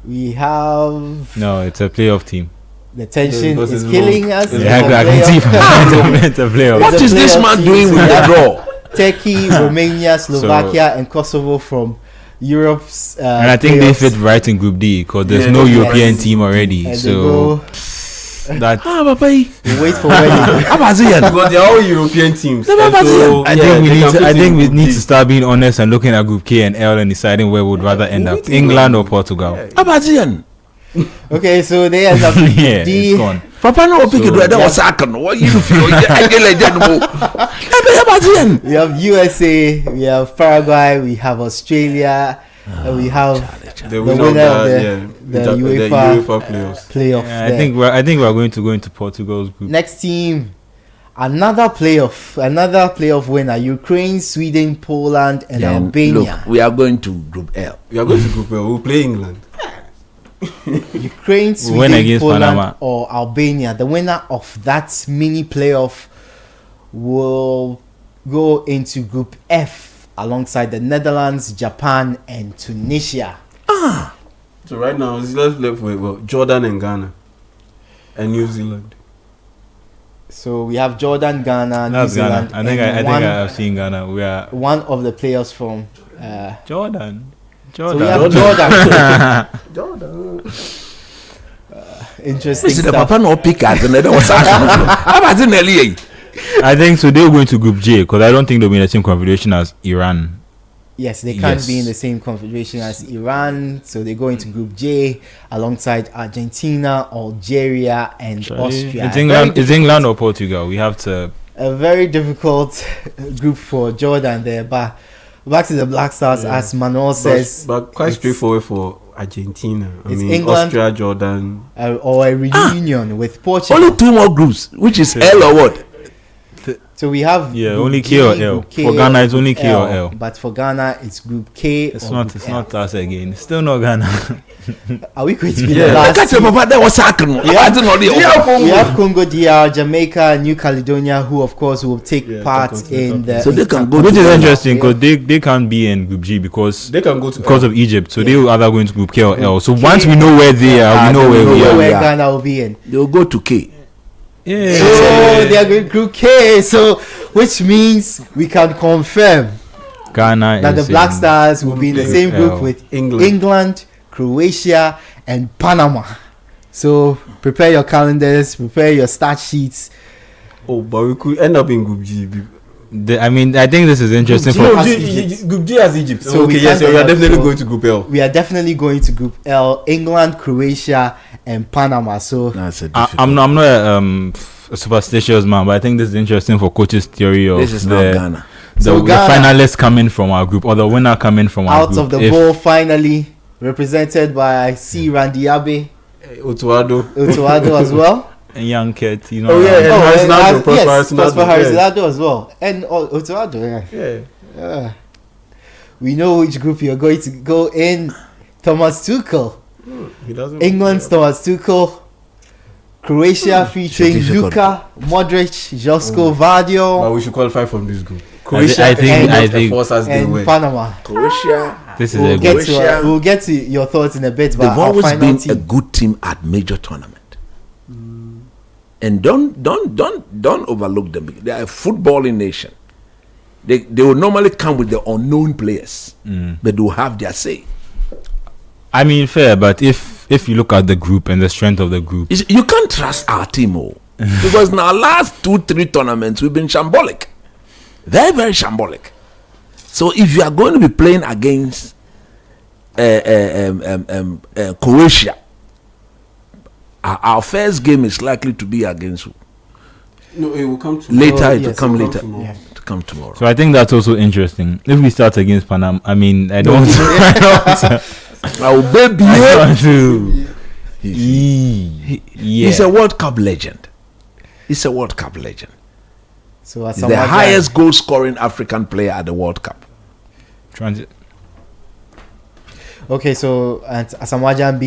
we have No, it's a playoff team. the tension because is it's killing long. us. Yeah, It's a I can see playoff. it's a playoff. What It's a is this playoff man team. doing So with we the have draw? Turkey, Romania, Slovakia, and Kosovo from Europe's. And I think they playoffs. fit right in Group D because there's Yeah, no yes. European team already. And they So go, that Papa. we wait for when they Because they're all European teams. And so, I think we need to. I think we need to start being honest and looking at Group K and L and deciding where we'd rather end up: England or Portugal. Abazian. Okay, so they end up in Group Yeah, D. it's gone. Papa no pick it. That was second. What you feel? I get like that. Abazian. We have USA, we have Paraguay, we have Australia, and we have the winner of the UEFA playoffs. playoff. Yeah, there. I think we're going to go into Portugal's group. Next team, another playoff winner: Ukraine, Sweden, Poland, and Albania. Look, we are going to Group L. We are going to Group L. We'll play England. Ukraine, win Sweden, against Poland, Panama. or Albania. The winner of that mini playoff will go into Group F alongside the Netherlands, Japan, and Tunisia. So right now, it's left with Jordan and Ghana, and New Zealand. So we have Jordan, Ghana, New That's Zealand. Ghana. I think I've seen Ghana. We are one of the players from Jordan. So we have Jordan. Jordan. Interesting This is the stuff. Papa no pick at and that was Abazian. I think so. They'll go into Group J because I don't think they'll be in the same confederation as Iran. Yes, they can't Yes. be in the same confederation as Iran, so they go into Group J alongside Argentina, Algeria, and Austria. It's England or Portugal. We have to. A very difficult group for Jordan there, but back to the Black Stars, as Manuel says. But quite straightforward for Argentina. I It's mean, England, Austria, Jordan. or a reunion with Portugal. Only 2 more groups, which is L or what? So we have Yeah, Group only D, K or L. Group K, For Ghana, it's only Group K or L. But for Ghana, it's Group K. It's or not. Group It's L. not us again. It's still not Ghana. Are we going to be Yeah. the last? Look at your Papa, that was second. We have Congo DR, Jamaica, New Caledonia, who of course will take part in the. So they can go Which to is Ghana. interesting because they can't be in Group G because They can go to because L. of Egypt. So they will either go into Group K or L. So once we know where they are, we know where we are. where Ghana will be in. They'll go to K. Yeah. So they are going Group K. So which means we can confirm Ghana that the is Black in Stars will be in the same group L. with England. England, Croatia, and Panama. So prepare your calendars, prepare your start sheets. Oh, but we could end up in Group G. I mean, I think this is interesting G for. has Group G has Egypt. So okay, we yes, can't we are end up, definitely so- going to Group L. We are definitely going to Group L: England, Croatia, and Panama. So That's a I'm not a superstitious man, but I think this is interesting for coach's theory of This is not Ghana. So the Ghana- finalists coming from our group or the winner coming from our out group. of the If- ball, finally represented by C. Randy Abe, Otuado. Otuado as well. and young kid, you know. Oh yeah, and Prosper Ronaldo as well, and Ronaldo. Yeah. We know which group you're going to go in. Thomas Tuchel. England's Thomas Tuchel. Croatia featuring Luka, Modric, Josko Vardio. But we should qualify from this group. Croatia, I think, and Panama. Croatia. This is we'll get to your thoughts in a bit. They've always been a good team at major tournament, and don't overlook them. They are a footballing nation. They will normally come with the unknown players, but they will have their say. I mean, fair, but if you look at the group and the strength of the group, you can't trust our team, because in our last 2-3 tournaments we've been shambolic, very very shambolic. So if you are going to be playing against Croatia, our first game is likely to be against. No, it will come tomorrow. Later, it will come later. Come tomorrow. So I think that's also interesting. If we start against Panama, I mean, I don't. Oh baby, he's a World Cup legend. He's a World Cup legend. So he's the highest goal-scoring African player at the World Cup. Transit. Okay, so Asamoah Gyan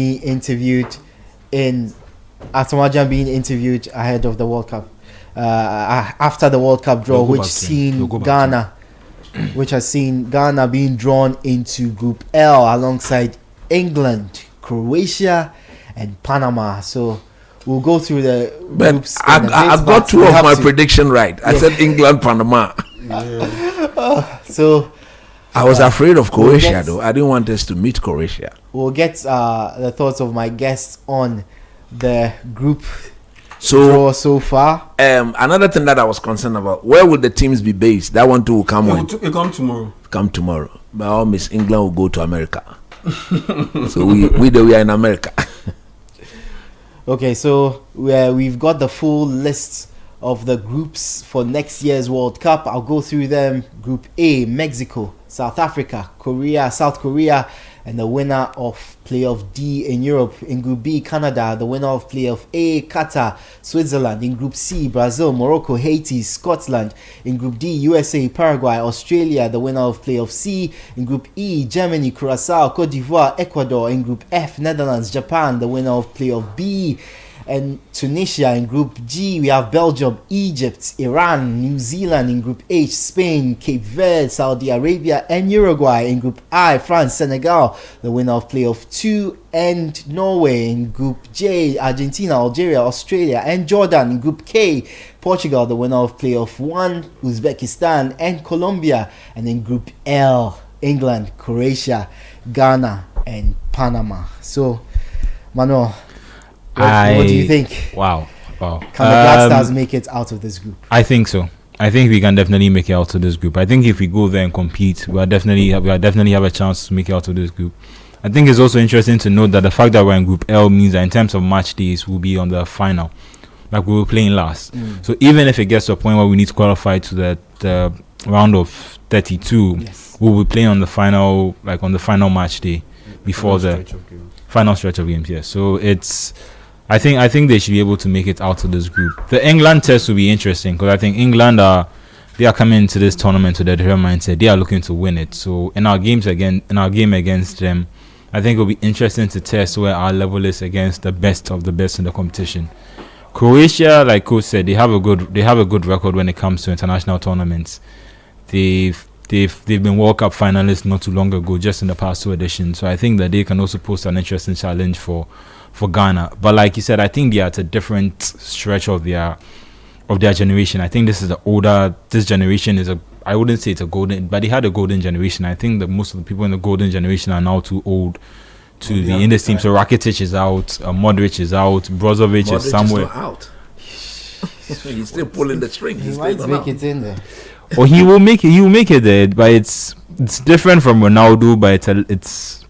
being interviewed ahead of the World Cup. After the World Cup draw, which has seen Ghana being drawn into Group L alongside England, Croatia, and Panama. So we'll go through the groups. I got two of my prediction right. I said England, Panama. So I was afraid of Croatia, though. I didn't want us to meet Croatia. We'll get the thoughts of my guests on the group. So far, another thing that I was concerned about: where would the teams be based? That one too will come when? It come tomorrow. Come tomorrow. By all means, England will go to America. So we are in America. Okay, so we've got the full list of the groups for next year's World Cup. I'll go through them. Group A: Mexico, South Africa, South Korea, and the winner of playoff D in Europe. In Group B, Canada, the winner of playoff A, Qatar, Switzerland. In Group C, Brazil, Morocco, Haiti, Scotland. In Group D, USA, Paraguay, Australia, the winner of playoff C. In Group E, Germany, Curacao, Cote d'Ivoire, Ecuador. In Group F, Netherlands, Japan, the winner of playoff B. And Tunisia. In Group G, we have Belgium, Egypt, Iran, New Zealand. In Group H, Spain, Cape Verde, Saudi Arabia, and Uruguay. In Group I, France, Senegal, the winner of playoff 2, and Norway. In Group J, Argentina, Algeria, Australia, and Jordan. In Group K, Portugal, the winner of playoff 1, Uzbekistan, and Colombia. And in Group L, England, Croatia, Ghana, and Panama. So, Manuel, what do you think? Wow. Can the Black Stars make it out of this group? I think so. I think we can definitely make it out of this group. I think if we go there and compete, we definitely have a chance to make it out of this group. I think it's also interesting to note that the fact that we're in Group L means that in terms of match days, we'll be on the final, like we were playing last. So even if it gets to a point where we need to qualify to the round of 32, we'll be playing on the final, like on the final match day before the final stretch of games. Yes. So I think they should be able to make it out of this group. The England test will be interesting because I think England are coming into this tournament with a different mindset. They are looking to win it. So in our game against them, I think it will be interesting to test where our level is against the best of the best in the competition. Croatia, like Coach said, they have a good record when it comes to international tournaments. They've been World Cup finalists not too long ago, just in the past 2 editions. So I think that they can also pose an interesting challenge for Ghana. But like you said, I think they are at a different stretch of their generation. I think this generation is I wouldn't say it's a golden, but they had a golden generation. I think that most of the people in the golden generation are now too old to be in this team. So Rakitic is out, Modric is out, Brozovic is somewhere. Is out. He's still pulling the string. He might make it in there. Or he will make it there, but it's different from Ronaldo, but it's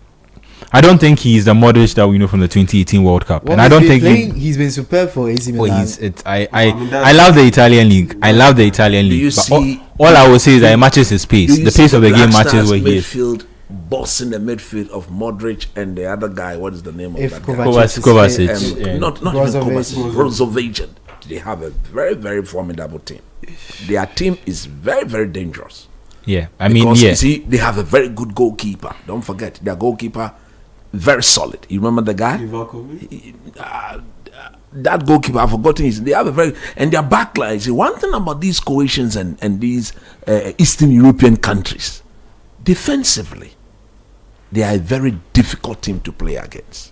I don't think he's the Modric that we know from the 2018 World Cup. Well, and I don't think he's been superb for AC Milan. I love the Italian league. I love the Italian league. But all I will say is that it matches his pace. The pace of the game matches where he is. boss in the midfield of Modric and the other guy. What is the name of that guy? Kovacic. Not even Kovacic. Brozovic. They have a very, very formidable team. Their team is very, very dangerous. Yeah, because, you see, they have a very good goalkeeper. Don't forget, their goalkeeper, very solid. You remember the guy? That goalkeeper, I've forgotten his. They have a very, and their backline. See, one thing about these Croatians and these Eastern European countries, defensively, they are a very difficult team to play against.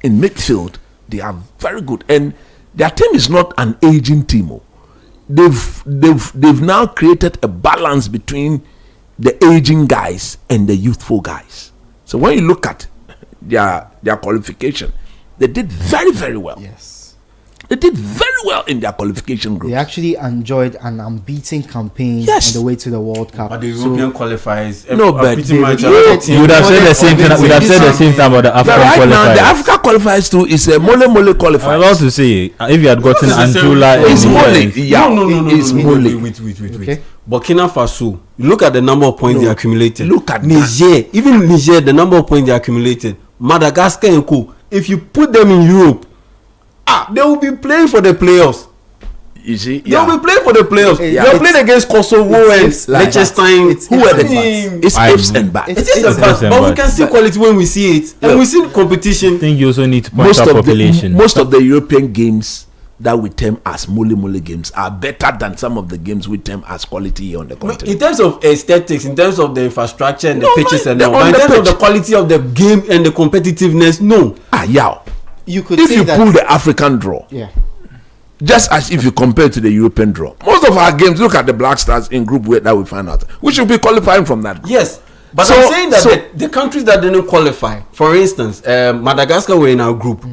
In midfield, they are very good, and their team is not an aging team. They've now created a balance between the aging guys and the youthful guys. So when you look at their qualification, they did very, very well. Yes. They did very well in their qualification group. They actually enjoyed an unbeaten campaign on the way to the World Cup. But the European qualifiers, no, but pretty much you would have said the same thing. We would have said the same thing about the African qualifiers. Now, the Africa qualifiers too is a mole qualifier. I'm about to say, if you had gotten Antula, it's mole. Yeah, no, it's mole. Wait. Burkina Faso, look at the number of points they accumulated. Look at Niger, even Niger, the number of points they accumulated. Madagascar and Co. If you put them in Europe, they will be playing for the playoffs. You see, they will be playing for the playoffs. They are playing against Kosovo and Liechtenstein. Who are the teams? It's ifs and buts. It is a but we can see quality when we see it, and we see competition. I think you also need to point out population. Most of the European games that we term as mole games are better than some of the games we term as quality on the continent. In terms of aesthetics, in terms of the infrastructure and the pitches and all, but in terms of the quality of the game and the competitiveness, no. You could if say you that pull the African draw, just as if you compare to the European draw, most of our games, look at the Black Stars in Group A that we find out, we should be qualifying from that group. Yes, but I'm saying that the countries that didn't qualify, for instance, Madagascar were in our group.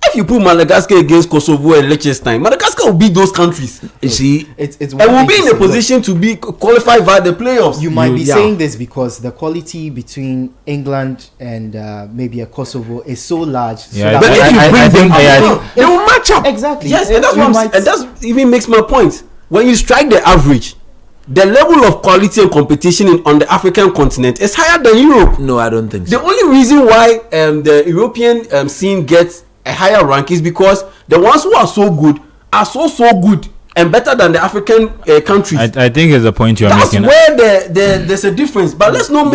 If you put Madagascar against Kosovo and Liechtenstein, Madagascar will beat those countries. You see, it's and will be in a position to be qualified via the playoffs. You might be saying this because the quality between England and maybe a Kosovo is so large. Yeah, so but if you bring them, they will match up. Exactly. Yes, and that's what I'm saying. And that even makes my point. When you strike the average, the level of quality and competition on the African continent is higher than Europe. No, I don't think so. The only reason why the European scene gets a higher rank is because the ones who are so good are so good and better than the African countries. I think it's a point you're making. That's where there's a difference. But let's not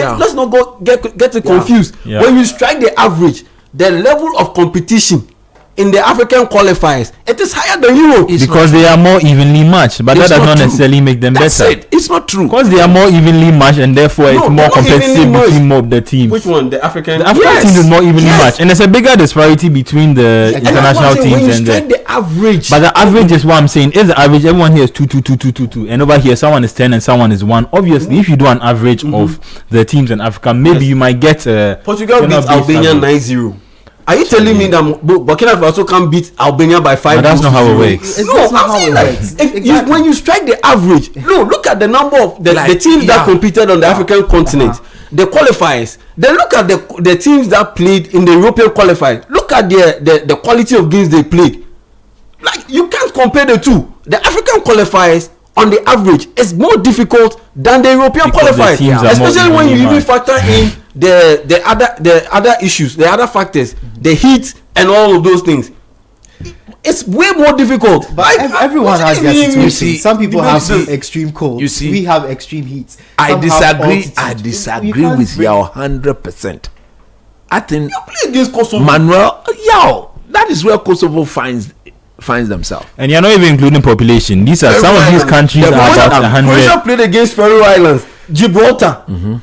go get it confused. Yeah. When you strike the average, the level of competition in the African qualifiers, it is higher than Europe. Because they are more evenly matched, but that does not necessarily make them better. It's not true. Because they are more evenly matched, and therefore it's more competitive between more of the teams. Which one? The African? The African team is more evenly matched, and there's a bigger disparity between the international teams and the average. But the average is what I'm saying. Is the average? Everyone here is 2, and over here someone is 10 and someone is 1. Obviously, if you do an average of the teams in Africa, maybe you might get Portugal beats Albania 9-0. Are you telling me that Burkina Faso can beat Albania by 5? But that's not how it works. No, I'm saying that when you strike the average, look at the number of the teams that competed on the African continent, the qualifiers. Then look at the teams that played in the European qualifiers. Look at the quality of games they played. Like, you can't compare the two. The African qualifiers, on the average, is more difficult than the European qualifiers, especially when you even factor in the other issues, the other factors, the heat and all of those things. It's way more difficult. But everyone has their situation. Some people have extreme cold. You see, we have extreme heat. I disagree with you 100%. I think you play against Kosovo, Manuel. That is where Kosovo finds themselves. And you're not even including population. These are some of these countries are about 100. Croatia played against Faroe Islands, Gibraltar,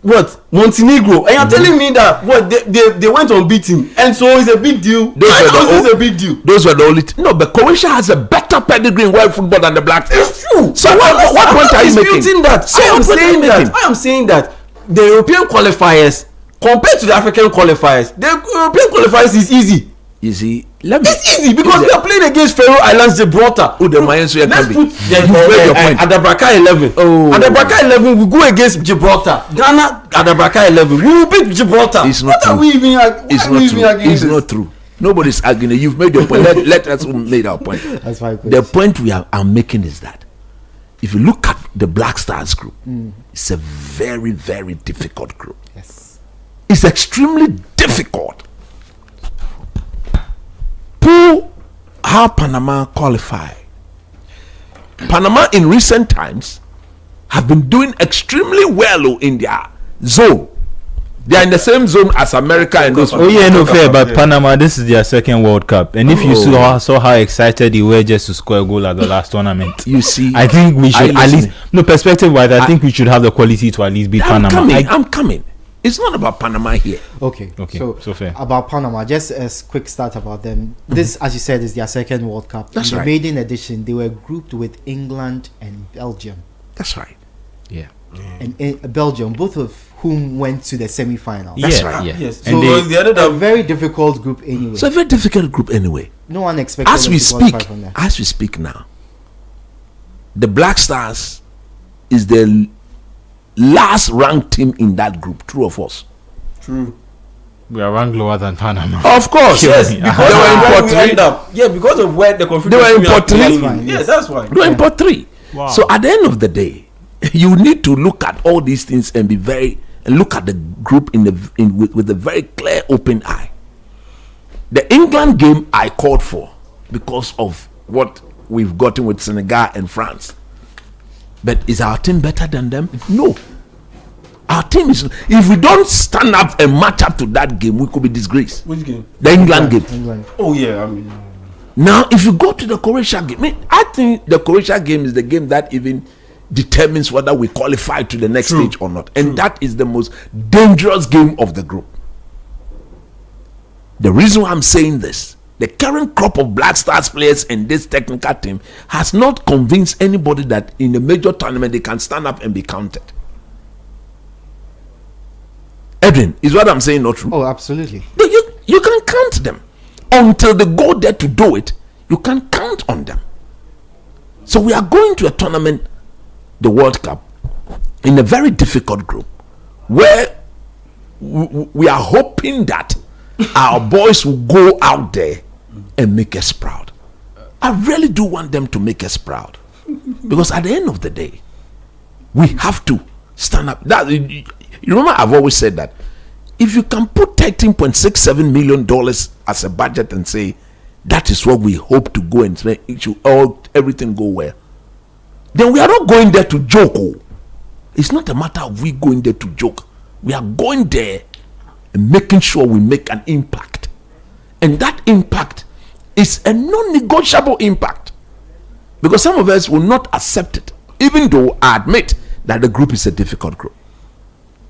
what, Montenegro, and you're telling me that what they went unbeaten, and so it's a big deal. It's a big deal. Those were the only no, but Croatia has a better pedigree in world football than the Black Stars. It's true. So what point are you making? I am saying that the European qualifiers compared to the African qualifiers, the European qualifiers is easy. You see, it's easy because we are playing against Faroe Islands, Gibraltar. Let's put Adabraka 11. Adabraka 11 will go against Gibraltar. Ghana, Adabraka 11. We will beat Gibraltar. It's not true. It's not true. Nobody's arguing. You've made your point. Let us make our point. That's fine. The point I'm making is that if you look at the Black Stars group, it's a very, very difficult group. Yes. It's extremely difficult. Pull how Panama qualify. Panama in recent times have been doing extremely well in their zone. They are in the same zone as America and those. Oh yeah, no fair. But Panama, this is their second World Cup, and if you saw how excited they were just to score a goal at the last tournament, you see, I think we should at least, no perspective wise, I think we should have the quality to at least beat Panama. I'm coming. It's not about Panama here. Okay. So fair. About Panama, just a quick start about them. This, as you said, is their second World Cup. That's in right. The maiden edition, they were grouped with England and Belgium. That's right. Yeah. And Belgium, both of whom went to the semi-final. That's right. Yeah. Yes. So And the other a very difficult group anyway. It's a very difficult group anyway. No one expected As them we to qualify speak, from that. as we speak now, the Black Stars is the last ranked team in that group. True of us. True. We are ranked lower than Panama. Of course, Yes, yes. because They were in of where pot we three. end up. Yeah, because of where the They were configuration in we are pot three. playing. That's fine, Yes, yes. that's why. They were in pot three. Wow. So at the end of the day, you need to look at all these things and look at the group with a very clear, open eye. The England game I called for because of what we've gotten with Senegal and France. But is our team better than them? No. Our team is. If we don't stand up and match up to that game, we could be disgraced. Which game? The England game. England. Oh yeah, I mean. Now, if you go to the Croatia game, I think the Croatia game is the game that even determines whether we qualify to the next stage or not. And that is the most dangerous game of the group. The reason why I'm saying this, the current crop of Black Stars players in this technical team has not convinced anybody that in a major tournament they can stand up and be counted. Edwin, is what I'm saying not true? Oh, absolutely. You can count them. Until they go there to do it, you can count on them. So we are going to a tournament, the World Cup, in a very difficult group where we are hoping that our boys will go out there and make us proud. I really do want them to make us proud, because at the end of the day, we have to stand up. You remember I've always said that if you can put $13.67 million as a budget and say that is what we hope to go and make everything go well, then we are not going there to joke. It's not a matter of we going there to joke. We are going there and making sure we make an impact, and that impact is a non-negotiable impact, because some of us will not accept it, even though I admit that the group is a difficult group.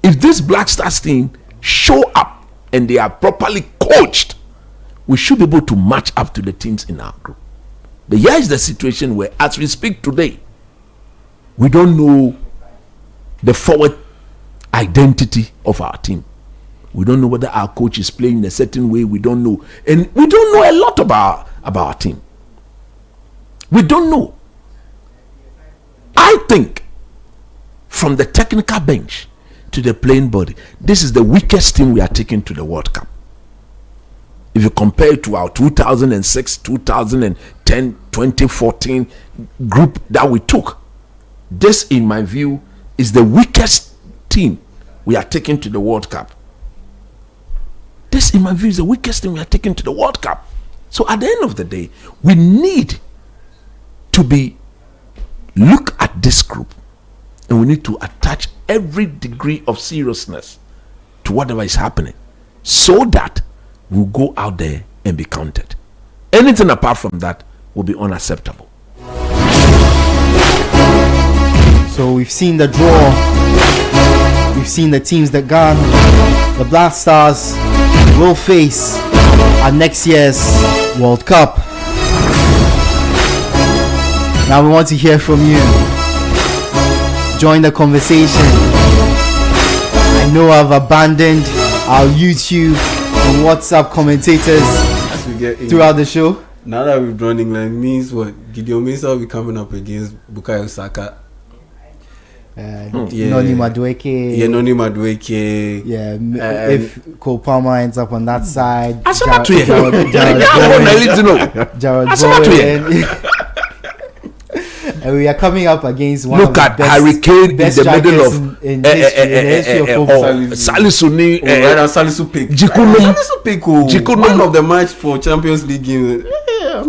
If this Black Stars team show up and they are properly coached, we should be able to match up to the teams in our group. But here is the situation where, as we speak today, we don't know the forward identity of our team. We don't know whether our coach is playing in a certain way. We don't know. And we don't know a lot about our team. We don't know. I think from the technical bench to the playing body, this is the weakest team we are taking to the World Cup. If you compare it to our 2006, 2010, 2014 group that we took, this, in my view, is the weakest team we are taking to the World Cup. This, in my view, is the weakest team we are taking to the World Cup. So at the end of the day, we need to look at this group, and we need to attach every degree of seriousness to whatever is happening, so that we'll go out there and be counted. Anything apart from that will be unacceptable. So we've seen the draw, we've seen the teams that gone. The Black Stars will face at next year's World Cup. Now we want to hear from you. Join the conversation. I know I've abandoned our YouTube and WhatsApp commentators throughout the show. Now that we've drawn England, it means what? Gideon Mensah will be coming up against Bukayo Saka. Noni Madueke. Yeah, Noni Madueke. Yeah, if Cole Palmer ends up on that side. Jared Bowen. And we are coming up against one Look of the at best, Harry Kane in best the middle strikers of in history of football. Salisu ni Salisu pick. Salisu pick. One of the match for Champions League game.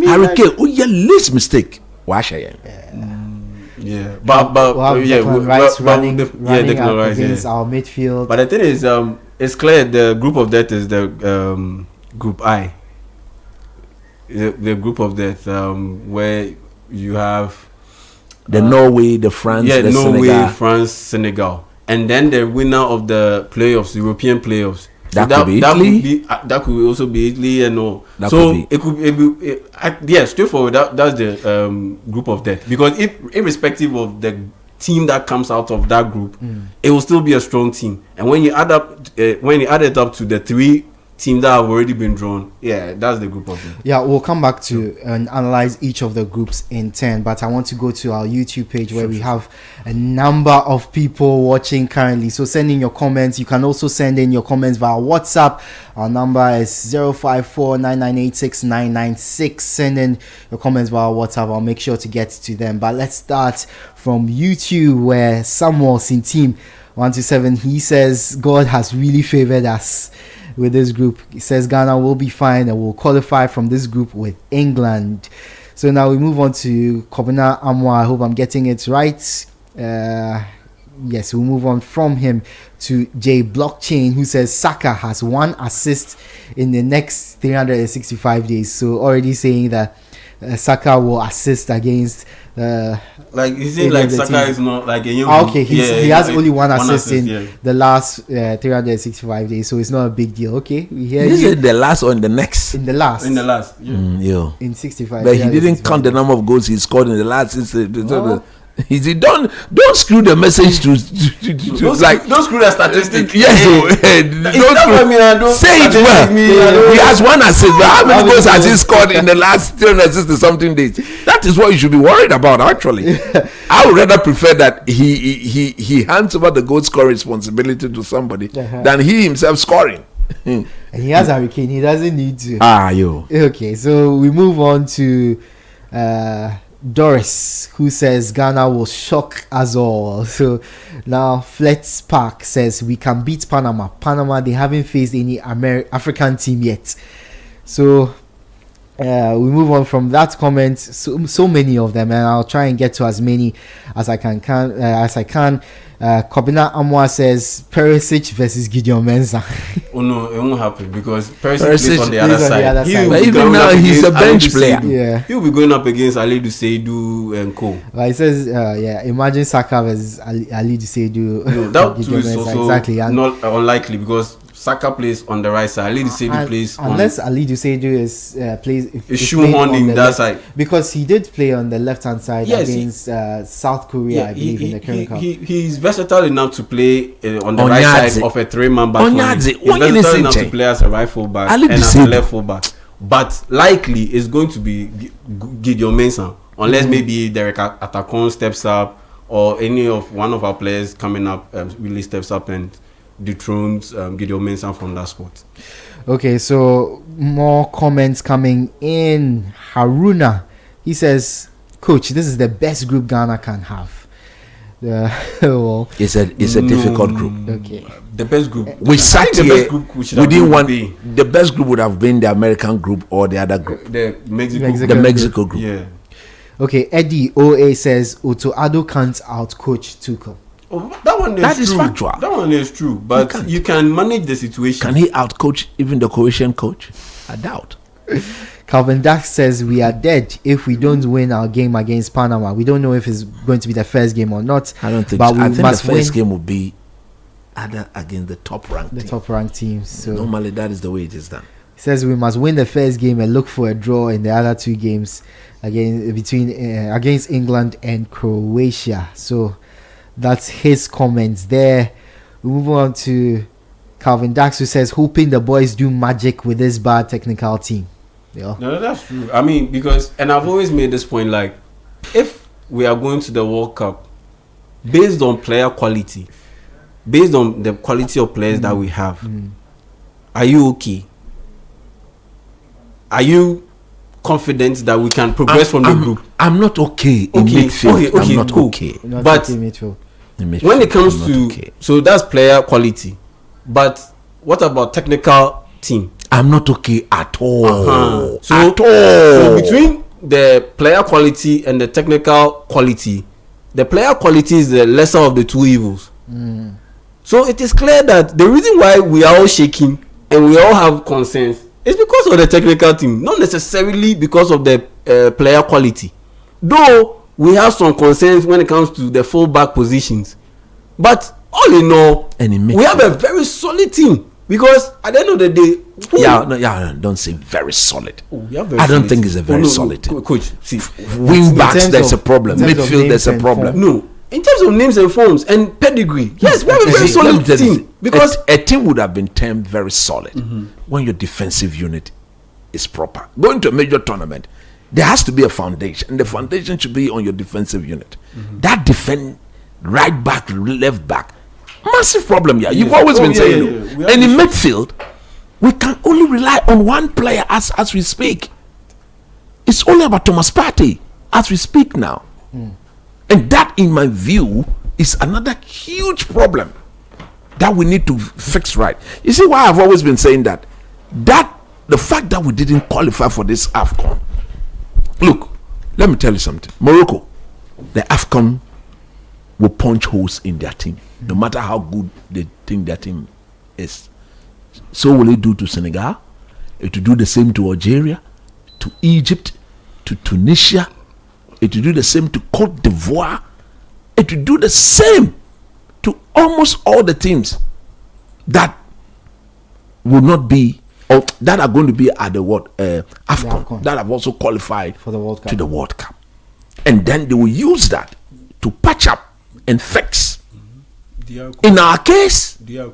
Harry Kane. Oh yeah, least mistake. Wash Yeah, but running Declan Rice against our midfield. But the thing is, it's clear the group of death is the group I. The group of death, where you have the Norway, the France, the Norway, Senegal. France, Senegal, and then the winner of the playoffs, European playoffs. That could be Italy. That could also be Italy, and all. That So could be. it could be straightforward. That's the group of death, because irrespective of the team that comes out of that group, it will still be a strong team. And when you add it up to the 3 teams that have already been drawn, that's the group of them. Yeah, we'll come back to and analyze each of the groups in turn, but I want to go to our YouTube page where we have a number of people watching currently. So send in your comments. You can also send in your comments via WhatsApp. Our number is 054-9986-996. Send in your comments via WhatsApp. I'll make sure to get to them. But let's start from YouTube, where Samuel Sintim 127, he says God has really favored us with this group. He says Ghana will be fine and will qualify from this group with England. So now we move on to Kobina Amwa. I hope I'm getting it right. Yes, we'll move on from him to J Blockchain, who says Saka has 1 assist in the next 365 days. So already saying that Saka will assist against like you see, like Saka is not like a young. Okay, he has only one assist in the last 365 days, so it's not a big deal. Okay, we hear you. The last or in the next? In the last. In 65. But he didn't count the number of goals he scored in the last. He don't screw the message to don't screw the statistic. Yes, don't say it well. He has 1 assist, but how many goals has he scored in the last 360 something days? That is what you should be worried about. Actually, I would rather prefer that he hands over the goal scoring responsibility to somebody than he himself scoring. And he has Harry Kane. He doesn't need to. Okay, so we move on to Doris, who says Ghana will shock us all. So now Fletz Park says we can beat Panama. They haven't faced any African team yet. So we move on from that comment. So many of them, and I'll try and get to as many as I can. Kobina Amwa says Perisic versus Gideon Mensah. Oh no, it won't happen because Perisic plays on the other side. Even now he's a bench player. Yeah, he'll be going up against Aliou Seidu and co. But he says, imagine Saka versus Aliou Seidu. No, that too is also exactly not unlikely because Saka plays on the right side. Aliou Seidu plays unless Aliou Seidu is plays shoehorned in that side, because he did play on the left hand side against South Korea, I believe, in the current cup. He's versatile enough to play on the right side of a 3-man back line. He's versatile enough to play as a right full back and as a left full back. But likely it's going to be Gideon Mensah, unless maybe Derek Atakon steps up or one of our players coming up really steps up and dethrones Gideon Mensah from that spot. Okay, so more comments coming in. Haruna, he says, Coach, this is the best group Ghana can have. It's a difficult group. Okay, the best group. We sat here. The best group would have been the American group or the other group. The Mexico group. Yeah. Okay, Eddie OA says Otto Addo can't out coach Tuchel. Oh, that is factual. That one is true, but you can manage the situation. Can he out coach even the Croatian coach? I doubt. Calvin Dax says we are dead if we don't win our game against Panama. We don't know if it's going to be the first game or not. I don't think but so. I think the first game will be against the top ranked teams. So normally that is the way it is done. He says we must win the first game and look for a draw in the other 2 games against England and Croatia. So that's his comments there. We move on to Calvin Dax, who says hoping the boys do magic with this bad technical team. Yeah. No, that's true. I mean, because, and I've always made this point, like, if we are going to the World Cup based on player quality, based on the quality of players that we have, are you okay? Are you confident that we can progress from the group. I'm not okay in midfield. Okay, I'm not cool. okay. But in midfield. When it comes to so that's player quality, but what about technical team? I'm not okay at all. So between the player quality and the technical quality, the player quality is the lesser of the two evils. So it is clear that the reason why we are all shaking and we all have concerns is because of the technical team, not necessarily because of the player quality. Though we have some concerns when it comes to the full-back positions, but all in all, we have a very solid team. Because at the end of the day, don't say very solid. I don't think it's a very solid team. Coach, see, wing backs, there's a problem. Midfield, there's a problem. No, in terms of names and forms and pedigree, yes, we have a very solid team. Because a team would have been termed very solid when your defensive unit is proper. Going to a major tournament, there has to be a foundation, and the foundation should be on your defensive unit. That defend right back, left back. Massive problem here. You've always been saying and in midfield, we can only rely on one player as we speak. It's only about Thomas Partey as we speak now. And that, in my view, is another huge problem that we need to fix right. You see why I've always been saying that the fact that we didn't qualify for this AFCON. Look, let me tell you something. Morocco, the AFCON will punch holes in their team, no matter how good they think their team is. So will it do to Senegal. It will do the same to Algeria, to Egypt, to Tunisia. It will do the same to Cote d'Ivoire. It will do the same to almost all the teams that will not be, or that are going to be at the AFCON, that have also qualified for the World Cup. To the World Cup. And then they will use that to patch up and fix. In our case, DR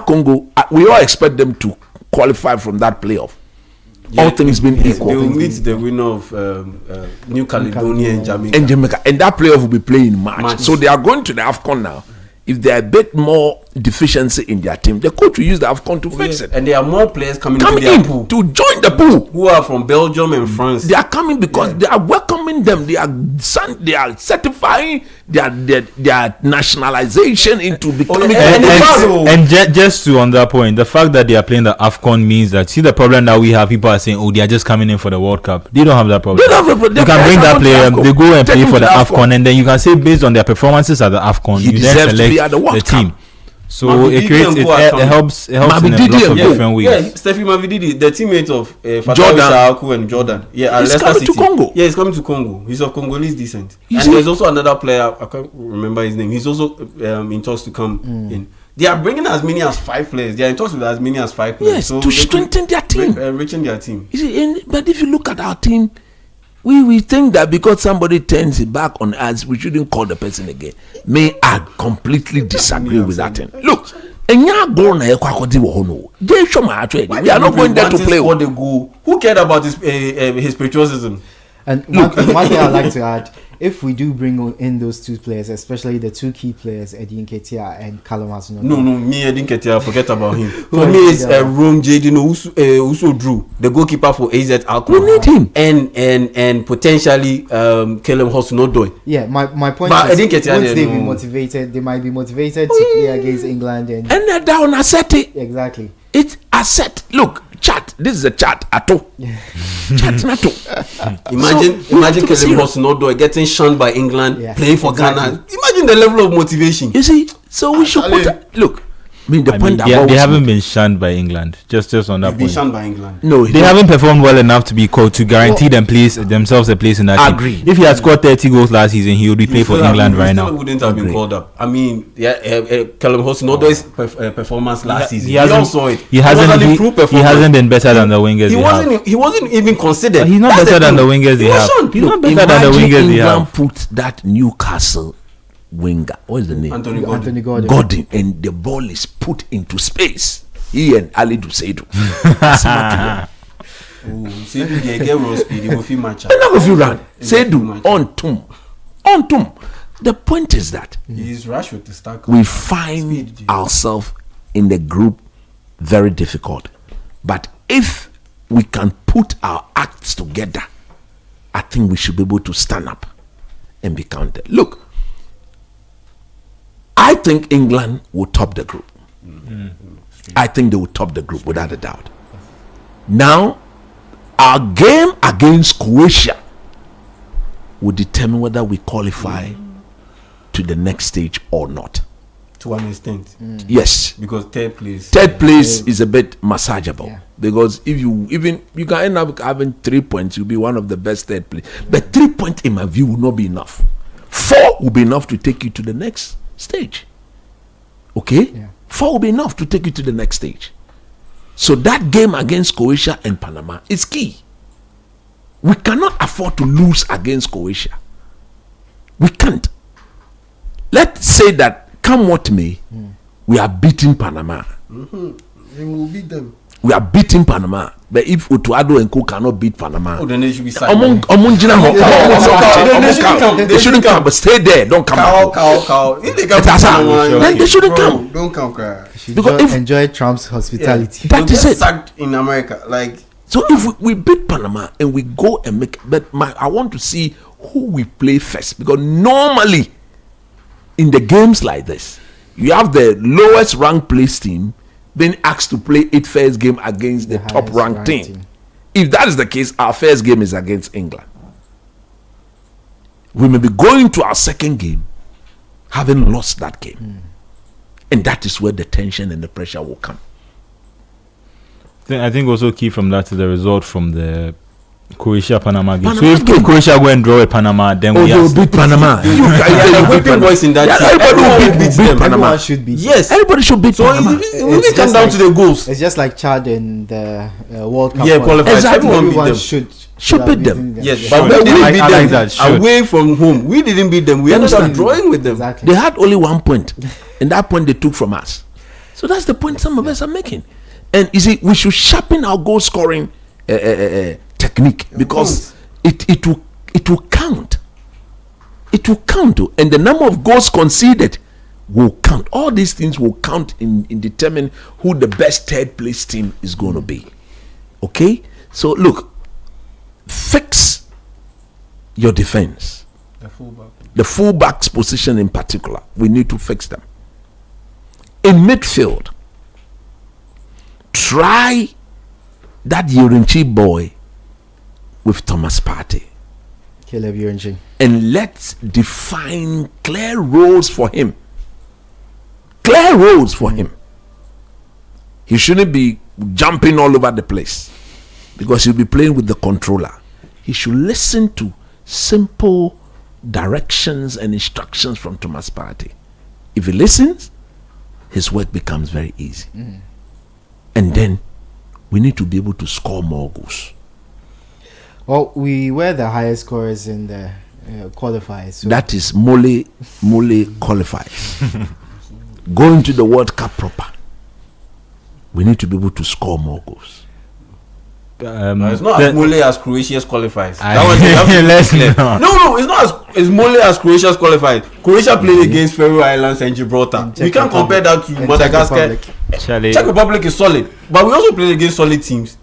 Congo, we all expect them to qualify from that playoff. All things being equal. They will meet the winner of New Caledonia and Jamaica. And that playoff will be played in March. So they are going to the AFCON now. If there are a bit more deficiency in their team, the coach will use the AFCON to fix it. And there are more players coming in to join the pool, who are from Belgium and France. They are coming because they are welcoming them. They are certifying their nationalization into becoming. And just to on that point, the fact that they are playing the AFCON means that, see the problem that we have, people are saying, oh, they are just coming in for the World Cup. They don't have that problem. You can bring that player, they go and play for the AFCON, and then you can say based on their performances at the AFCON, you then select the team. So Mavidi it creates it helps in a lot of different ways. Yeah, Steffi Mavidi, the teammate of Fatawi and Jordan. Yeah, he's coming to Congo. Yeah, he's coming to Congo. He's of Congolese descent. And there's also another player, I can't remember his name. He's also in talks to come in. They are bringing as many as 5 players. They are in talks with as many as 5 players. Yes, so to strengthen their team. Enriching their team. You see, but if you look at our team, we think that because somebody turns it back on us, we shouldn't call the person again. May I completely disagree with that thing. Look, we are not going there to play. Who cared about his patriotism? And one thing I'd like to add, if we do bring in those 2 players, especially the 2 key players, Eddie Nketiah and Callum Hudson-Odoi. No, me Eddie Nketiah, forget about him. For me, it's Rome Jaden Uso Drew, the goalkeeper for AZ Alkmaar. We need him. And potentially Callum Hudson-Odoi. Yeah, my point is, once they be motivated, they might be motivated to play against England. And they're down asset it. Exactly. It's asset. Look, chat. This is a chat at all. Chat NATO. Imagine Callum Hudson-Odoi getting shunned by England, playing for Ghana. Imagine the level of motivation. You see, so we should put look. I mean, they haven't been shunned by England. Just on that point. Been shunned by England. No, they haven't performed well enough to be called to guarantee themselves a place in that team. Agree. If he had scored 30 goals last season, he would be playing for England right now. He wouldn't have been called up. I mean, Callum Hudson-Odoi's performance last season. He hasn't been better than the wingers. He wasn't even considered. He's not better than the wingers they have. He's not better than the wingers they have. Put that Newcastle winger, what is the name? Anthony Gordon, and the ball is put into space. He and Ali Duseidu. Seidu they get raw speed. He will feel match. And now if you run, Seidu on tom. The point is that he's rash with the stack. We find ourselves in the group very difficult. But if we can put our acts together, I think we should be able to stand up and be counted. Look, I think England will top the group. I think they will top the group without a doubt. Now, our game against Croatia will determine whether we qualify to the next stage or not. To an extent. Yes. Because third place. Third place is a bit massageable. Because if you can end up having 3 points, you'll be one of the best third place. But 3 points, in my view, will not be enough. 4 will be enough to take you to the next stage. Okay? 4 will be enough to take you to the next stage. So that game against Croatia and Panama is key. We cannot afford to lose against Croatia. We can't. Let's say that, come what may, we are beating Panama. And we'll beat them. We are beating Panama. But if Otuado and Co cannot beat Panama, then they should be signed. They shouldn't come, but stay there. Don't come out. If they come, then they shouldn't come. Don't come. Because enjoy Trump's hospitality. That is it. Sacked in America, like. So if we beat Panama and we go and make, but I want to see who we play first, because normally in the games like this, you have the lowest ranked place team being asked to play its first game against the top ranked team. If that is the case, our first game is against England. We may be going to our second game having lost that game. And that is where the tension and the pressure will come. I think also key from that is the result from the Croatia-Panama game. So if Croatia go and draw with Panama, then we will beat Panama. Whipping boys in that team. Everybody will beat Panama. Should beat. Yes, everybody should beat Panama. It really comes down to the goals. It's just like Chad in the World Cup. Yeah, qualified. Exactly. Everyone should beat them. Yes, but we didn't beat them away from home. We didn't beat them. We ended up drawing with them. Exactly. They had only 1 point, and that point they took from us. So that's the point some of us are making. And you see, we should sharpen our goal scoring technique, because it will count. It will count, and the number of goals conceded will count. All these things will count in determining who the best third place team is going to be. Okay, so look, fix your defense. The fullbacks position in particular, we need to fix them. In midfield, try that Yurinchi boy with Thomas Partey. Caleb Yurinchi. And let's define clear roles for him. Clear roles for him. He shouldn't be jumping all over the place, because he'll be playing with the controller. He should listen to simple directions and instructions from Thomas Partey. If he listens, his work becomes very easy. And then we need to be able to score more goals. Well, we were the highest scorers in the qualifiers. So that is Mole qualifiers. Going to the World Cup proper, we need to be able to score more goals. It's not as Mole as Croatia's qualifies. No, it's not as Mole as Croatia's qualified. Croatia played against Faroe Islands and Gibraltar. We can't compare that to Madagascar. Czech Republic is solid, but we also played against solid teams.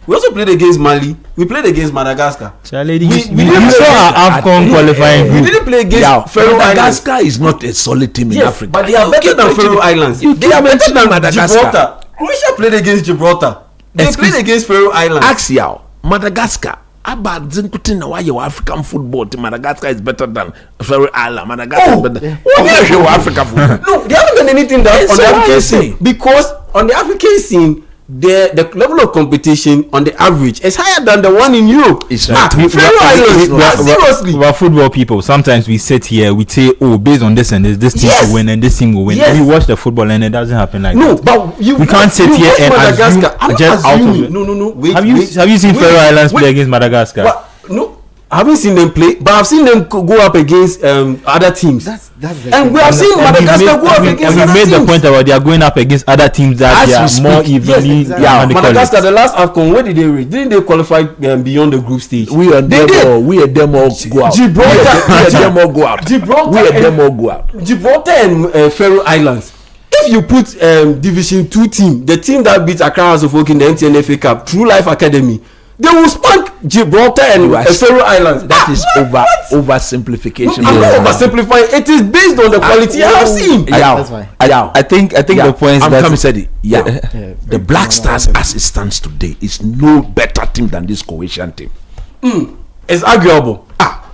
We also played against Mali. We played against Madagascar. We didn't saw our AFCON qualifying group. We didn't play against Faroe Islands. Madagascar is not a solid team in Africa. But they are better than Faroe Islands. They are better than Gibraltar. Croatia played against Gibraltar. They played against Faroe Islands. Axial, Madagascar. About Zinkutin, why your African football team, Madagascar is better than Faroe Island. Madagascar is better. What is your African football? No, they haven't done anything that on the African scene. Because on the African scene, the level of competition on the average is higher than the one in Europe. It's right. Seriously, we are football people. Sometimes we sit here, we say, "Oh, based on this and this team will win and this team will win." Yes. We watch the football and it doesn't happen like that. No, but we can't sit here and assume just out of it. No. Wait, have you seen Faroe Islands play against Madagascar? What? No. I haven't seen them play, but I've seen them go up against other teams. And we have seen Madagascar go up against other teams. And we made the point about they are going up against other teams that they are more evenly. Yeah, Madagascar, the last AFCON, where did they reach? Didn't they qualify beyond the group stage? We and them all go out. Gibraltar, we and them all go out. Gibraltar and Faroe Islands. if you put Division 2 team, the team that beat Accra House of Oak in the MTN FA Cup, True Life Academy, they will spank Gibraltar and Faroe Islands. That is oversimplification. I'm not oversimplifying. It is based on the quality I have seen. I think the point is that coming said it. The Black Stars, as it stands today, is no better team than this Croatian team. It's arguable.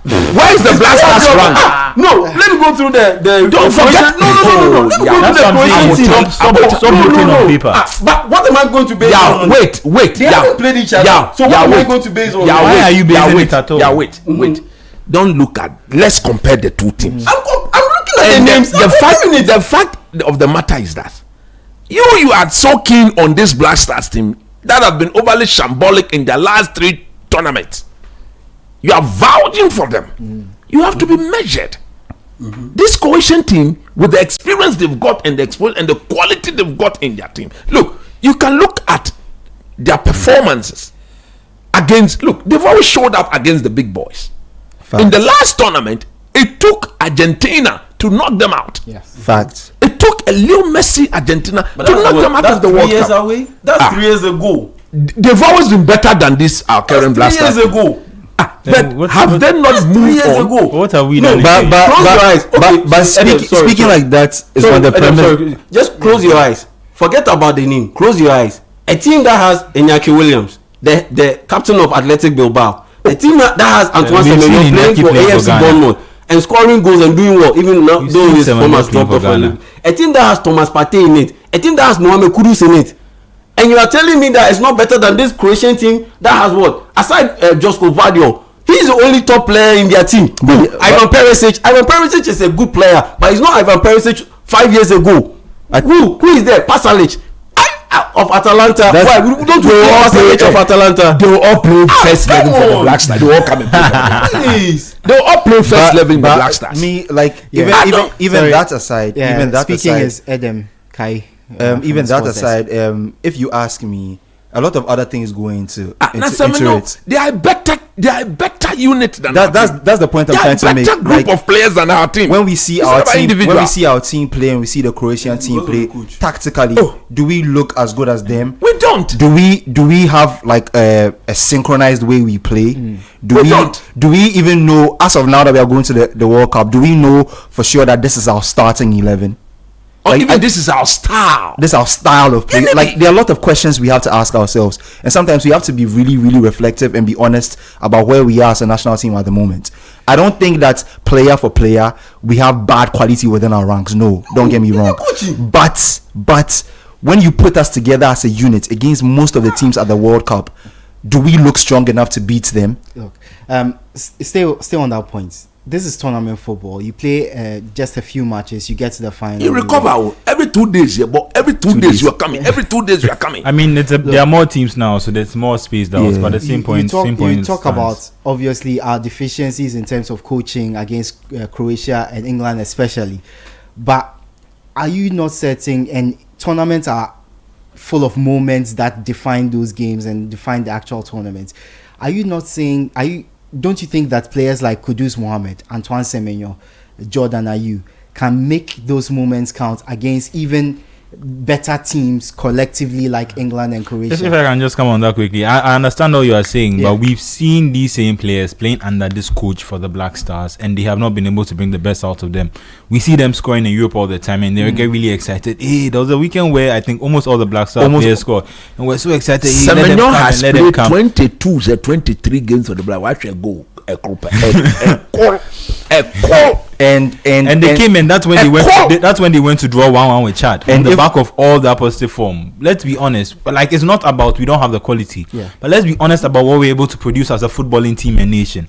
Where is the Black Stars rank? No, let me go through the Don't forget. No. Let me go through the Croatian team. Stop looking on paper. But what am I going to base on? Wait. They haven't played each other. So what am I going to base on? Why are you basing it at all? Wait. Don't look at. Let's compare the two teams. I'm looking at the names. The fact of the matter is that you are so keen on this Black Stars team that have been overly shambolic in their last 3 tournaments. You are vouching for them. You have to be measured. This Croatian team, with the experience they've got and the exposure and the quality they've got in their team, look, you can look at their performances against. Look, they've always showed up against the big boys. Facts. In the last tournament, it took Argentina to knock them out. Yes. Facts. It took a Leo Messi Argentina to knock them out of the World Cup. That's 3 years away. That's 3 years ago. They've always been better than this our current Black Stars. 3 years ago. But have they not moved on? What are we doing? But speaking like that is on the premise. Just close your eyes. Forget about the name. Close your eyes. A team that has Iñaki Williams, the captain of Athletic Bilbao, a team that has Antoine Semenyo playing for AFC Bournemouth and scoring goals and doing well, even now though his form has dropped off a little. A team that has Thomas Partey in it, a team that has Mohamed Kudus in it. And you are telling me that it's not better than this Croatian team that has what? Aside Josko Vadio, he's the only top player in their team. Ivan Perisic is a good player, but he's not Ivan Perisic 5 years ago. Who is there? Pasalic of Atalanta. Why? Don't we all Pasalic of Atalanta? They will all play first level for the Black Stars. They will all come and play. They will all play first level in the Black Stars. Me, like, even that aside, even that speaking aside, is Edem Kai. Even that aside, if you ask me, a lot of other things go into it. They are better unit than that's the point I'm trying to make. Better group of players than our team. When we see our team play and we see the Croatian team play tactically, do we look as good as them? We don't. Do we have like a synchronized way we play? Do we even know, as of now that we are going to the World Cup, do we know for sure that this is our starting 11? Like, even this is our style. This is our style of play. Like, there are a lot of questions we have to ask ourselves, and sometimes we have to be really, really reflective and be honest about where we are as a national team at the moment. I don't think that player for player we have bad quality within our ranks. No, don't get me wrong. But when you put us together as a unit against most of the teams at the World Cup, do we look strong enough to beat them? Look, stay on that point. This is tournament football. You play just a few matches, you get to the final. You recover every 2 days, but every 2 days you are coming. Every 2 days you are coming. I mean, there are more teams now, so there's more space now. But the same point. You talk about obviously our deficiencies in terms of coaching against Croatia and England, especially. But are you not certain? And tournaments are full of moments that define those games and define the actual tournament. Are you not saying? Don't you think that players like Kudus Mohamed, Antoine Semenyo, Jordan Ayew can make those moments count against even better teams collectively like England and Croatia? If I can just come on that quickly, I understand what you are saying, but we've seen these same players playing under this coach for the Black Stars, and they have not been able to bring the best out of them. We see them scoring in Europe all the time, and they get really excited. Hey, there was a weekend where I think almost all the Black Stars players scored, and we're so excited. Semenyo has played 22 23 games for the Black. Why should I go? And they came in. That's when they went to draw 1-1 with Chad on the back of all that positive form. Let's be honest, but like, it's not about we don't have the quality, but let's be honest about what we're able to produce as a footballing team and nation.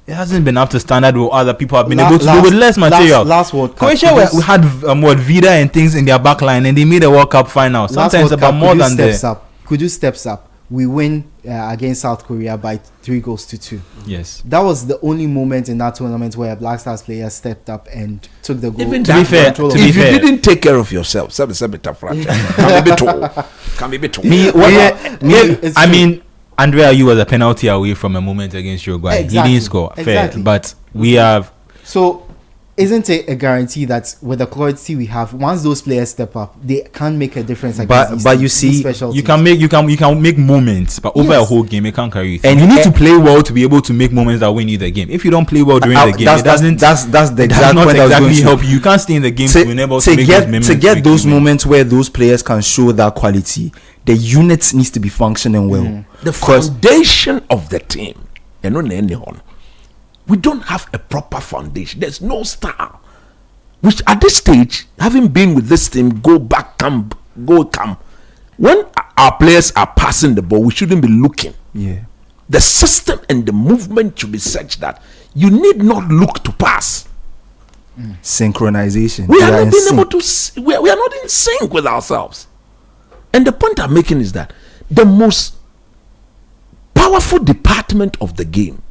It hasn't been up to standard what other people have been able to do with less material. Last World Cup, Croatia we had Vida and things in their back line, and they made a World Cup final. Sometimes about more than that. Kudus steps up. We win against South Korea by 3-2. Yes, that was the only moment in that tournament where a Black Stars player stepped up and took the goal. Even to be fair, if you didn't take care of yourself, can be I mean, Andrea, you was a penalty away from a moment against Uruguay. Exactly. He didn't score. Fair, but we have. So isn't it a guarantee that with the quality we have, once those players step up, they can make a difference? But you see, you can make moments, but over a whole game, it can't carry you. And you need to play well to be able to make moments that win you the game. If you don't play well during the game, that's the exact point I was going to help you. You can't stay in the game to enable to make those moments. To get those moments where those players can show that quality, the unit needs to be functioning well. The foundation of the team, we don't have a proper foundation. There's no star. Which at this stage, having been with this team, go come. When our players are passing the ball, we shouldn't be looking. Yeah. The system and the movement should be such that you need not look to pass. Synchronization. We are not being able to. We are not in sync with ourselves. And the point I'm making is that the most powerful department of the game,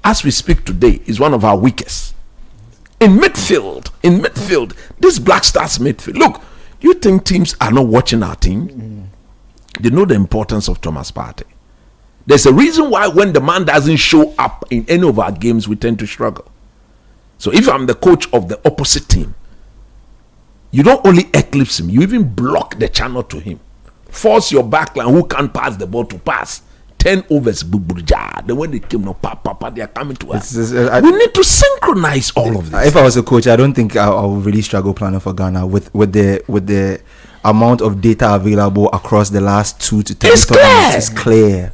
as we speak today, is one of our weakest. In midfield, this Black Stars midfield. Look, you think teams are not watching our team? They know the importance of Thomas Partey. There's a reason why when the man doesn't show up in any of our games, we tend to struggle. So if I'm the coach of the opposite team, you don't only eclipse him, you even block the channel to him. Force your backline who can't pass the ball to pass. 10 overs, then when they came, they are coming to us. We need to synchronize all of this. If I was a coach, I don't think I would really struggle planning for Ghana with the amount of data available across the last 2 to 3 tournaments.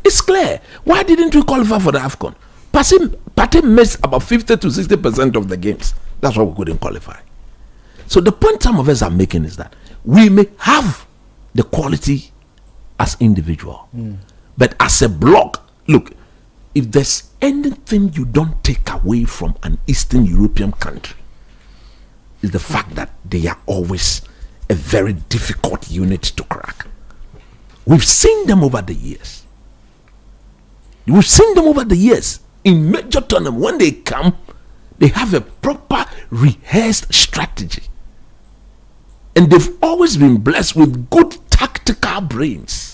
It's clear. Why didn't we qualify for the AFCON? Partey missed about 50 to 60% of the games. That's why we couldn't qualify. So the point some of us are making is that we may have the quality as individual. But as a block, look, if there's anything you don't take away from an Eastern European country, is the fact that they are always a very difficult unit to crack. We've seen them over the years. In major tournaments, when they come, they have a proper rehearsed strategy. And they've always been blessed with good tactical brains.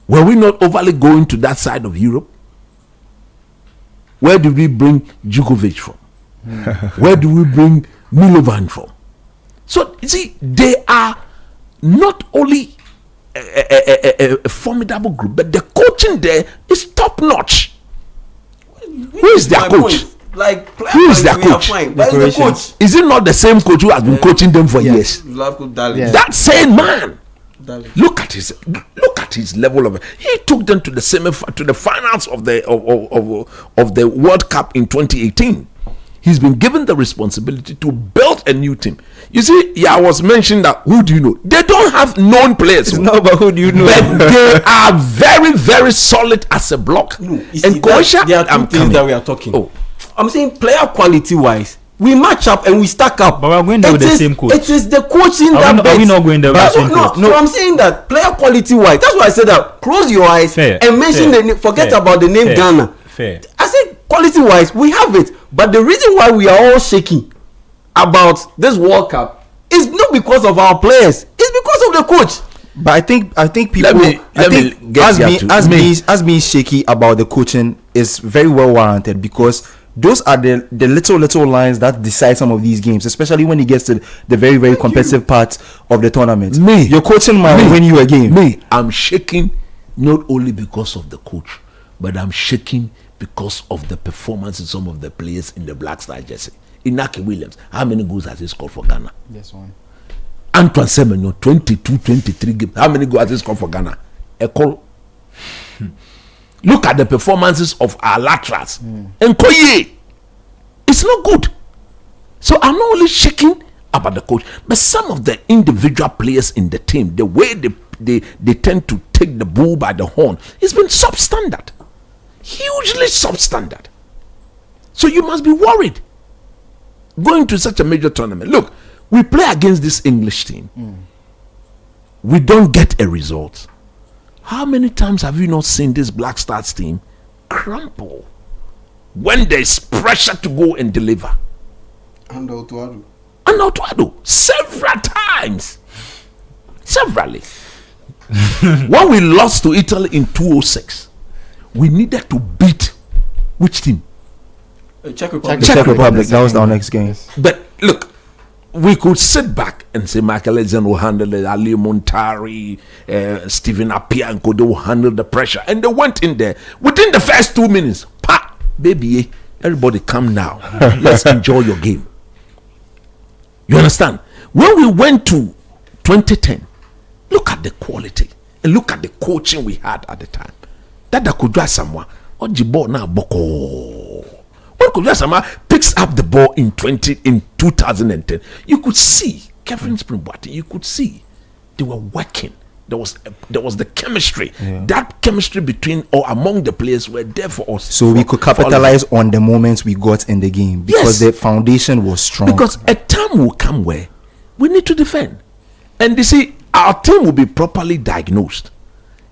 Were we not overly going to that side of Europe? Where did we bring Djokovic from? Where do we bring Milovan from? So, you see, they are not only a formidable group, but the coaching there is top notch. Who is their coach? Who is their coach? Is it not the same coach who has been coaching them for years? That same man. Look at his level of. He took them to the finals of the World Cup in 2018. He's been given the responsibility to build a new team. You see, I was mentioning that. Who do you know? They don't have known players. It's not about who do you know, but they are very, very solid as a block. And Croatia, there are 2 things that we are talking. I'm saying player quality wise, we match up and we stack up. But we're going there with the same coach. It is the coaching are we not going there with the same coach? No, I'm saying that player quality wise. That's why I said that. Close your eyes and mention the name. Forget about the name Ghana. I said quality wise, we have it. But the reason why we are all shaking about this World Cup is not because of our players. It's because of the coach. But I think people as being shaky about the coaching is very well warranted, because those are the little lines that decide some of these games, especially when it gets to the very, very competitive part of the tournament. Your coaching might win you a game. I'm shaking not only because of the coach, but I'm shaking because of the performance of some of the players in the Black Star jersey. Inaki Williams, how many goals has he scored for Ghana? This one. Antoine Semenyo, 22, 23 games. How many goals has he scored for Ghana? Look at the performances of our laterals. And Koye, it's not good. So I'm not only shaking about the coach, but some of the individual players in the team, the way they tend to take the bull by the horn, it's been substandard. Hugely substandard. So you must be worried going to such a major tournament. Look, we play against this English team. We don't get a result. How many times have you not seen this Black Stars team crumple when there's pressure to go and deliver? And Otuado. Several times. Severally. When we lost to Italy in 2006, we needed to beat which team? Czech Republic. The Czech Republic. That was our next game. But look, we could sit back and say Michael Essien will handle it, Ali Montari, Stephen Apianko, they will handle the pressure. And they went in there. Within the first 2 minutes, pa, baby, everybody come now. Let's enjoy your game. You understand? When we went to 2010, look at the quality and look at the coaching we had at the time. That could do someone. Ojibo now boko. When Kojo Sama picks up the ball in 2010, you could see Kevin Springboard. You could see they were working. There was the chemistry. Yeah. That chemistry between or among the players were there for us. So we could capitalize on the moments we got in the game because the foundation was strong. Because a time will come where we need to defend, and you see our team will be properly diagnosed,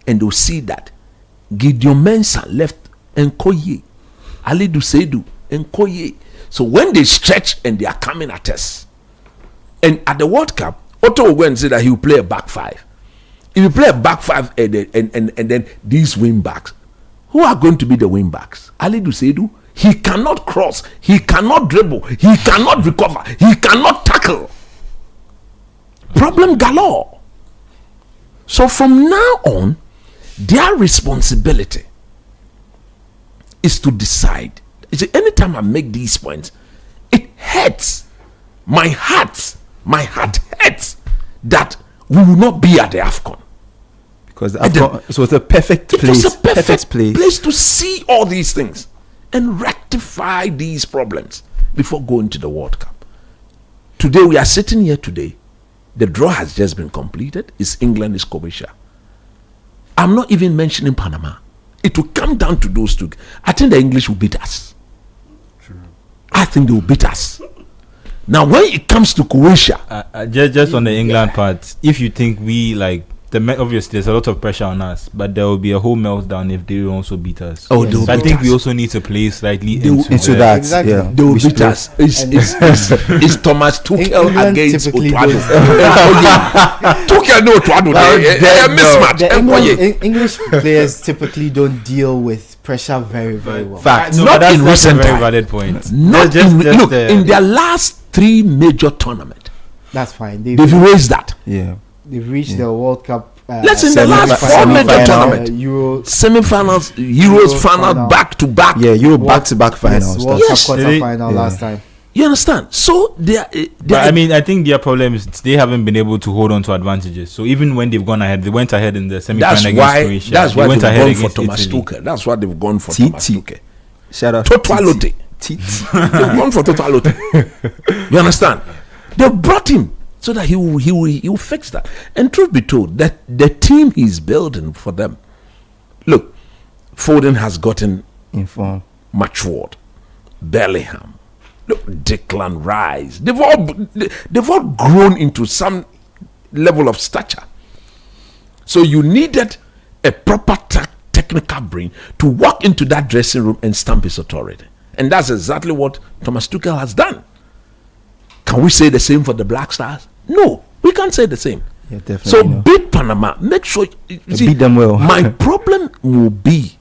and they'll see that Gideon Mensah left Nkoye, Ali Duseidu, Nkoye. So when they stretch and they are coming at us, and at the World Cup, Otto will go and say that he will play a back five. If you play a back five and then these wing backs, who are going to be the wing backs? Ali Duseidu, he cannot cross, he cannot dribble, he cannot recover, he cannot tackle. Problem galore. So from now on, their responsibility is to decide. You see, anytime I make these points, it hurts. My heart hurts that we will not be at the AFCON. Because the AFCON, it was a perfect place. It was a perfect place to see all these things and rectify these problems before going to the World Cup. Today, we are sitting here today. The draw has just been completed. It's England, it's Croatia. I'm not even mentioning Panama. It will come down to those two. I think the English will beat us. True. I think they will beat us. Now, when it comes to Croatia, just on the England part, if you think we like obviously there's a lot of pressure on us, but there will be a whole meltdown if they also beat us. Oh, yes. So I think we also need to play slightly into that. Exactly. Yeah. They will beat us. It's Thomas Tuchel against Otuado. Tuchel no Otuado. Mismatch. English players typically don't deal with pressure very, very well. Fact, not in recent time. Very time. valid point. Not look, in their last 3 major tournaments, that's fine. They've raised that. Yeah. They've reached the World Cup. Let's in the last 4 major tournaments, semi-finals, Euros final, back to back. Yeah, Euro back to back finals. World Cup quarter final last time. You understand? So I mean, I think their problem is they haven't been able to hold on to advantages. So even when they've gone ahead, they went ahead in the semi-final against Croatia. That's why they've gone for Thomas Tuchel. That's why they've gone for Thomas Tuchel. Shout out Totality. They've gone for Totality. You understand? They brought him so that he will fix that. And truth be told, that the team he's building for them, look, Foden has gotten matured. Bellingham, look, Declan Rice, they've all grown into some level of stature. So you needed a proper technical brain to walk into that dressing room and stamp his authority. And that's exactly what Thomas Tuchel has done. Can we say the same for the Black Stars? No, we can't say the same. Yeah, definitely. So beat Panama. Make sure beat them well. My problem will be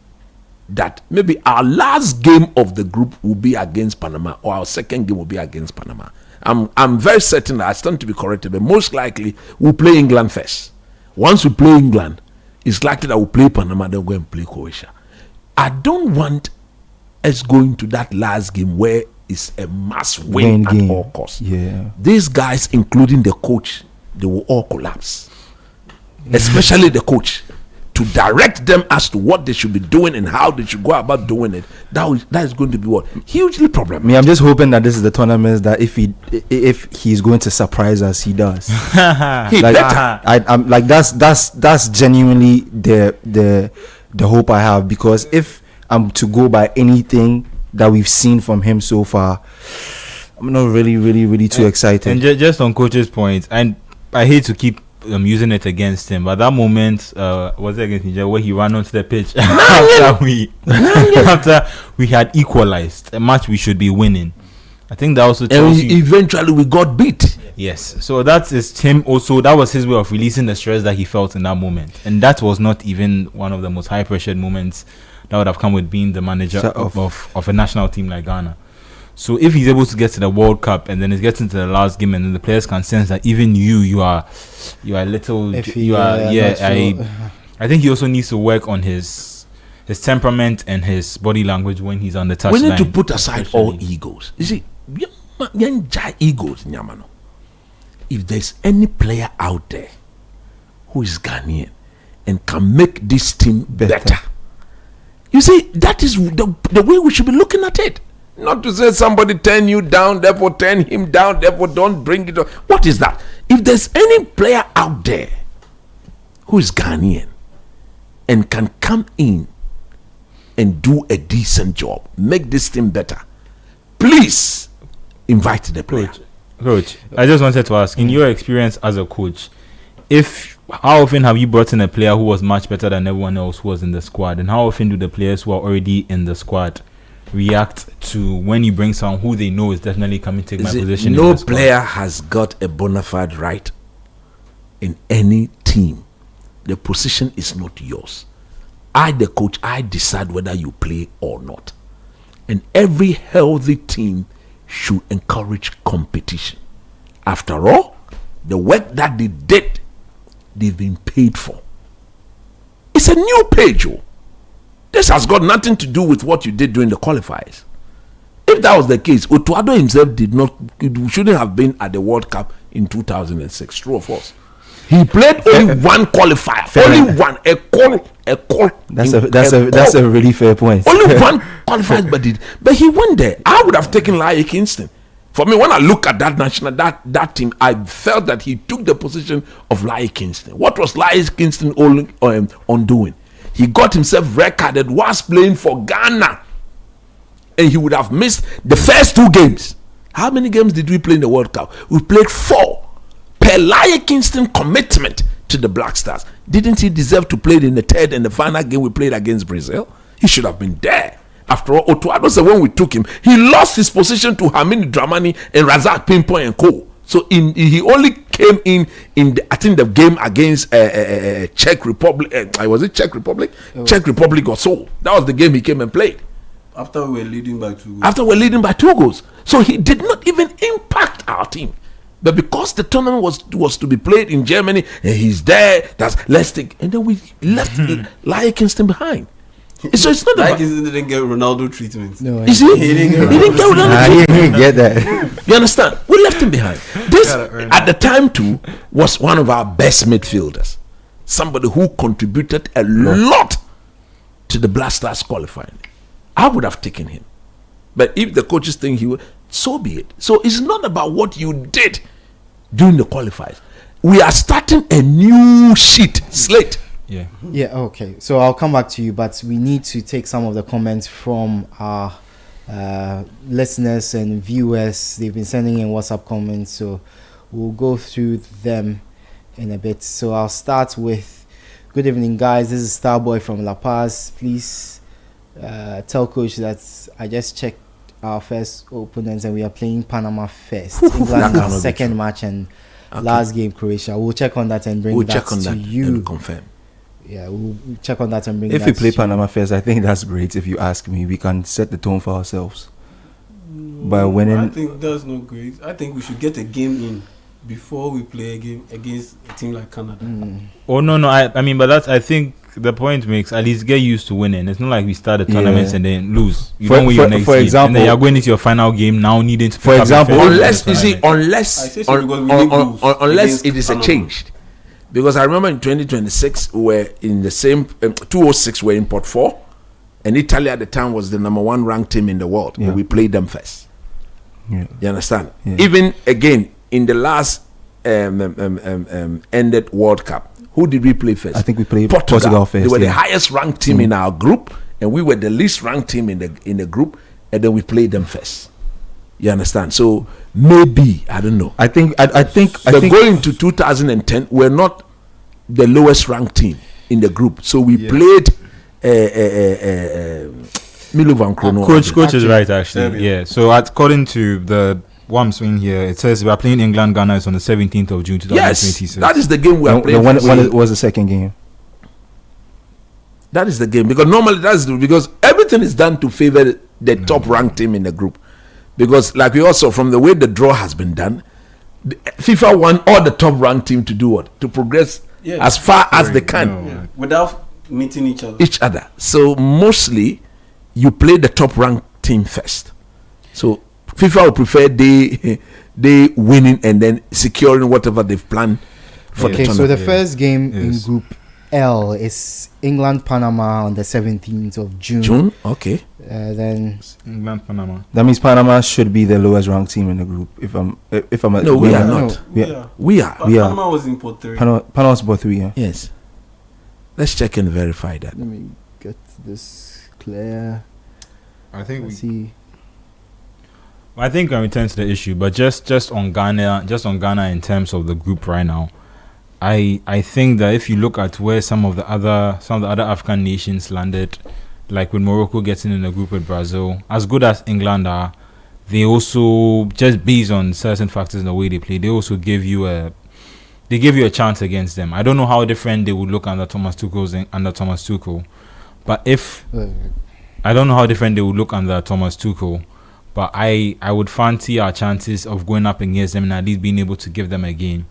that maybe our last game of the group will be against Panama, or our second game will be against Panama. I'm very certain that I stand to be corrected, but most likely we'll play England first. Once we play England, it's likely that we'll play Panama, then we'll go and play Croatia. I don't want us going to that last game where it's a must win at all costs. Yeah. These guys, including the coach, they will all collapse. Especially the coach. To direct them as to what they should be doing and how they should go about doing it. That is going to be what? Hugely problematic. I'm just hoping that this is the tournament that if he's going to surprise us, he does. He better. I'm like that's genuinely the hope I have, because if I'm to go by anything that we've seen from him so far, I'm not really too excited. And just on coach's point, and I hate to keep using it against him, but that moment was it against Nigeria where he ran onto the pitch after we had equalized a match we should be winning. I think that also tells you eventually we got beat. Yes, so that is him also. That was his way of releasing the stress that he felt in that moment, and that was not even one of the most high pressured moments that would have come with being the manager of a national team like Ghana. So if he's able to get to the World Cup and then it gets into the last game, and then the players can sense that even you are a little, I think he also needs to work on his temperament and his body language when he's on the touchline. We need to put aside all egos. You see, egos, Nyamano. If there's any player out there who is Ghanaian and can make this team better, you see, that is the way we should be looking at it. Not to say somebody turn you down, therefore turn him down, therefore don't bring it up. What is that? If there's any player out there who is Ghanaian and can come in and do a decent job, make this team better, please invite the player. Coach, I just wanted to ask, in your experience as a coach, how often have you brought in a player who was much better than everyone else who was in the squad, and how often do the players who are already in the squad react to when you bring someone who they know is definitely coming to take my position? No player has got a bona fide right in any team. The position is not yours. I, the coach, I decide whether you play or not. And every healthy team should encourage competition. After all, the work that they did, they've been paid for. It's a new page. This has got nothing to do with what you did during the qualifiers. If that was the case, Otuado himself shouldn't have been at the World Cup in 2006. True or false? He played only one qualifier. Only one. A call. That's a really fair point. Only one qualifier, but he went there. I would have taken Laie Kingston. For me, when I look at that team, I felt that he took the position of Laie Kingston. What was Laie Kingston on doing? He got himself recorded whilst playing for Ghana, and he would have missed the first 2 games. How many games did we play in the World Cup? We played 4. Per Laie Kingston commitment to the Black Stars, didn't he deserve to play in the third and the final game we played against Brazil? He should have been there. After all, Otuado said when we took him, he lost his position to Hamini Dramani and Razak Pinpoint and Co. So he only came in I think the game against Czech Republic. Was it Czech Republic? Czech Republic or so. That was the game he came and played. After we were leading by 2 goals. After we were leading by 2 goals. So he did not even impact our team. But because the tournament was to be played in Germany, and he's there, let's take, and then we left Laie Kingston behind. So it's not Laie Kingston didn't get Ronaldo treatment. No, you see, he didn't get Ronaldo treatment. He didn't get that. You understand? We left him behind. This at the time too was one of our best midfielders, somebody who contributed a lot to the Black Stars qualifying. I would have taken him, but if the coaches think he would, so be it. So it's not about what you did during the qualifiers. We are starting a new slate. Yeah, okay. So I'll come back to you, but we need to take some of the comments from our listeners and viewers. They've been sending in WhatsApp comments, so we'll go through them in a bit. So I'll start with, good evening guys, this is Starboy from La Paz. Please tell coach that I just checked our first opponents and we are playing Panama first. England in the second match, and last game Croatia. We'll check on that and bring that to you. And confirm. Yeah, we'll check on that and bring if that we play to Panama first, I think that's great. If you ask me, we can set the tone for ourselves by winning. I think that's not great. I think we should get a game in before we play a game against a team like Canada. Oh no, I mean, but that's, I think the point makes, at least get used to winning. It's not like we start the tournaments and then lose. You don't win your next game, example, and then you're going into your final game now needing to. For example, unless it is a change, because I remember in 2026 we were in the same 2006 we were in Pot 4, and Italy at the time was the #1 ranked team in the world. Yeah. We played them first. Yeah. You understand? Yeah. Even again in the last ended World Cup, who did we play first? I think we played Portugal first. They were the highest ranked team in our group, and we were the least ranked team in the group, and then we played them first. You understand? So maybe, I don't know. I think going to 2010, we're not the lowest ranked team in the group. So we played Milovan Krono. Coach is right actually. Yeah. So according to the one I'm seeing here, it says we are playing England Ghana is on the 17th of June 2026. Yes, that is the game we are playing. When was the second game? That is the game, because normally because everything is done to favor the top ranked team in the group. Because, like we also, from the way the draw has been done, FIFA want all the top ranked team to do what? To progress as far as they can. Without meeting each other. So, mostly, you play the top ranked team first. So, FIFA will prefer they winning and then securing whatever they've planned for the tournament. So the first game in Group L is England-Panama on the 17th of June. Okay. Then England-Panama. That means Panama should be the lowest ranked team in the group. If I'm no, we are not. We are. Panama was in pot 3. Panama was pot 3. Yeah. Yes. Let's check and verify that. Let me get this clear. I think Let's see. I think I return to the issue, but just on Ghana in terms of the group right now, I think that if you look at where some of the other African nations landed, like with Morocco getting in a group with Brazil, as good as England are, they also, just based on certain factors in the way they play, they also give you a chance against them. I don't know how different they would look under Thomas Tuchel, but I don't know how different they would look under Thomas Tuchel. But I would fancy our chances of going up against them and at least being able to give them a game.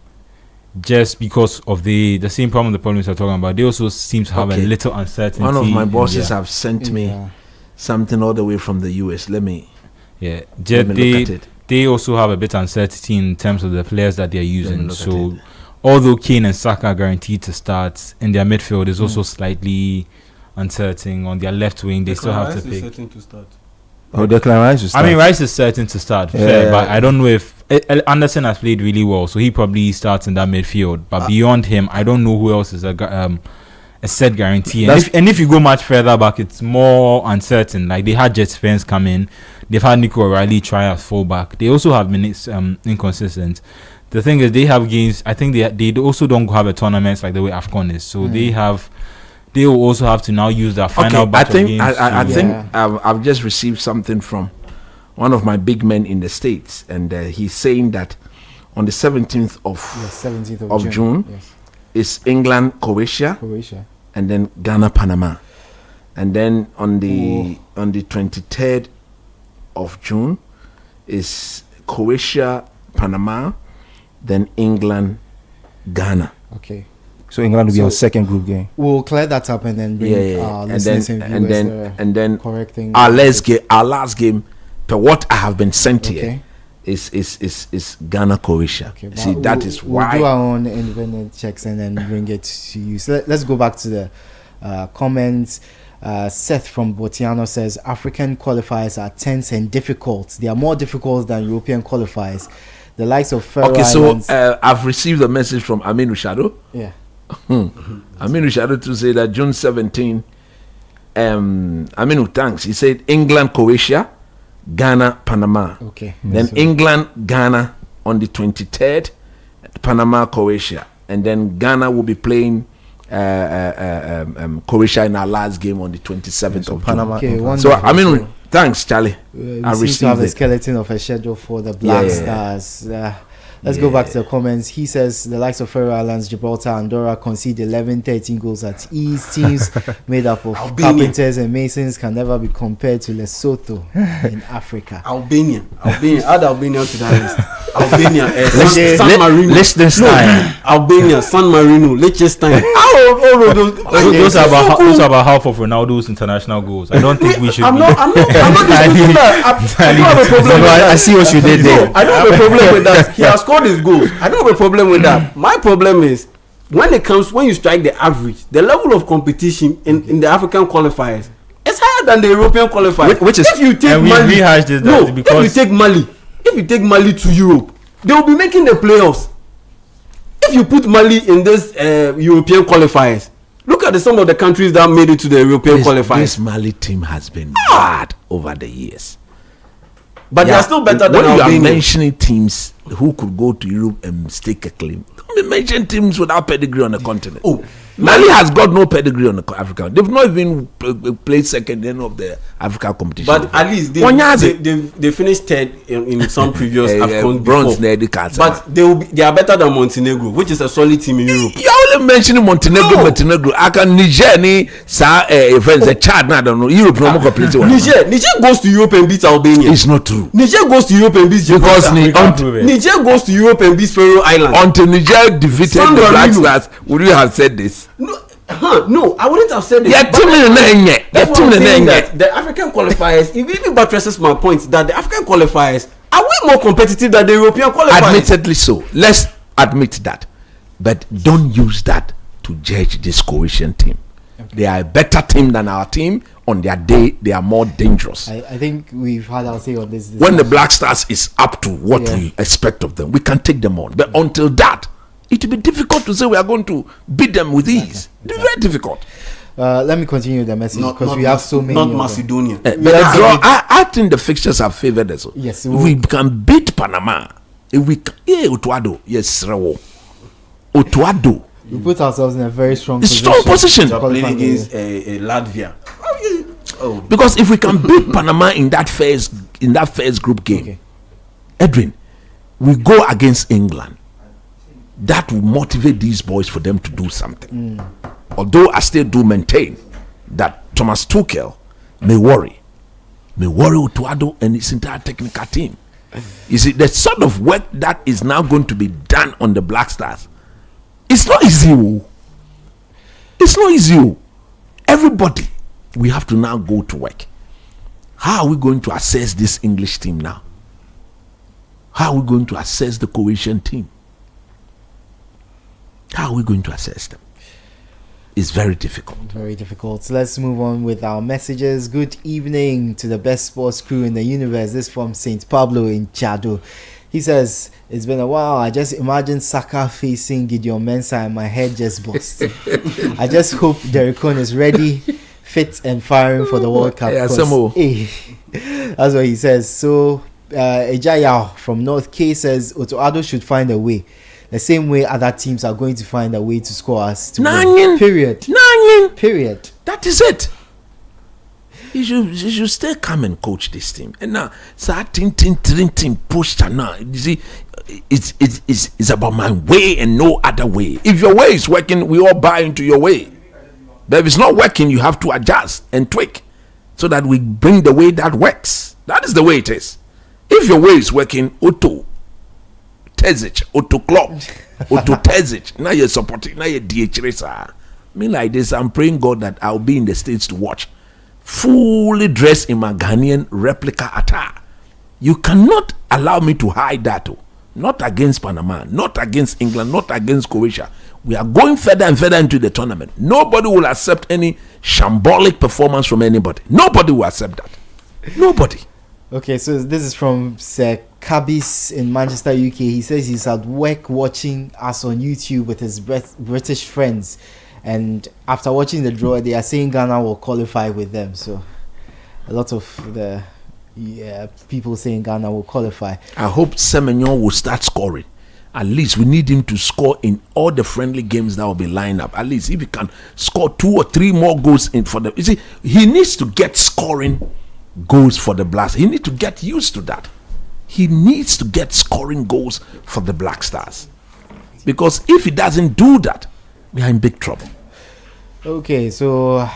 Just because of the same problem, the problems we're talking about. They also seem to have a little uncertainty. One of my bosses have sent me something all the way from the US. Let me look at it. They also have a bit of uncertainty in terms of the players that they're using. So although Kane and Saka are guaranteed to start, in their midfield is also slightly uncertain. On their left wing, they still have to pick. Certain to start. Declan Rice is. I mean, Rice is certain to start, fair, but I don't know if Anderson has played really well, so he probably starts in that midfield. But beyond him, I don't know who else is a set guarantee. And if you go much further back, it's more uncertain. Like they had Jet Spence come in, they've had Nico O'Reilly try as fullback. They also have minutes inconsistent. The thing is, they have games. I think they also don't have a tournament like the way AFCON is, so they will also have to now use their final batch of games. I think I've just received something from one of my big men in the States, and he's saying that on the 17th of June is England, Croatia, and then Ghana, Panama, and then on the 23rd of June is Croatia, Panama, then England, Ghana. Okay. So England will be our second group game. We'll clear that up and then bring our listeners and viewers and then correcting our last game, per what I have been sent here, is Ghana, Croatia. Okay, see, that is why we'll do our own independent checks and then bring it to you. So let's go back to the comments. Seth from Botiano says African qualifiers are tense and difficult. They are more difficult than European qualifiers. The likes of Faroe Islands. So I've received a message from Aminu Shado. Yeah. Aminu Shado to say that June 17. Aminu, thanks. He said England, Croatia, Ghana, Panama. Okay. Then England, Ghana on the 23rd, Panama, Croatia, and then Ghana will be playing Croatia in our last game on the 27th of Panama. June. Okay, so Aminu, thanks, Charlie. I received to have a skeleton of a schedule for the Black Stars. Let's go back to the comments. He says the likes of Faroe Islands, Gibraltar, Andorra concede 13 goals at ease. Teams made up of carpenters and masons can never be compared to Lesotho in Africa. Albania. Add Albania to that list. Albania, San Marino, Liechtenstein, Albania, San Marino, Liechtenstein. Those are about half of Ronaldo's international goals. I don't think we should. I'm not disputing that. I don't have a problem with that. I see what you did there. I don't have a problem with that. He has scored his goals. I don't have a problem with that. My problem is when you strike the average, the level of competition in the African qualifiers is higher than the European qualifiers. Which is, if you take Mali, if you take Mali to Europe, they will be making the playoffs. If you put Mali in this European qualifiers, look at some of the countries that made it to the European qualifiers. This Mali team has been bad over the years. But they are still better than Albania. Albania. You are mentioning teams who could go to Europe and stake a claim. Don't be mentioning teams without pedigree on the continent. Mali has got no pedigree on the Africa. They've not even played second in of the Africa competition. But at least they finished third in some previous AFCON bronze. But they are better than Montenegro, which is a solid team in Europe. You're only kept mentioning Montenegro. I can Niger ni friends a Chad I don't know. Europe no more completely. Niger goes to Europe and beats Albania. It's not true. Niger goes to Europe and beats because Niger goes to Europe and beats Faroe Islands. Until Niger defeated the Black Stars, would you have said this? No, I wouldn't have said this. The African qualifiers, it really buttresses my point that the African qualifiers are way more competitive than the European qualifiers. Admittedly so. Let's admit that. But don't use that to judge this Croatian team. Okay. They are a better team than our team. On their day, they are more dangerous. I think we've had our say on this. When the Black Stars is up to what we expect of them, we can take them on. But until that, it will be difficult to say we are going to beat them with ease. It will be very difficult. Let me continue the message because we have so many. Not Macedonia. But the draw, I think the fixtures have favored us. Yes, if we can beat Panama, if we can, Otuado, yes, Otuado. We put ourselves in a very strong position. Playing against Latvia. Because if we can beat Panama in that first group game, Edwin, we go against England. That will motivate these boys for them to do something. Although I still do maintain that Thomas Tuchel may worry Otuado and his entire technical team. You see, the sort of work that is now going to be done on the Black Stars, it's not easy. It's not easy. Everybody, we have to now go to work. How are we going to assess this English team now? How are we going to assess the Croatian team? How are we going to assess them? It's very difficult. Very difficult. So let's move on with our messages. Good evening to the best sports crew in the universe. This from St. Pablo in Chado. He says, it's been a while. I just imagine Saka facing Gideon Mensah and my head just busted. I just hope Derek Cohn is ready, fit and firing for the World Cup. That's what he says. So Ejaya from North K says, Otoado should find a way. The same way other teams are going to find a way to score us. Period. Period. That is it. You should stay calm and coach this team. And now, team push now. You see, it's about my way and no other way. If your way is working, we all buy into your way. But if it's not working, you have to adjust and tweak so that we bring the way that works. That is the way it is. If your way is working, Otto Tezic, Otto Klopp, Otto Tezic. Now you're supporting, now you're DH. Me like this, I'm praying God that I'll be in the States to watch. Fully dressed in my Ghanaian replica attire. You cannot allow me to hide that. Not against Panama, not against England, not against Croatia. We are going further and further into the tournament. Nobody will accept any shambolic performance from anybody. Nobody will accept that. Nobody. Okay, so this is from Sir Cabis in Manchester, UK. He says he's at work watching us on YouTube with his British friends. And after watching the draw, they are saying Ghana will qualify with them. So a lot of the people saying Ghana will qualify. I hope Semenyo will start scoring. At least we need him to score in all the friendly games that will be lined up. At least if he can score 2 or 3 more goals in for the, you see, he needs to get scoring goals for the Blacks. He needs to get used to that. He needs to get scoring goals for the Black Stars. Because if he doesn't do that, we are in big trouble. Okay, so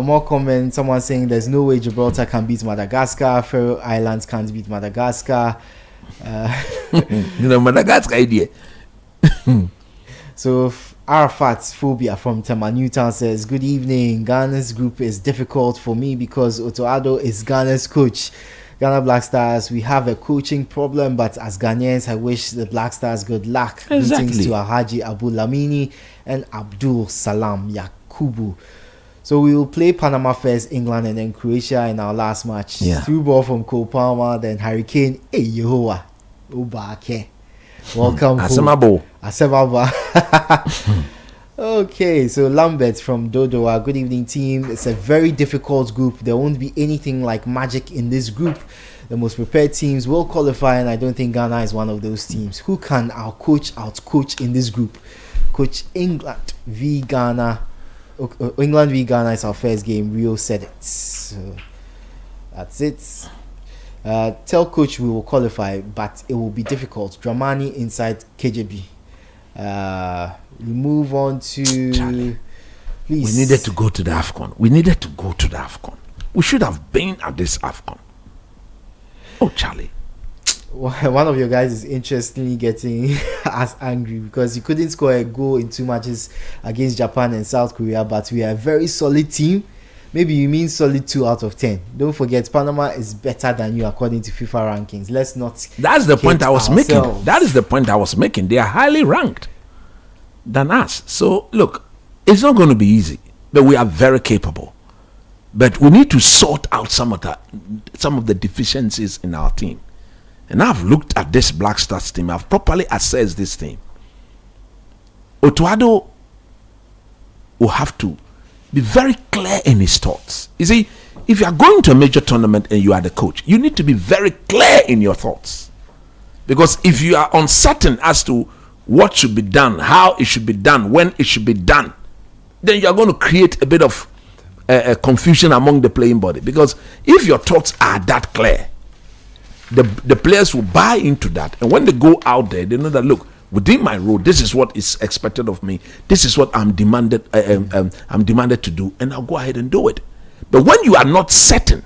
more comments. Someone saying there's no way Gibraltar can beat Madagascar. Faroe Islands can't beat Madagascar. Madagascar idea. So Arafat Phobia from Tema Newtown says, good evening. Ghana's group is difficult for me because Otoado is Ghana's coach. Ghana Black Stars, we have a coaching problem, but as Ghanaians, I wish the Black Stars good luck. Exactly. Greetings to Alhaji Abu Lamini and Abdul Salam Yakubu. So we will play Panama first, England, and then Croatia in our last match. Yeah. 2 ball from Cole Palmer, then Hurricane. Hey, Yehoah. Obake. Welcome home. Asemabo. Okay, so Lambert from Dodoa. Good evening, team. It's a very difficult group. There won't be anything like magic in this group. The most prepared teams will qualify, and I don't think Ghana is one of those teams. Who can our coach outcoach in this group? Coach England v Ghana. England v Ghana is our first game. Rio said it. So that's it. Tell coach we will qualify, but it will be difficult. Dramani inside KJB. We move on to. Charlie, please. we needed to go to the AFCON. We should have been at this AFCON. Oh, Charlie. One of your guys is interestingly getting us angry because he couldn't score a goal in 2 matches against Japan and South Korea, but we are a very solid team. Maybe you mean solid 2 out of 10. Don't forget, Panama is better than you according to FIFA rankings. Let's not. That's the point I was making. ourselves. That is the point I was making. They are highly ranked than us. So look, it's not going to be easy, but we are very capable. But we need to sort out some of the deficiencies in our team. And I've looked at this Black Stars team. I've properly assessed this team. Otuado will have to be very clear in his thoughts. You see, if you are going to a major tournament and you are the coach, you need to be very clear in your thoughts. Because if you are uncertain as to what should be done, how it should be done, when it should be done, then you are going to create a bit of confusion among the playing body. Because if your thoughts are that clear, the players will buy into that. And when they go out there, they know that, look, within my role, this is what is expected of me. This is what I'm demanded to do, and I'll go ahead and do it. But when you are not certain,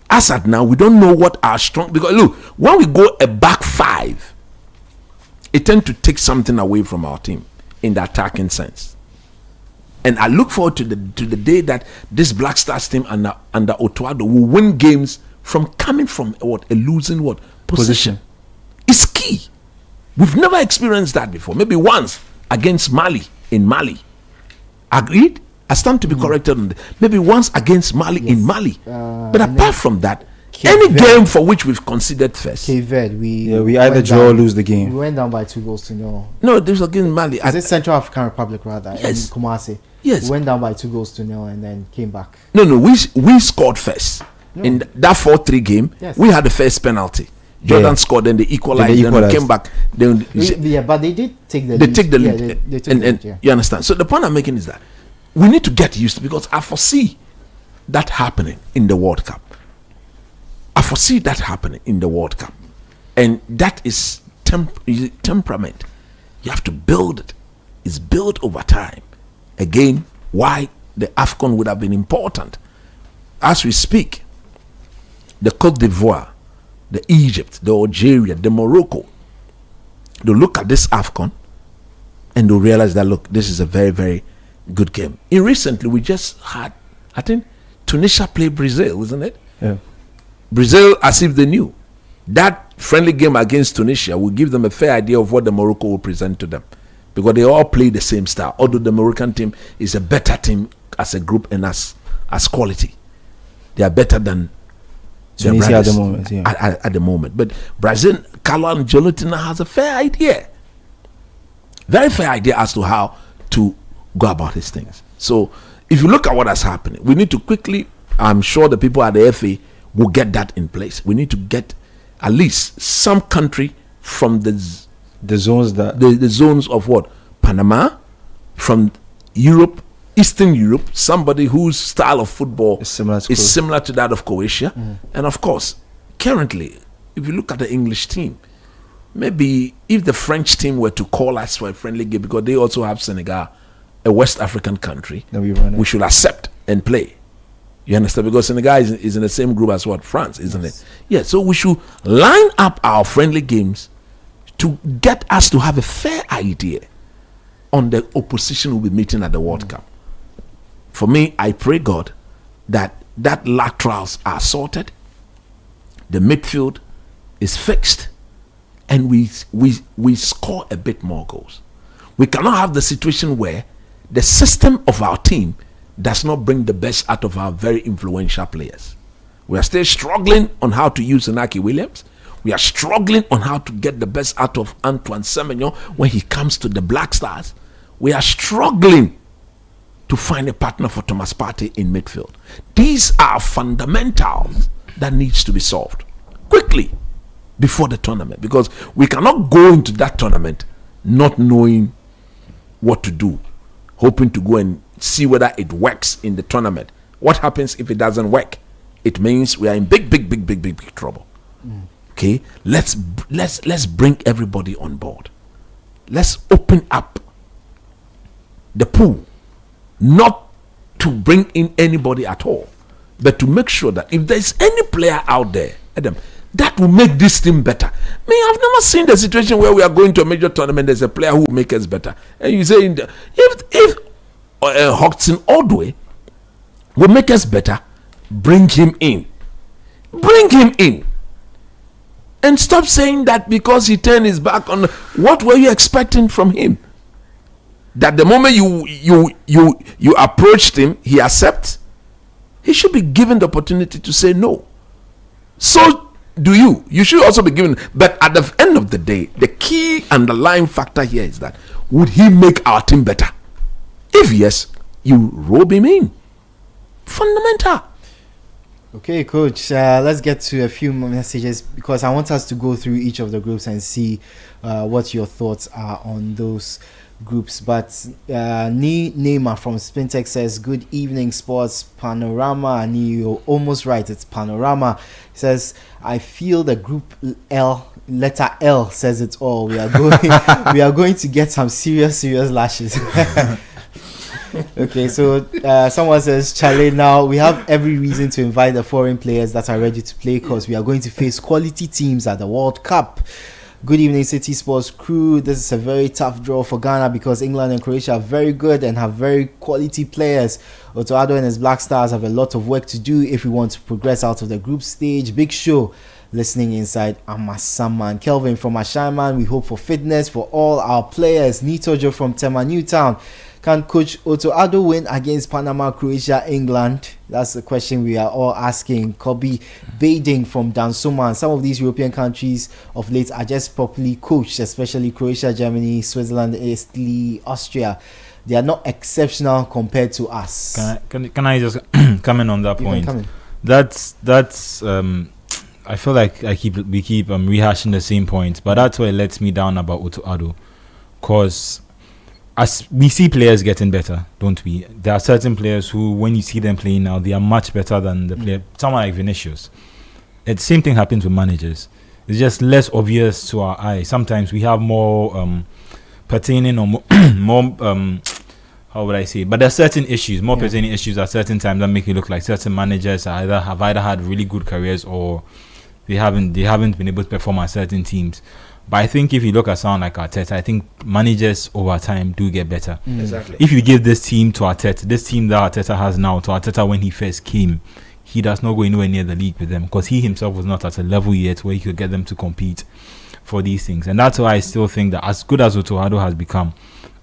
as at now, we don't know what our strong. Because look, when we go a back five, it tends to take something away from our team in the attacking sense. And I look forward to the day that this Black Stars team under Otuado will win games from coming from a losing position. It's key. We've never experienced that before. Maybe once against Mali in Mali. Agreed? I stand to be corrected on that. Maybe once against Mali in Mali. But apart from that, any game for which we've considered first. Cape Verde, we either draw or lose the game. We went down by 2-0. No, this was against Mali. Is it Central African Republic rather? Yes. In Kumasi. Yes. We went down by 2-0 and then came back. No, we scored first. No. In that 4-3 game, we had the first penalty. Jordan scored, then they equalized, then we came back. But they did take the lead. They take the lead. They took the lead. You understand? So the point I'm making is that we need to get used to, because I foresee that happening in the World Cup. And that is temperament. You have to build it. It's built over time. Again, why the AFCON would have been important. As we speak, the Cote d'Ivoire, the Egypt, the Algeria, the Morocco, they'll look at this AFCON and they'll realize that, look, this is a very, very good game. Recently, we just had, I think, Tunisia play Brazil, isn't it? Yeah. Brazil, as if they knew. That friendly game against Tunisia will give them a fair idea of what the Morocco will present to them, because they all play the same style, although the Moroccan team is a better team as a group and as quality. They are better than Tunisia at the moment. Yeah. At the moment. But Brazil, Carlo Ancelotti has a fair idea. Very fair idea as to how to go about his things. So if you look at what has happened, we need to quickly, I'm sure the people at the FA will get that in place. We need to get at least some country from the zones that the zones of what? Panama, from Europe, Eastern Europe, somebody whose style of football is similar to that of Croatia. And of course, currently, if you look at the English team, maybe if the French team were to call us for a friendly game, because they also have Senegal, a West African country, we should accept and play. You understand? Because Senegal is in the same group as what? France, isn't it? Yeah, so we should line up our friendly games to get us to have a fair idea on the opposition we'll be meeting at the World Cup. For me, I pray God that laterals are sorted, the midfield is fixed, and we score a bit more goals. We cannot have the situation where the system of our team does not bring the best out of our very influential players. We are still struggling on how to use Inaki Williams. We are struggling on how to get the best out of Antoine Semenyo when he comes to the Black Stars. We are struggling to find a partner for Thomas Partey in midfield. These are fundamentals that needs to be solved quickly before the tournament, because we cannot go into that tournament not knowing what to do, hoping to go and see whether it works in the tournament. What happens if it doesn't work? It means we are in big trouble. Okay, let's bring everybody on board. let's open up the pool, not to bring in anybody at all, but to make sure that if there's any player out there, Adam, that will make this team better. I mean, I've never seen the situation where we are going to a major tournament, there's a player who will make us better. And you say, if Hodgson Odoi will make us better, bring him in. Bring him in. And stop saying that because he turned his back on. What were you expecting from him? That the moment you approached him, he accepts? He should be given the opportunity to say no. So do you. You should also be given. But at the end of the day, the key underlying factor here is that would he make our team better? If yes, you robe him in. Fundamental. Okay, Coach, let's get to a few more messages because I want us to go through each of the groups and see what your thoughts are on those groups. But Neymar from Spintex says, good evening, Sports Panorama. And you're almost right, it's Panorama. He says, I feel the group L, letter L says it all. We are going to get some serious lashes. Okay, so someone says, Charlie, now we have every reason to invite the foreign players that are ready to play because we are going to face quality teams at the World Cup. Good evening, City Sports crew. This is a very tough draw for Ghana because England and Croatia are very good and have very quality players. Otto and his Black Stars have a lot of work to do if we want to progress out of the group stage. Big show listening inside Amasaman. Kelvin from Ashaiman, we hope for fitness for all our players. Nitojo from Tema Newtown. Can Coach Otto Addo win against Panama, Croatia, England? That's the question we are all asking. Kobe Bading from Dansoman. Some of these European countries of late are just properly coached, especially Croatia, Germany, Switzerland, Italy, Austria. They are not exceptional compared to us. Can I just comment on that point? That's I feel like we keep rehashing the same points, but that's where it lets me down about Otto Addo, because as we see players getting better, don't we? There are certain players who, when you see them playing now, they are much better than the player. Someone like Vinicius. The same thing happens with managers. It's just less obvious to our eye. Sometimes we have more pertaining or more how would I say? But there are certain issues, more pertaining issues at certain times that make it look like certain managers have either had really good careers or they haven't been able to perform at certain teams. But I think if you look at someone like Arteta, I think managers over time do get better. Exactly. If you give this team to Arteta, this team that Arteta has now to Arteta when he first came, he does not go anywhere near the league with them because he himself was not at a level yet where he could get them to compete for these things. And that's why I still think that as good as Otto Addo has become,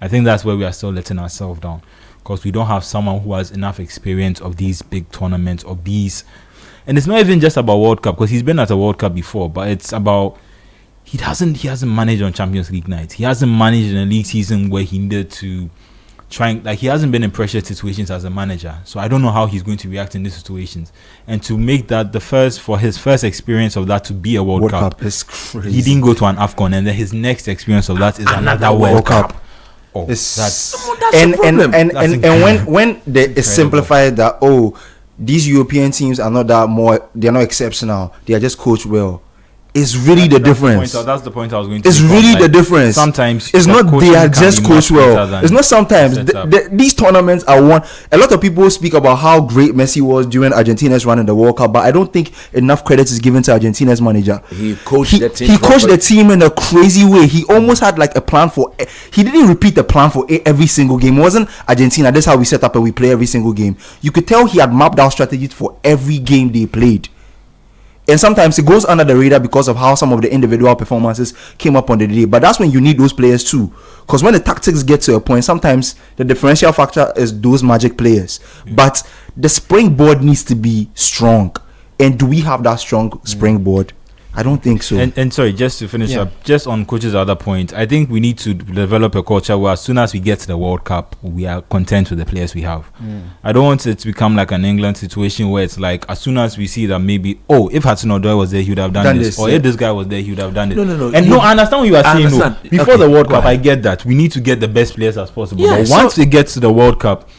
I think that's where we are still letting ourselves down because we don't have someone who has enough experience of these big tournaments, of these. And it's not even just about World Cup because he's been at a World Cup before, but it's about he hasn't managed on Champions League nights. He hasn't managed in a league season where he needed to he hasn't been in pressure situations as a manager. So I don't know how he's going to react in these situations. And to make that for his first experience of that to be a World Cup is crazy. He didn't go to an AFCON, and then his next experience of that is another World Cup. Oh, that's and when it's simplified that these European teams are not they're not exceptional, they are just coached well. It's really the difference. That's the point I was going to. It's really the difference. Sometimes it's not they are just coached well. It's not sometimes. These tournaments are won. A lot of people speak about how great Messi was during Argentina's run in the World Cup, but I don't think enough credit is given to Argentina's manager. He coached the team. He coached the team in a crazy way. He almost had like a plan for. He didn't repeat the plan for every single game. It wasn't Argentina. That's how we set up and we play every single game. You could tell he had mapped out strategies for every game they played. And sometimes it goes under the radar because of how some of the individual performances came up on the day. But that's when you need those players too. Because when the tactics get to a point, sometimes the differential factor is those magic players. But the springboard needs to be strong. And do we have that strong springboard? I don't think so. And sorry, just to finish up, just on Coach's other point, I think we need to develop a culture where as soon as we get to the World Cup, we are content with the players we have. I don't want it to become like an England situation where it's like as soon as we see that maybe, if Hudson Odoi was there, he would have done this. Or if this guy was there, he would have done it. No. And I understand what you are saying. Before the World Cup, I get that. We need to get the best players as possible. But once we get to the World Cup,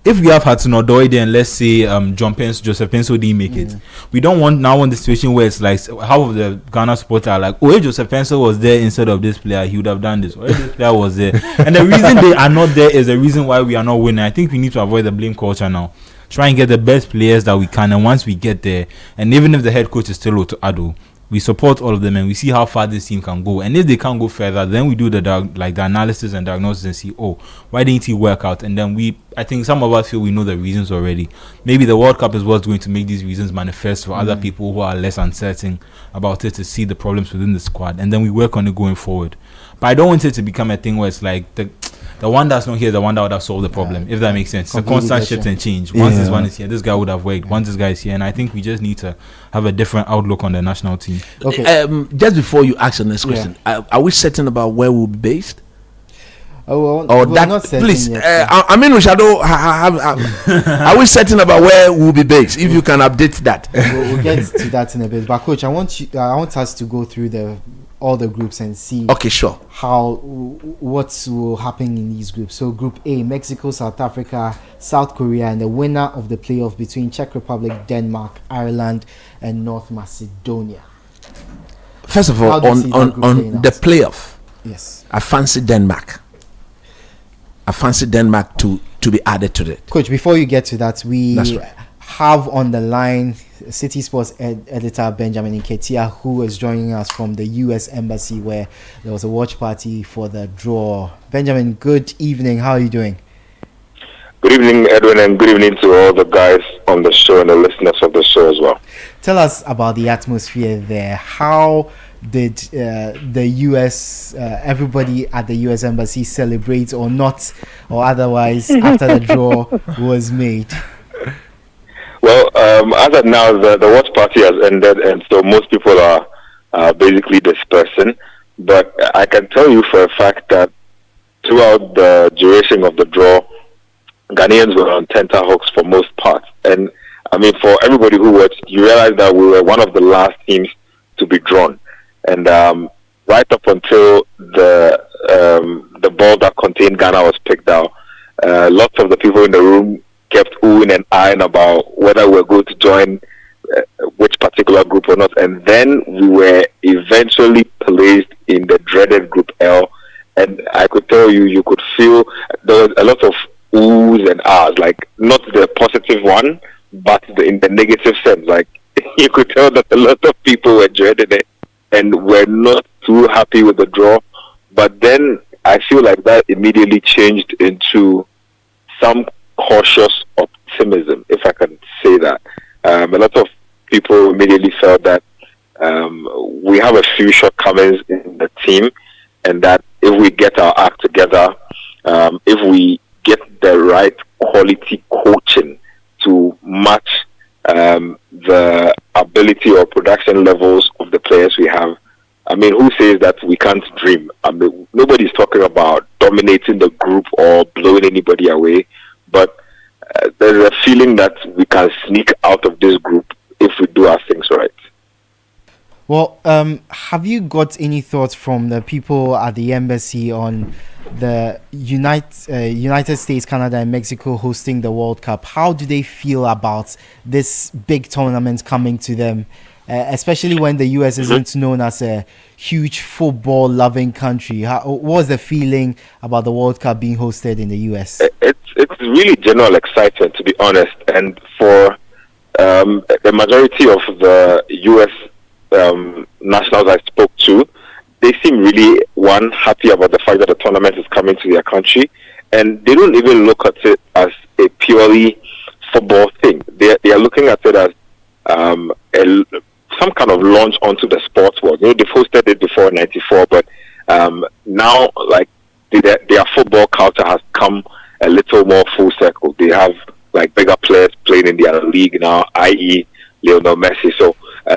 if we have Hudson-Odoi and let's say Joseph Penso didn't make it, we don't want the situation where it's like half of the Ghana supporters are like, oh, if Joseph Penso was there instead of this player, he would have done this, or if this player was there. And the reason they are not there is the reason why we are not winning. I think we need to avoid the blame culture now. Try and get the best players that we can, and once we get there, and even if the head coach is still Ado, we support all of them and we see how far this team can go. And if they can't go further, then we do the analysis and diagnosis and see, oh, why didn't he work out? And then I think some of us feel we know the reasons already. Maybe the World Cup is what's going to make these reasons manifest for other people who are less uncertain about it, to see the problems within the squad, and then we work on it going forward. But I don't want it to become a thing where it's like the one that's not here, the one that would have solved the problem, if that makes sense. It's a constant shift and change. Once this one is here, this guy would have worked. Once this guy is here, and I think we just need to have a different outlook on the national team. Okay. Just before you ask the next question, are we certain about where we'll be based? Oh, or that, not please. Yet, I mean, are we certain about where we'll be based? If you can update that, we'll get to that in a bit. But coach, I want us to go through all the groups and see. Okay, sure. What will happen in these groups. So Group A: Mexico, South Africa, South Korea, and the winner of the playoff between Czech Republic, Denmark, Ireland, and North Macedonia. First of all, on the playoff, yes, I fancy Denmark. I fancy Denmark to be added to it. Coach, before you get to that, That's right. have on the line City Sports editor Benjamin Nketiah, who is joining us from the US Embassy, where there was a watch party for the draw. Benjamin, good evening. How are you doing? Good evening, Edwin, and good evening to all the guys on the show and the listeners of the show as well. Tell us about the atmosphere there. How did the US, everybody at the US Embassy celebrate or not, or otherwise, after the draw was made? Well, as of now, the watch party has ended, and so most people are basically dispersing. But I can tell you for a fact that throughout the duration of the draw, Ghanaians were on tenterhooks for most parts. And I mean, for everybody who watched, you realize that we were one of the last teams to be drawn. And right up until the ball that contained Ghana was picked out, lots of the people in the room kept oohing and eyeing about whether we're going to join which particular group or not. And then we were eventually placed in the dreaded Group L. And I could tell you could feel there was a lot of oohs and ahs, like not the positive one, but in the negative sense. Like you could tell that a lot of people were dreading it and were not too happy with the draw. But then I feel like that immediately changed into some cautious optimism, if I can say that. A lot of people immediately felt that we have a few shortcomings in the team, and that if we get our act together, if we get the right quality coaching to match the ability or production levels of the players we have, I mean, who says that we can't dream? I mean, nobody's talking about dominating the group or blowing anybody away, but there's a feeling that we can sneak out of this group if we do our things right. Well, have you got any thoughts from the people at the embassy on the United States, Canada, and Mexico hosting the World Cup? How do they feel about this big tournament coming to them, especially when the US isn't known as a huge football-loving country? What was the feeling about the World Cup being hosted in the US? It's really general excitement, to be honest, and for the majority of the US nationals I spoke to, they seem really happy about the fact that the tournament is coming to their country, and they don't even look at it as a purely football thing. They are looking at it as some kind of launch onto the sports world. You know, they've hosted it before in '94, but now like their football culture has come a little more full circle. They have like bigger players playing in their league now, i.e. Lionel Messi. So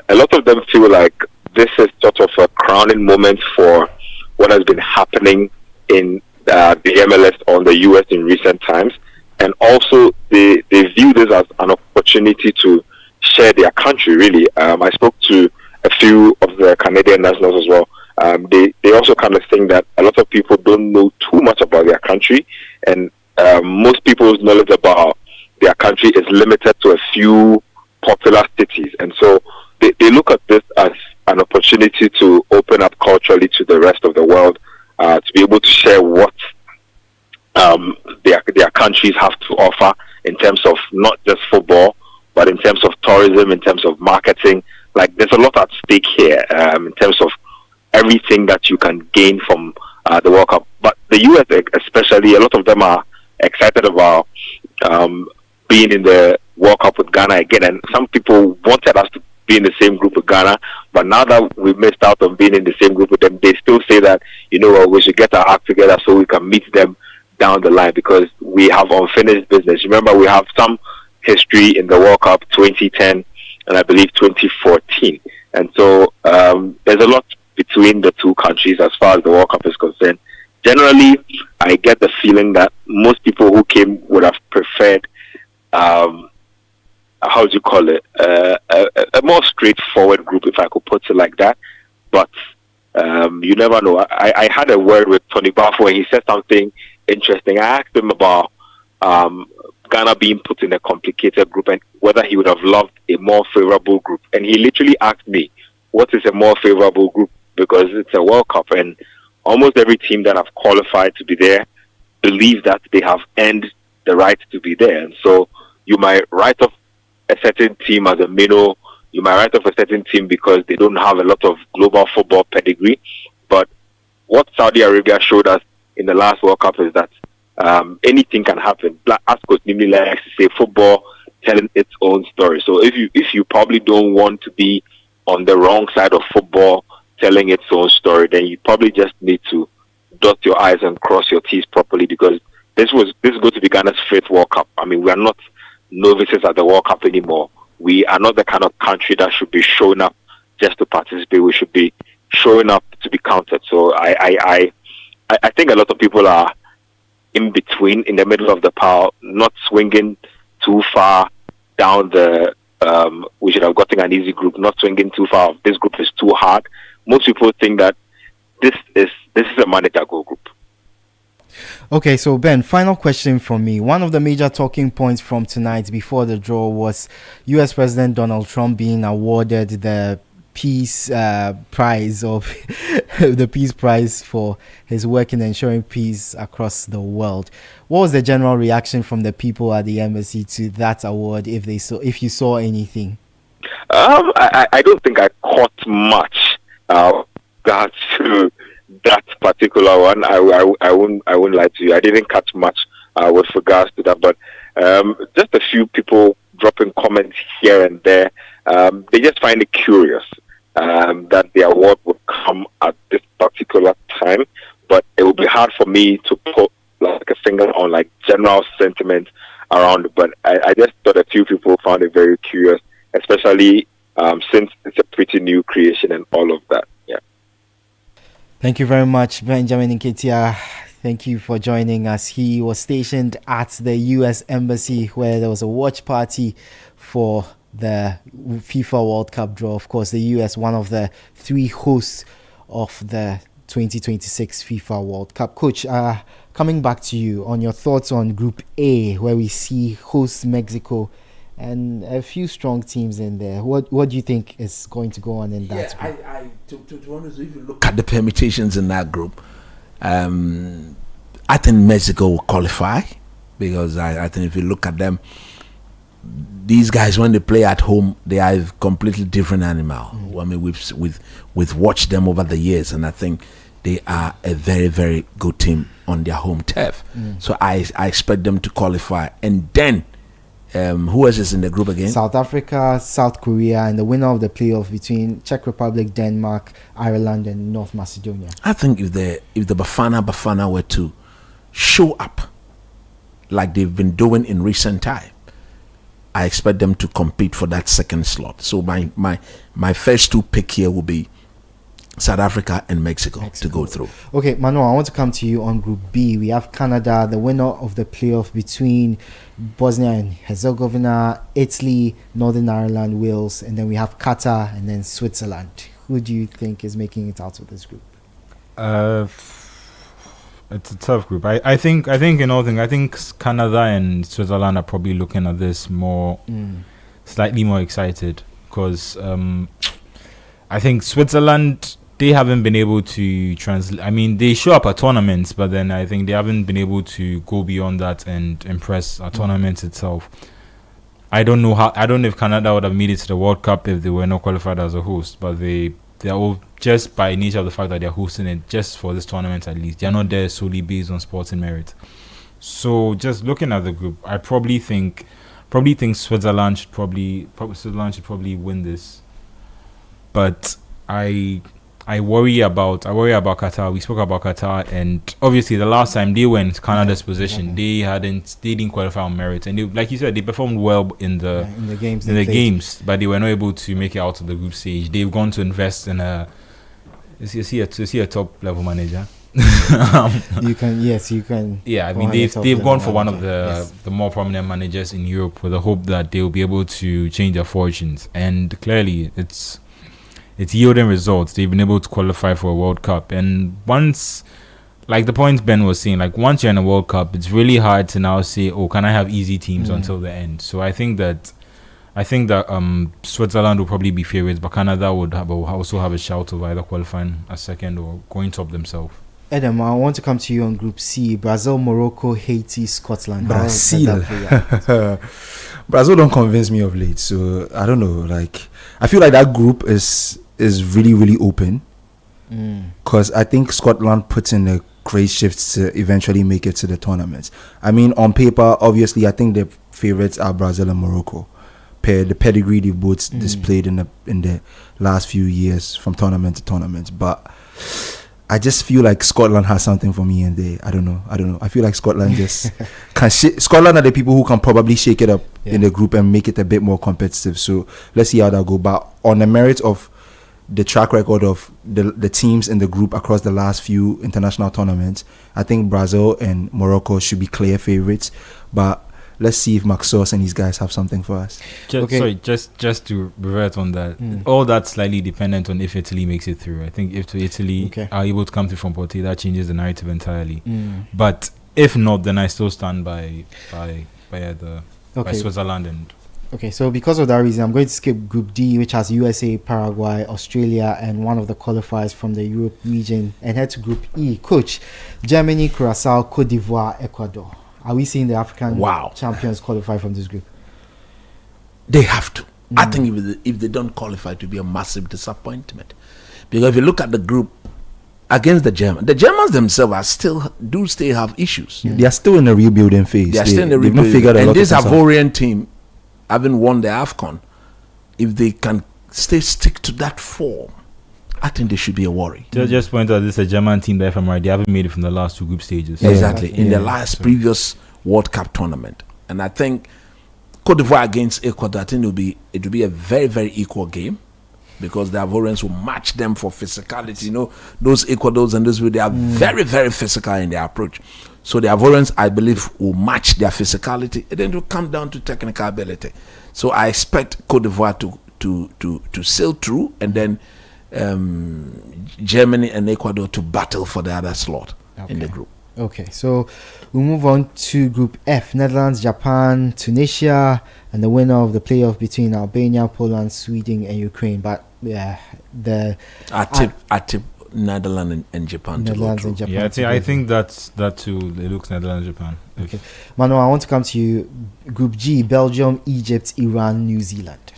a lot of them feel like this is sort of a crowning moment for what has been happening in the MLS or the US in recent times. And also they view this as an opportunity to share their country, really. I spoke to a few of the Canadian nationals as well. They also kind of think that a lot of people don't know too much about their country, and most people's knowledge about their country is limited to a few popular cities. And so they look at this as an opportunity to open up culturally to the rest of the world, to be able to share what their countries have to offer in terms of not just football, but in terms of tourism, in terms of marketing. Like, there's a lot at stake here in terms of everything that you can gain from the World Cup. But the US especially, a lot of them are excited about being in the World Cup with Ghana again. And some people wanted us to be in the same group with Ghana, but now that we missed out on being in the same group with them, they still say that, we should get our act together so we can meet them down the line, because we have unfinished business. Remember, we have some history in the World Cup 2010 and I believe 2014. And so there's a lot between the two countries as far as the World Cup is concerned. Generally, I get the feeling that most people who came would have preferred, how do you call it, a more straightforward group, if I could put it like that. But you never know. I had a word with Tony Bafo and he said something interesting. I asked him about Ghana being put in a complicated group and whether he would have loved a more favorable group. And he literally asked me, what is a more favorable group? Because it's a World Cup and almost every team that have qualified to be there believe that they have earned the right to be there. And so you might write off a certain team as a minnow. You might write off a certain team because they don't have a lot of global football pedigree. But what Saudi Arabia showed us in the last World Cup is that anything can happen. As Coach Nimli likes to say, football telling its own story. So if you probably don't want to be on the wrong side of football telling its own story, then you probably just need to dot your I's and cross your T's properly, because this is going to be Ghana's 5th World Cup. I mean, we are not novices at the World Cup anymore. We are not the kind of country that should be showing up just to participate. We should be showing up to be counted. So I think a lot of people are in between, in the middle of the pile, not swinging too far down the we should have gotten an easy group, not swinging too far. This group is too hard. Most people think that this is a manageable group. Okay, so Ben, final question from me. One of the major talking points from tonight before the draw was US President Donald Trump being awarded the Peace Prize of the Peace Prize for his work in ensuring peace across the world. What was the general reaction from the people at the embassy to that award, if you saw anything? I don't think I caught much to that particular one. I wouldn't lie to you. I didn't catch much with regards to that, but just a few people dropping comments here and there. They just find it curious that the award would come at this particular time, but it would be hard for me to put like a finger on like general sentiment around it. But I just thought a few people found it very curious, especially since it's a pretty new creation and all of that. Yeah. Thank you very much, Benjamin Nketiah. Thank you for joining us. He was stationed at the US Embassy where there was a watch party for the FIFA World Cup Draw. Of course, the US, one of the 3 hosts of the 2026 FIFA World Cup. Coach, coming back to you on your thoughts on Group A, where we see host Mexico and a few strong teams in there. What do you think is going to go on in that group? To be honest, if you look at the permutations in that group, I think Mexico will qualify, because I think if you look at them, these guys, when they play at home, they are a completely different animal. I mean, we've watched them over the years, and I think they are a very, very good team on their home turf. So I expect them to qualify. And then, who else is in the group again? South Africa, South Korea, and the winner of the playoff between Czech Republic, Denmark, Ireland, and North Macedonia. I think if the Bafana were to show up like they've been doing in recent time, I expect them to compete for that second slot. So my first 2 pick here will be South Africa and Mexico to go through. Okay, Manuel, I want to come to you on Group B. We have Canada, the winner of the playoff between Bosnia and Herzegovina, Italy, Northern Ireland, Wales, and then we have Qatar and then Switzerland. Who do you think is making it out of this group? it's a tough group. I think in all things, I think Canada and Switzerland are probably looking at this slightly more excited because I think Switzerland, they haven't been able to translate. I mean, they show up at tournaments, but then I think they haven't been able to go beyond that and impress at tournaments itself. I don't know if Canada would have made it to the World Cup if they were not qualified as a host, but they're all, just by nature of the fact that they're hosting it just for this tournament at least. They're not there solely based on sporting merit. So just looking at the group, I probably think Switzerland should probably win this. But I worry about Qatar. We spoke about Qatar, and obviously the last time they went Canada's position, they didn't qualify on merit, and they, like you said, they performed well in the games, but they were not able to make it out of the group stage. They've gone to invest in is he a top level manager? You can. Yeah, I mean they've gone for one of the more prominent managers in Europe with the hope that they'll be able to change their fortunes, and clearly it's yielding results. They've been able to qualify for a World Cup, and once, like the point Ben was saying, like once you're in a World Cup, it's really hard to now say, oh, can I have easy teams until the end? So I think that Switzerland will probably be favorites, but Canada will also have a shout of either qualifying as second or going top themselves. Adam, I want to come to you on Group C: Brazil, Morocco, Haiti, Scotland. Brazil. Brazil don't convince me of late, so I don't know. Like, I feel like that group is really, really open, because I think Scotland puts in a great shift to eventually make it to the tournament. I mean, on paper, obviously, I think the favorites are Brazil and Morocco, per the pedigree they've both displayed in the last few years from tournament to tournament. But I just feel like Scotland has something for me in there. I don't know. I feel like Scotland just can. Scotland are the people who can probably shake it up in the group and make it a bit more competitive. So let's see how that goes. But on the merit of the track record of the teams in the group across the last few international tournaments, I think Brazil and Morocco should be clear favorites. But let's see if Maxos and these guys have something for us. Just to revert on that, all that's slightly dependent on if Italy makes it through. I think if Italy are able to come through from Porto, that changes the narrative entirely. But if not, then I still stand by Switzerland and. Okay, so because of that reason, I'm going to skip Group D, which has USA, Paraguay, Australia, and one of the qualifiers from the Europe region, and head to Group E. Coach, Germany, Curacao, Cote d'Ivoire, Ecuador. Are we seeing the African champions qualify from this group? They have to. I think if they don't qualify, it will be a massive disappointment. Because if you look at the group against the Germans themselves still have issues. They are still in a rebuilding phase. They are still in a rebuilding. And this Ivorian team, having won the AFCON, if they can stick to that form, I think they should be a worry. Just point out, this is a German team that, if I'm right, they haven't made it from the last two group stages. Exactly, in the previous World Cup tournament. And I think Cote d'Ivoire against Ecuador, I think it will be a very, very equal game, because the Ivorians will match them for physicality. You know, those Ecuadors and those, they are very, very physical in their approach. So the Ivorians, I believe, will match their physicality, and then it will come down to technical ability. So I expect Cote d'Ivoire to sail through, and then Germany and Ecuador to battle for the other slot in the group. Okay, so we'll move on to Group F: Netherlands, Japan, Tunisia, and the winner of the playoff between Albania, Poland, Sweden, and Ukraine. But I tip Netherlands and Japan. Netherlands and Japan. Yeah, I think that too. It looks Netherlands, Japan. Okay, Manu, I want to come to you. Group G: Belgium, Egypt, Iran, New Zealand.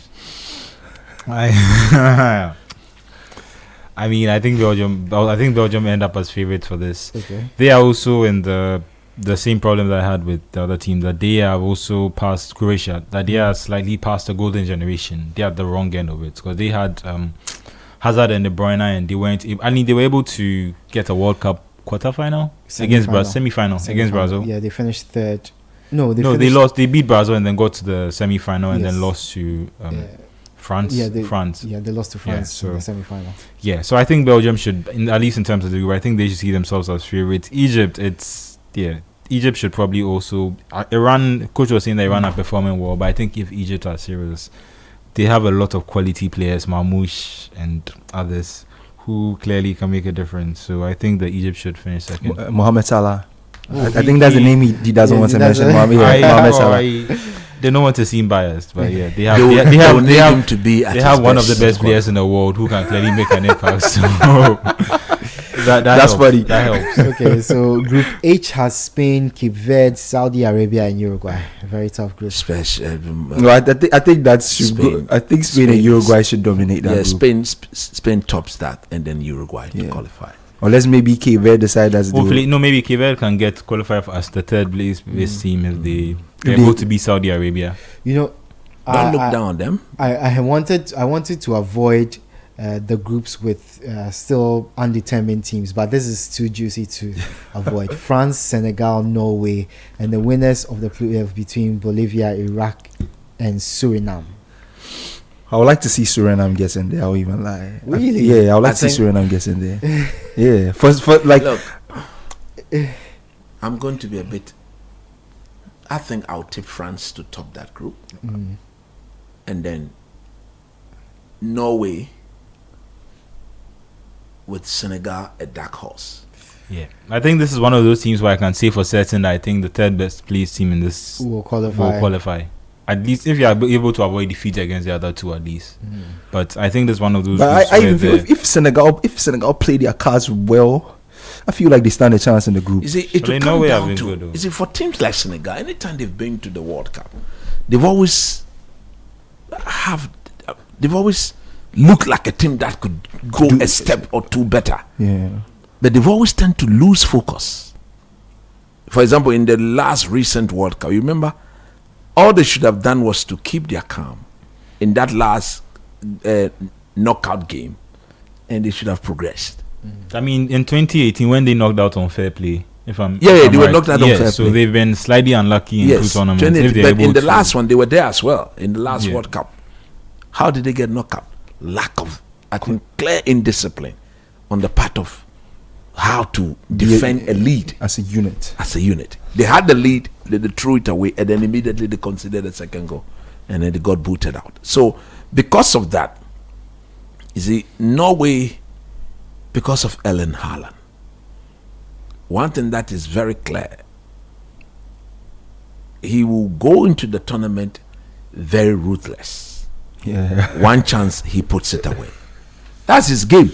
I mean, I think Belgium end up as favorites for this. Okay. They are also in the same problem that I had with the other team, that they have also passed Croatia, that they are slightly past the golden generation. They are at the wrong end of it, because they had Hazard and De Bruyne, and they weren't. They were able to get a World Cup quarterfinal against Brazil, semi-final against Brazil. Yeah, they finished third. They lost. They beat Brazil and then got to the semi-final and then lost to France. France. Yeah, they lost to France in the semi-final. Yeah, so I think Belgium should, at least in terms of the group, I think they should see themselves as favorites. Egypt, Egypt should probably also. Iran, coach was saying that Iran are performing well, but I think if Egypt are serious, they have a lot of quality players, Marmoush and others, who clearly can make a difference. So I think that Egypt should finish second. Mohamed Salah. I think that's the name he doesn't want to mention. Mohamed Salah. They don't want to seem biased, but yeah, they have one of the best players in the world who can clearly make an impact. So that's funny. That helps. Okay, so Group H has Spain, Cape Verde, Saudi Arabia, and Uruguay. A very tough group. No, I think that should go. I think Spain and Uruguay should dominate that group. Spain tops that, and then Uruguay to qualify. Unless maybe Cape Verde decide as hopefully, maybe Cape Verde can get qualified as the third place team if they're able to beat Saudi Arabia. You know, don't look down on them. I wanted to avoid the groups with still undetermined teams, but this is too juicy to avoid. France, Senegal, Norway, and the winners of the playoff between Bolivia, Iraq, and Suriname. I would like to see Suriname get in there. I'll even lie. Really? I would like to see Suriname get in there. Yeah, for like. Look, I'm going to be a bit. I think I'll tip France to top that group, and then Norway with Senegal a dark horse. Yeah, I think this is one of those teams where I can say for certain that I think the third best placed team in this will qualify. At least if you are able to avoid defeat against the other two, at least. But I think this is one of those. But I even feel if Senegal play their cards well, I feel like they stand a chance in the group. You see, it will come down to. You see, for teams like Senegal, anytime they've been to the World Cup, they've always looked like a team that could go a step or two better. Yeah. But they've always tend to lose focus. For example, in the last recent World Cup, you remember, all they should have done was to keep their calm in that last knockout game, and they should have progressed. I mean, in 2018, when they knocked out on fair play, they were knocked out on fair play. So they've been slightly unlucky in two tournaments. But in the last one, they were there as well. In the last World Cup, how did they get knocked out? Lack of, I think, clear indiscipline on the part of how to defend a lead as a unit. They had the lead, they threw it away, and then immediately they considered a second goal, and then they got booted out. So because of that, you see, Norway, because of Erling Haaland, one thing that is very clear, he will go into the tournament very ruthless. Yeah. One chance, he puts it away. That's his game.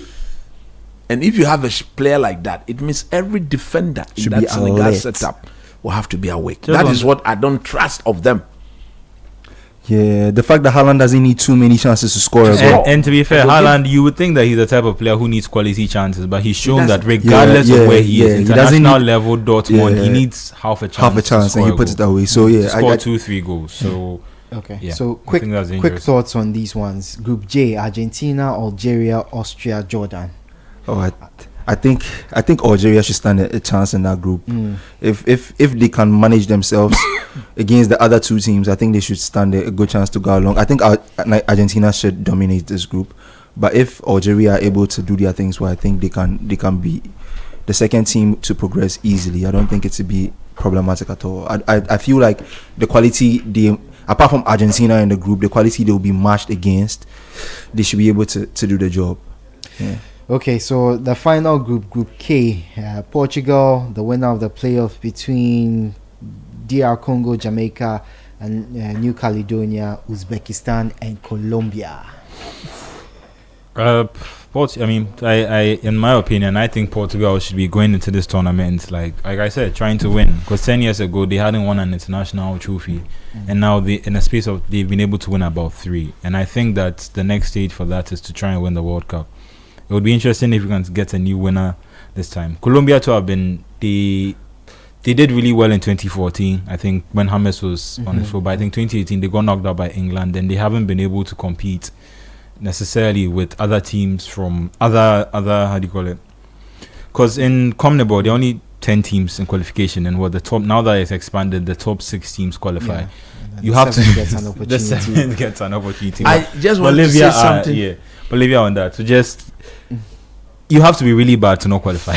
And if you have a player like that, it means every defender in that Senegal setup will have to be awake. That is what I don't trust of them. Yeah, the fact that Haaland doesn't need too many chances to score a goal. And to be fair, Haaland, you would think that he's the type of player who needs quality chances, but he's shown that regardless of where he is, international level, Dortmund, he needs half a chance, and he puts it away. So yeah, score 2-3 goals. So so quick thoughts on these ones. Group J: Argentina, Algeria, Austria, Jordan. I think Algeria should stand a chance in that group. If they can manage themselves against the other two teams, I think they should stand a good chance to go along. I think Argentina should dominate this group, but if Algeria are able to do their things well, I think they can be the second team to progress easily. I don't think it to be problematic at all. I feel like the quality apart from Argentina in the group, the quality they will be matched against, they should be able to do the job. Yeah. Okay, so the final group, Group K, Portugal, the winner of the playoff between DR Congo, Jamaica, and New Caledonia, Uzbekistan, and Colombia. In my opinion, I think Portugal should be going into this tournament, like I said, trying to win. Because 10 years ago, they hadn't won an international trophy. And now, in a space of, they've been able to win about 3. And I think that the next stage for that is to try and win the World Cup. It would be interesting if we can get a new winner this time. Colombia to have been, they did really well in 2014, I think, when James was on his floor. But I think 2018 they got knocked out by England, and they haven't been able to compete necessarily with other teams from other how do you call it? Because in CONMEBOL there are only 10 teams in qualification, and the top, now that it's expanded, the top 6 teams qualify. You have to get an opportunity. The 7 gets an opportunity. I just want to say something. Bolivia on that. So you have to be really bad to not qualify.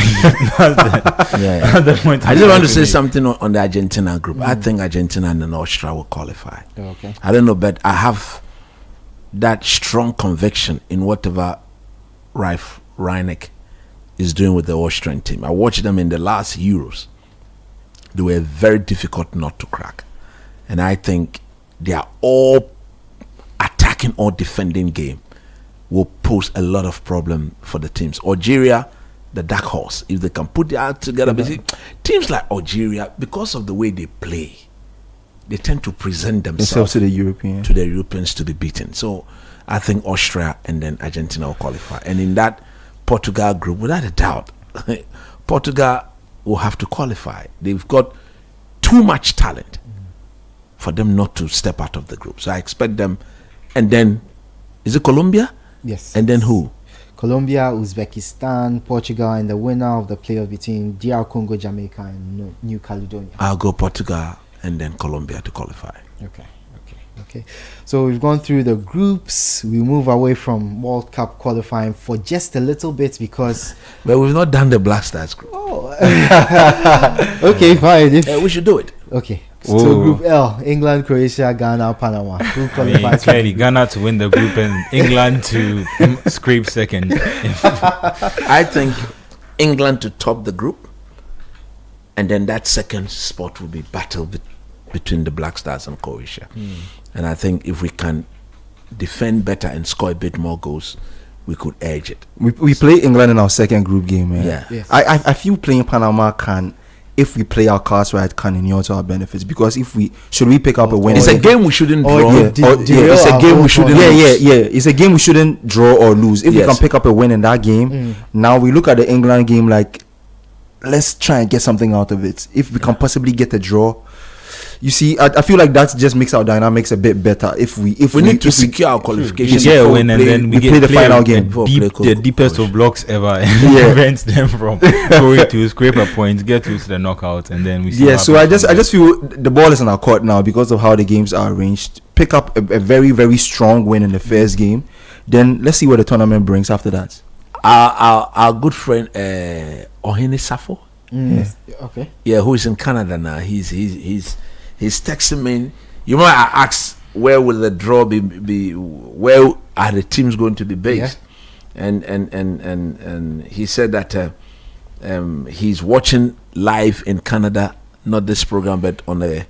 That's I just want to say something on the Argentina group. I think Argentina and Austria will qualify. Okay. I don't know, but I have that strong conviction in whatever Ralph Rangnick is doing with the Austrian team. I watched them in the last Euros. They were very difficult not to crack. And I think they are all attacking or defending game will pose a lot of problem for the teams. Algeria, the dark horse, if they can put their act together. Teams like Algeria, because of the way they play, they tend to present themselves to the Europeans to be beaten. So I think Austria and then Argentina will qualify. And in that Portugal group, without a doubt, Portugal will have to qualify. They've got too much talent for them not to step out of the group. So I expect them. And then, is it Colombia? Yes. And then who? Colombia, Uzbekistan, Portugal, and the winner of the playoff between DR Congo, Jamaica, and New Caledonia. I'll go Portugal and then Colombia to qualify. Okay. So we've gone through the groups. We move away from World Cup qualifying for just a little bit because... But we've not done the Black Stars group. Oh. Okay, fine. We should do it. Okay. So Group L, England, Croatia, Ghana, Panama. Who qualifies? Clearly, Ghana to win the group and England to scrape second. I think England to top the group, and then that second spot will be battle between the Black Stars and Croatia. And I think if we can defend better and score a bit more goals, we could edge it. We play England in our second group game, man. Yeah. Yes. I feel playing Panama can, if we play our cards right, can inure to our benefits. Because if we pick up a win, it's a game we shouldn't draw. It's a game we shouldn't lose. It's a game we shouldn't draw or lose. If we can pick up a win in that game, now we look at the England game like, let's try and get something out of it. If we can possibly get a draw, you see, I feel like that just makes our dynamics a bit better. If we need to secure our qualification, we get a win, and then we play the final game. The deepest of blocks ever, and prevents them from going to scrape a point, get to the knockout, and then we. So I just feel the ball is in our court now because of how the games are arranged. Pick up a very, very strong win in the first game, then let's see what the tournament brings after that. Our good friend Ohene Safo, okay, who is in Canada now. He's texting me. You know, I asked where will the draw be where are the teams going to be based, and he said that he's watching live in Canada, not this program but on the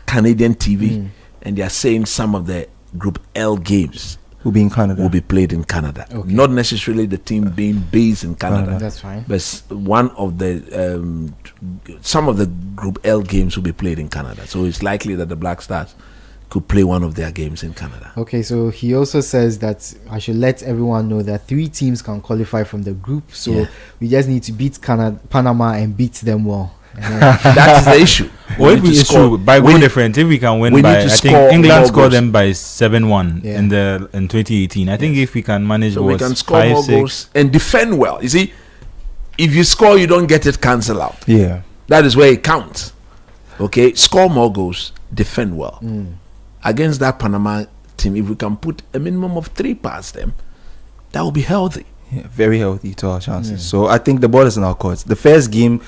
Canadian TV, and they are saying some of the Group L games will be played in Canada. Not necessarily the team being based in Canada. That's fine. But one of the some of the Group L games will be played in Canada. So it's likely that the Black Stars could play one of their games in Canada. Okay, so he also says that I should let everyone know that 3 teams can qualify from the group. So we just need to beat Panama and beat them well. That is the issue. Or if we score by goal difference, if we can win by, I think England scored them by 7-1 in 2018. I think if we can manage, so we can score more goals and defend well. You see, if you score, you don't get it cancelled out. Yeah, that is where it counts. Okay, score more goals, defend well. Against that Panama team, if we can put a minimum of 3 past them, that will be healthy. Yeah, very healthy to our chances. So I think the ball is in our courts. The first game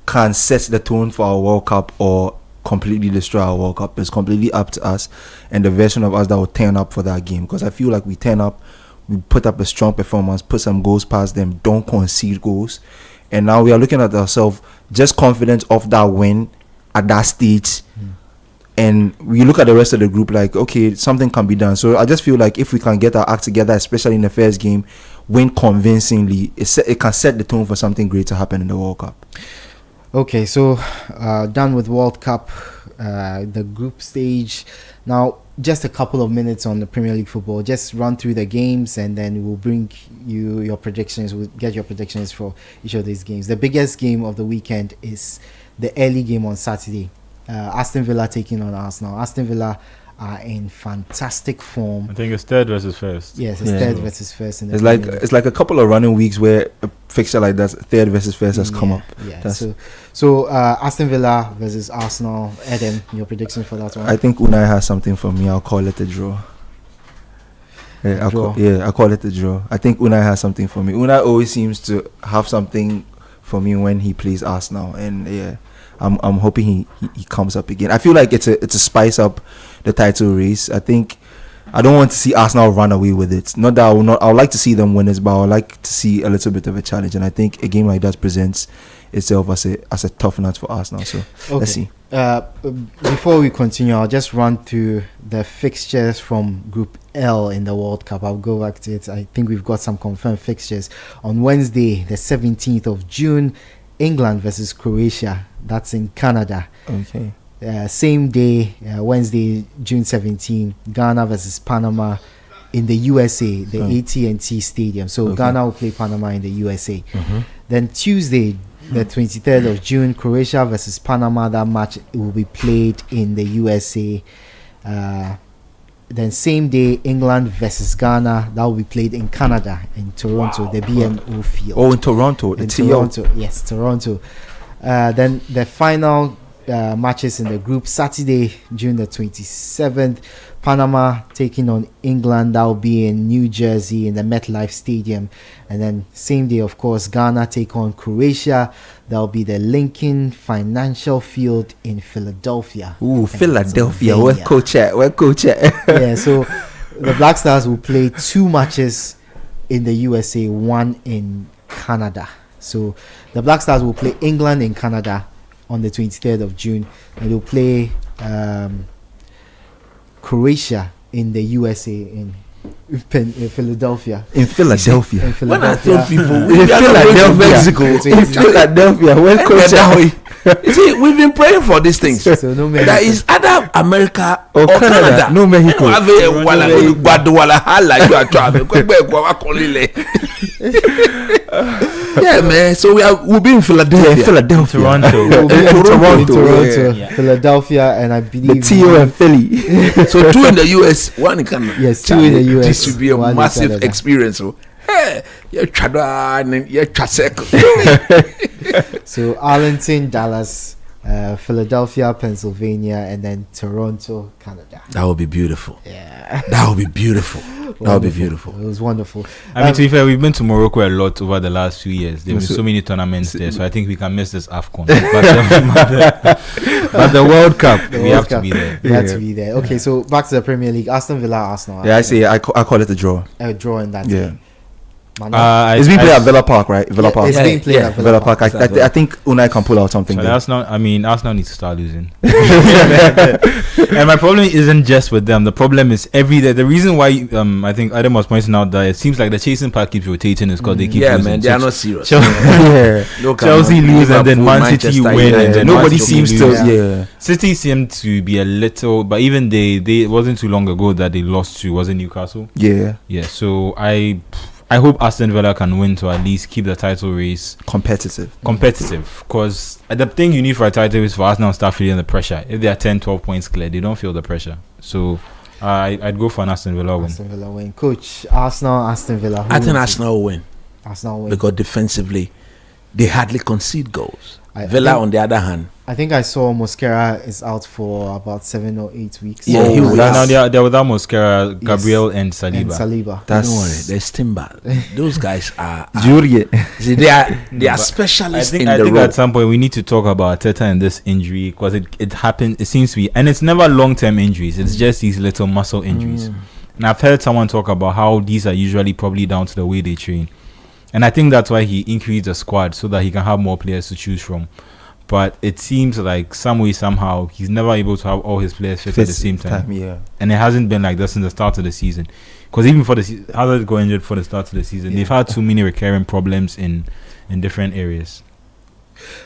can set the tone for our World Cup or completely destroy our World Cup. It's completely up to us and the version of us that will turn up for that game. Because I feel like we turn up, we put up a strong performance, put some goals past them, don't concede goals. And now we are looking at ourselves just confident of that win at that stage. And we look at the rest of the group like, okay, something can be done. So I just feel like if we can get our act together, especially in the first game, win convincingly, it can set the tone for something great to happen in the World Cup. Okay, so done with World Cup, the group stage. Now, just a couple of minutes on the Premier League football. Just run through the games and then we'll bring you your predictions. We'll get your predictions for each of these games. The biggest game of the weekend is the early game on Saturday. Aston Villa taking on Arsenal. Aston Villa are in fantastic form. I think it's third versus first. Yes, it's third versus first. In the it's like a couple of running weeks where a fixture like that, third versus first, has come up. Yeah. So Aston Villa versus Arsenal. Adam, your prediction for that one? I think Unai has something for me. I'll call it a draw. I'll call it a draw. I think Unai has something for me. Unai always seems to have something for me when he plays Arsenal, and I'm hoping he comes up again. I feel like it's a spice up the title race. I think I don't want to see Arsenal run away with it. Not that I would like to see them win it, but I would like to see a little bit of a challenge. And I think a game like that presents itself as a tough nut for Arsenal. So let's see. Before we continue, I'll just run through the fixtures from Group L in the World Cup. I'll go back to it. I think we've got some confirmed fixtures. On Wednesday, the 17th of June, England versus Croatia. That's in Canada. Okay. Same day, Wednesday, June 17, Ghana versus Panama in the USA, the AT&T Stadium. So Ghana will play Panama in the USA. Then Tuesday, the 23rd of June, Croatia versus Panama. That match will be played in the USA. Then same day, England versus Ghana. That will be played in Canada, in Toronto, the BMO field. Oh, in Toronto. In Toronto, yes, Toronto. Then the final matches in the group, Saturday, June the 27th, Panama taking on England. That will be in New Jersey in the MetLife Stadium. And then same day, of course, Ghana take on Croatia. That will be the Lincoln Financial Field in Philadelphia. Ooh, Philadelphia. Where coach at? Yeah, so the Black Stars will play 2 matches in the USA, 1 in Canada. So the Black Stars will play England in Canada on the 23rd of June, and they'll play Croatia in the USA in Philadelphia. In Philadelphia. When I told people in Philadelphia, Mexico, in Philadelphia, where coach you see, we've been praying for these things. So no Mexico. There is either America or Canada. No Mexico. Yeah, man. So we'll be in Philadelphia. Philadelphia. Toronto. We'll be in Toronto, Yeah. Philadelphia, and I believe the TO and Philly. So 2 in the US, 1 in Canada. Yes, 2 in the US. This will be a massive experience. So, hey, so Arlington, Dallas, Philadelphia, Pennsylvania, and then Toronto, Canada. That would be beautiful. Yeah, that would be beautiful. That would be beautiful. It was wonderful. I mean, to be fair, we've been to Morocco a lot over the last few years. There have been so many tournaments there, so I think we can miss this AFCON. But the World Cup, we have to be there. We have to be there. Okay, so back to the Premier League. Aston Villa, Arsenal. Yeah, I call it a draw. A draw in that. Yeah. Game. It's being played at Villa Park, right? Villa Park. It's being played at Villa Park. I think Unai can pull out something. So Arsenal needs to start losing. And my problem isn't just with them. The problem is every day. The reason why I think Adam was pointing out that it seems like the chasing pack keeps rotating is because they keep losing. Man, they are not serious. Chelsea lose and then Man City win, and then nobody seems to. City seemed to be a little, but even they it wasn't too long ago that they lost to, was it Newcastle? Yeah. So I hope Aston Villa can win to at least keep the title race competitive. Because the thing you need for a title is for Arsenal to start feeling the pressure. If they are 10-12 points clear, they don't feel the pressure. So I'd go for an Aston Villa win. Aston Villa win. Coach, Aston Villa. I think Arsenal will win. Arsenal win. Because defensively, they hardly concede goals. Villa, on the other hand, I think I saw Mosquera is out for about 7 or 8 weeks. Yeah, he was. Now they're without Mosquera, Gabriel, and Saliba. Don't worry, there's Timber. Those guys are see, they are specialists in the I think role. at some point we need to talk about Arteta and this injury, because it happened. It seems to be, and it's never long-term injuries. It's just these little muscle injuries. And I've heard someone talk about how these are usually probably down to the way they train. And I think that's why he increased the squad, so that he can have more players to choose from. But it seems like some way, somehow, he's never able to have all his players fit at the same time. Yeah. And it hasn't been like that since the start of the season. Because even for the season, Hazard got injured for the start of the season. They've had too many recurring problems in different areas.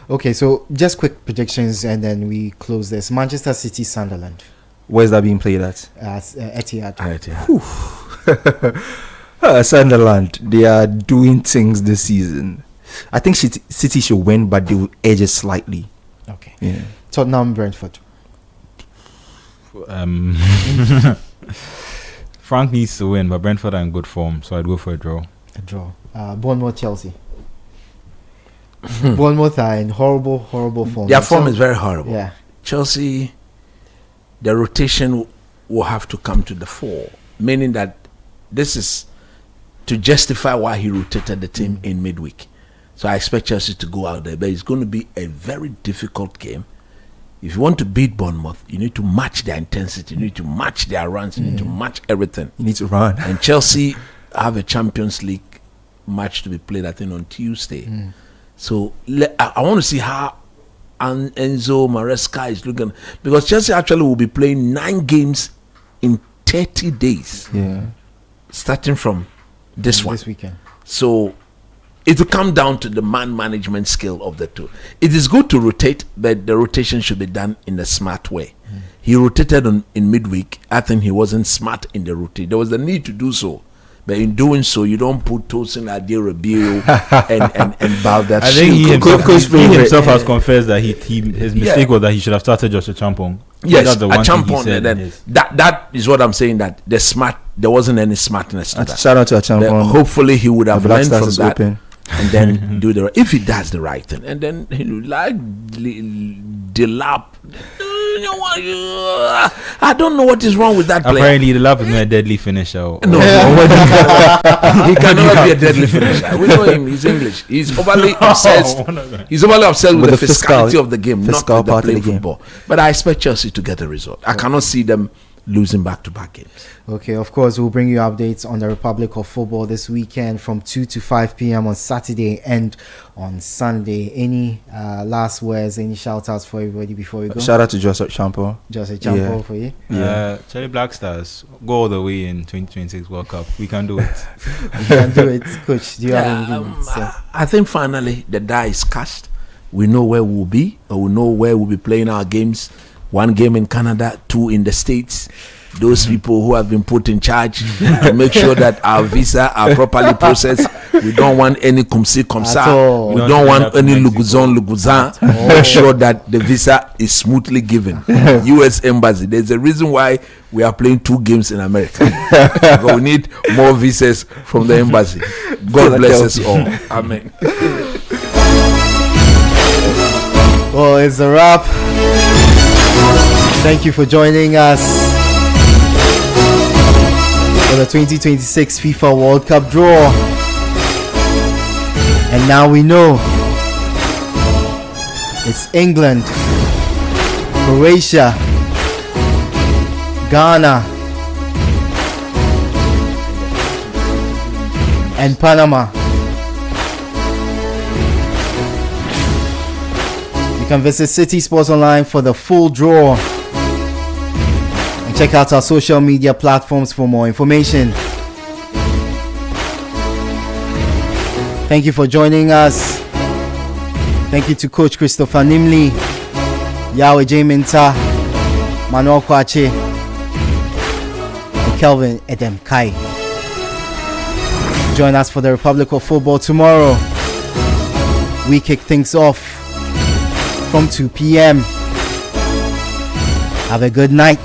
Okay, so just quick predictions and then we close this. Manchester City, Sunderland. Where's that being played at? Etihad. Sunderland, they are doing things this season. I think City should win, but they will edge it slightly. Okay. Yeah. Tottenham, Brentford. Frank needs to win, but Brentford are in good form, so I'd go for a draw. A draw. Bournemouth, Chelsea. Bournemouth are in horrible form. Their form is very horrible. Yeah. Chelsea, the rotation will have to come to the fore, meaning that this is to justify why he rotated the team in midweek. So I expect Chelsea to go out there, but it's going to be a very difficult game. If you want to beat Bournemouth, you need to match their intensity, you need to match their runs, you need to match everything. You need to run. And Chelsea have a Champions League match to be played, I think, on Tuesday. So I want to see how Enzo Maresca is looking, because Chelsea actually will be playing 9 games in 30 days. Yeah. Starting from this weekend. So it will come down to the man management skill of the two. It is good to rotate, but the rotation should be done in a smart way. He rotated in midweek. I think he wasn't smart in the rotation. There was the need to do so. But in doing so, you don't put Tosin Aderebio and Balder. I think he himself has confessed that his mistake was that he should have started Joshua Champong. Yes, a Champong. And then that is what I'm saying, that there wasn't any smartness to that. Shout out to a Champong. Hopefully he would have learned from that. Open. And then do the if he does the right thing, and then like Delap. I don't know what is wrong with that player. Apparently, Delap is not a deadly finisher. No, he cannot be a deadly finisher. We know him. He's English. He's overly obsessed. He's overly obsessed with the physicality of the game, not with the playing football. But I expect Chelsea to get a result. I cannot see them losing back-to-back games. Okay, of course, we'll bring you updates on the Republic of Football this weekend from 2 to 5 p.m. on Saturday and on Sunday. Any last words, any shout-outs for everybody before we go? Shout out to Joseph Champo. Joseph Champo for you. Charlie Black Stars, go all the way in 2026 World Cup. We can do it. We can do it. Coach, do you have anything? I think finally the die is cast. We know where we'll be, or we know where we'll be playing our games. 1 game in Canada, 2 in the States. Those people who have been put in charge to make sure that our visa are properly processed. We don't want any kumsi kumsa. We don't want any luguzan. Make sure that the visa is smoothly given. U.S. Embassy. There's a reason why we are playing 2 games in America. But we need more visas from the embassy. God bless us all. Amen. Well, it's a wrap. Thank you for joining us for the 2026 FIFA World Cup Draw. And now we know it's England, Croatia, Ghana, and Panama. You can visit City Sports Online for the full draw. Check out our social media platforms for more information. Thank you for joining us. Thank you to Coach Christopher Nimley, Yahweh J. Minta, Manuel Kwache, and Kelvin Edem Kai. Join us for the Republic of Football tomorrow. We kick things off from 2 p.m. Have a good night.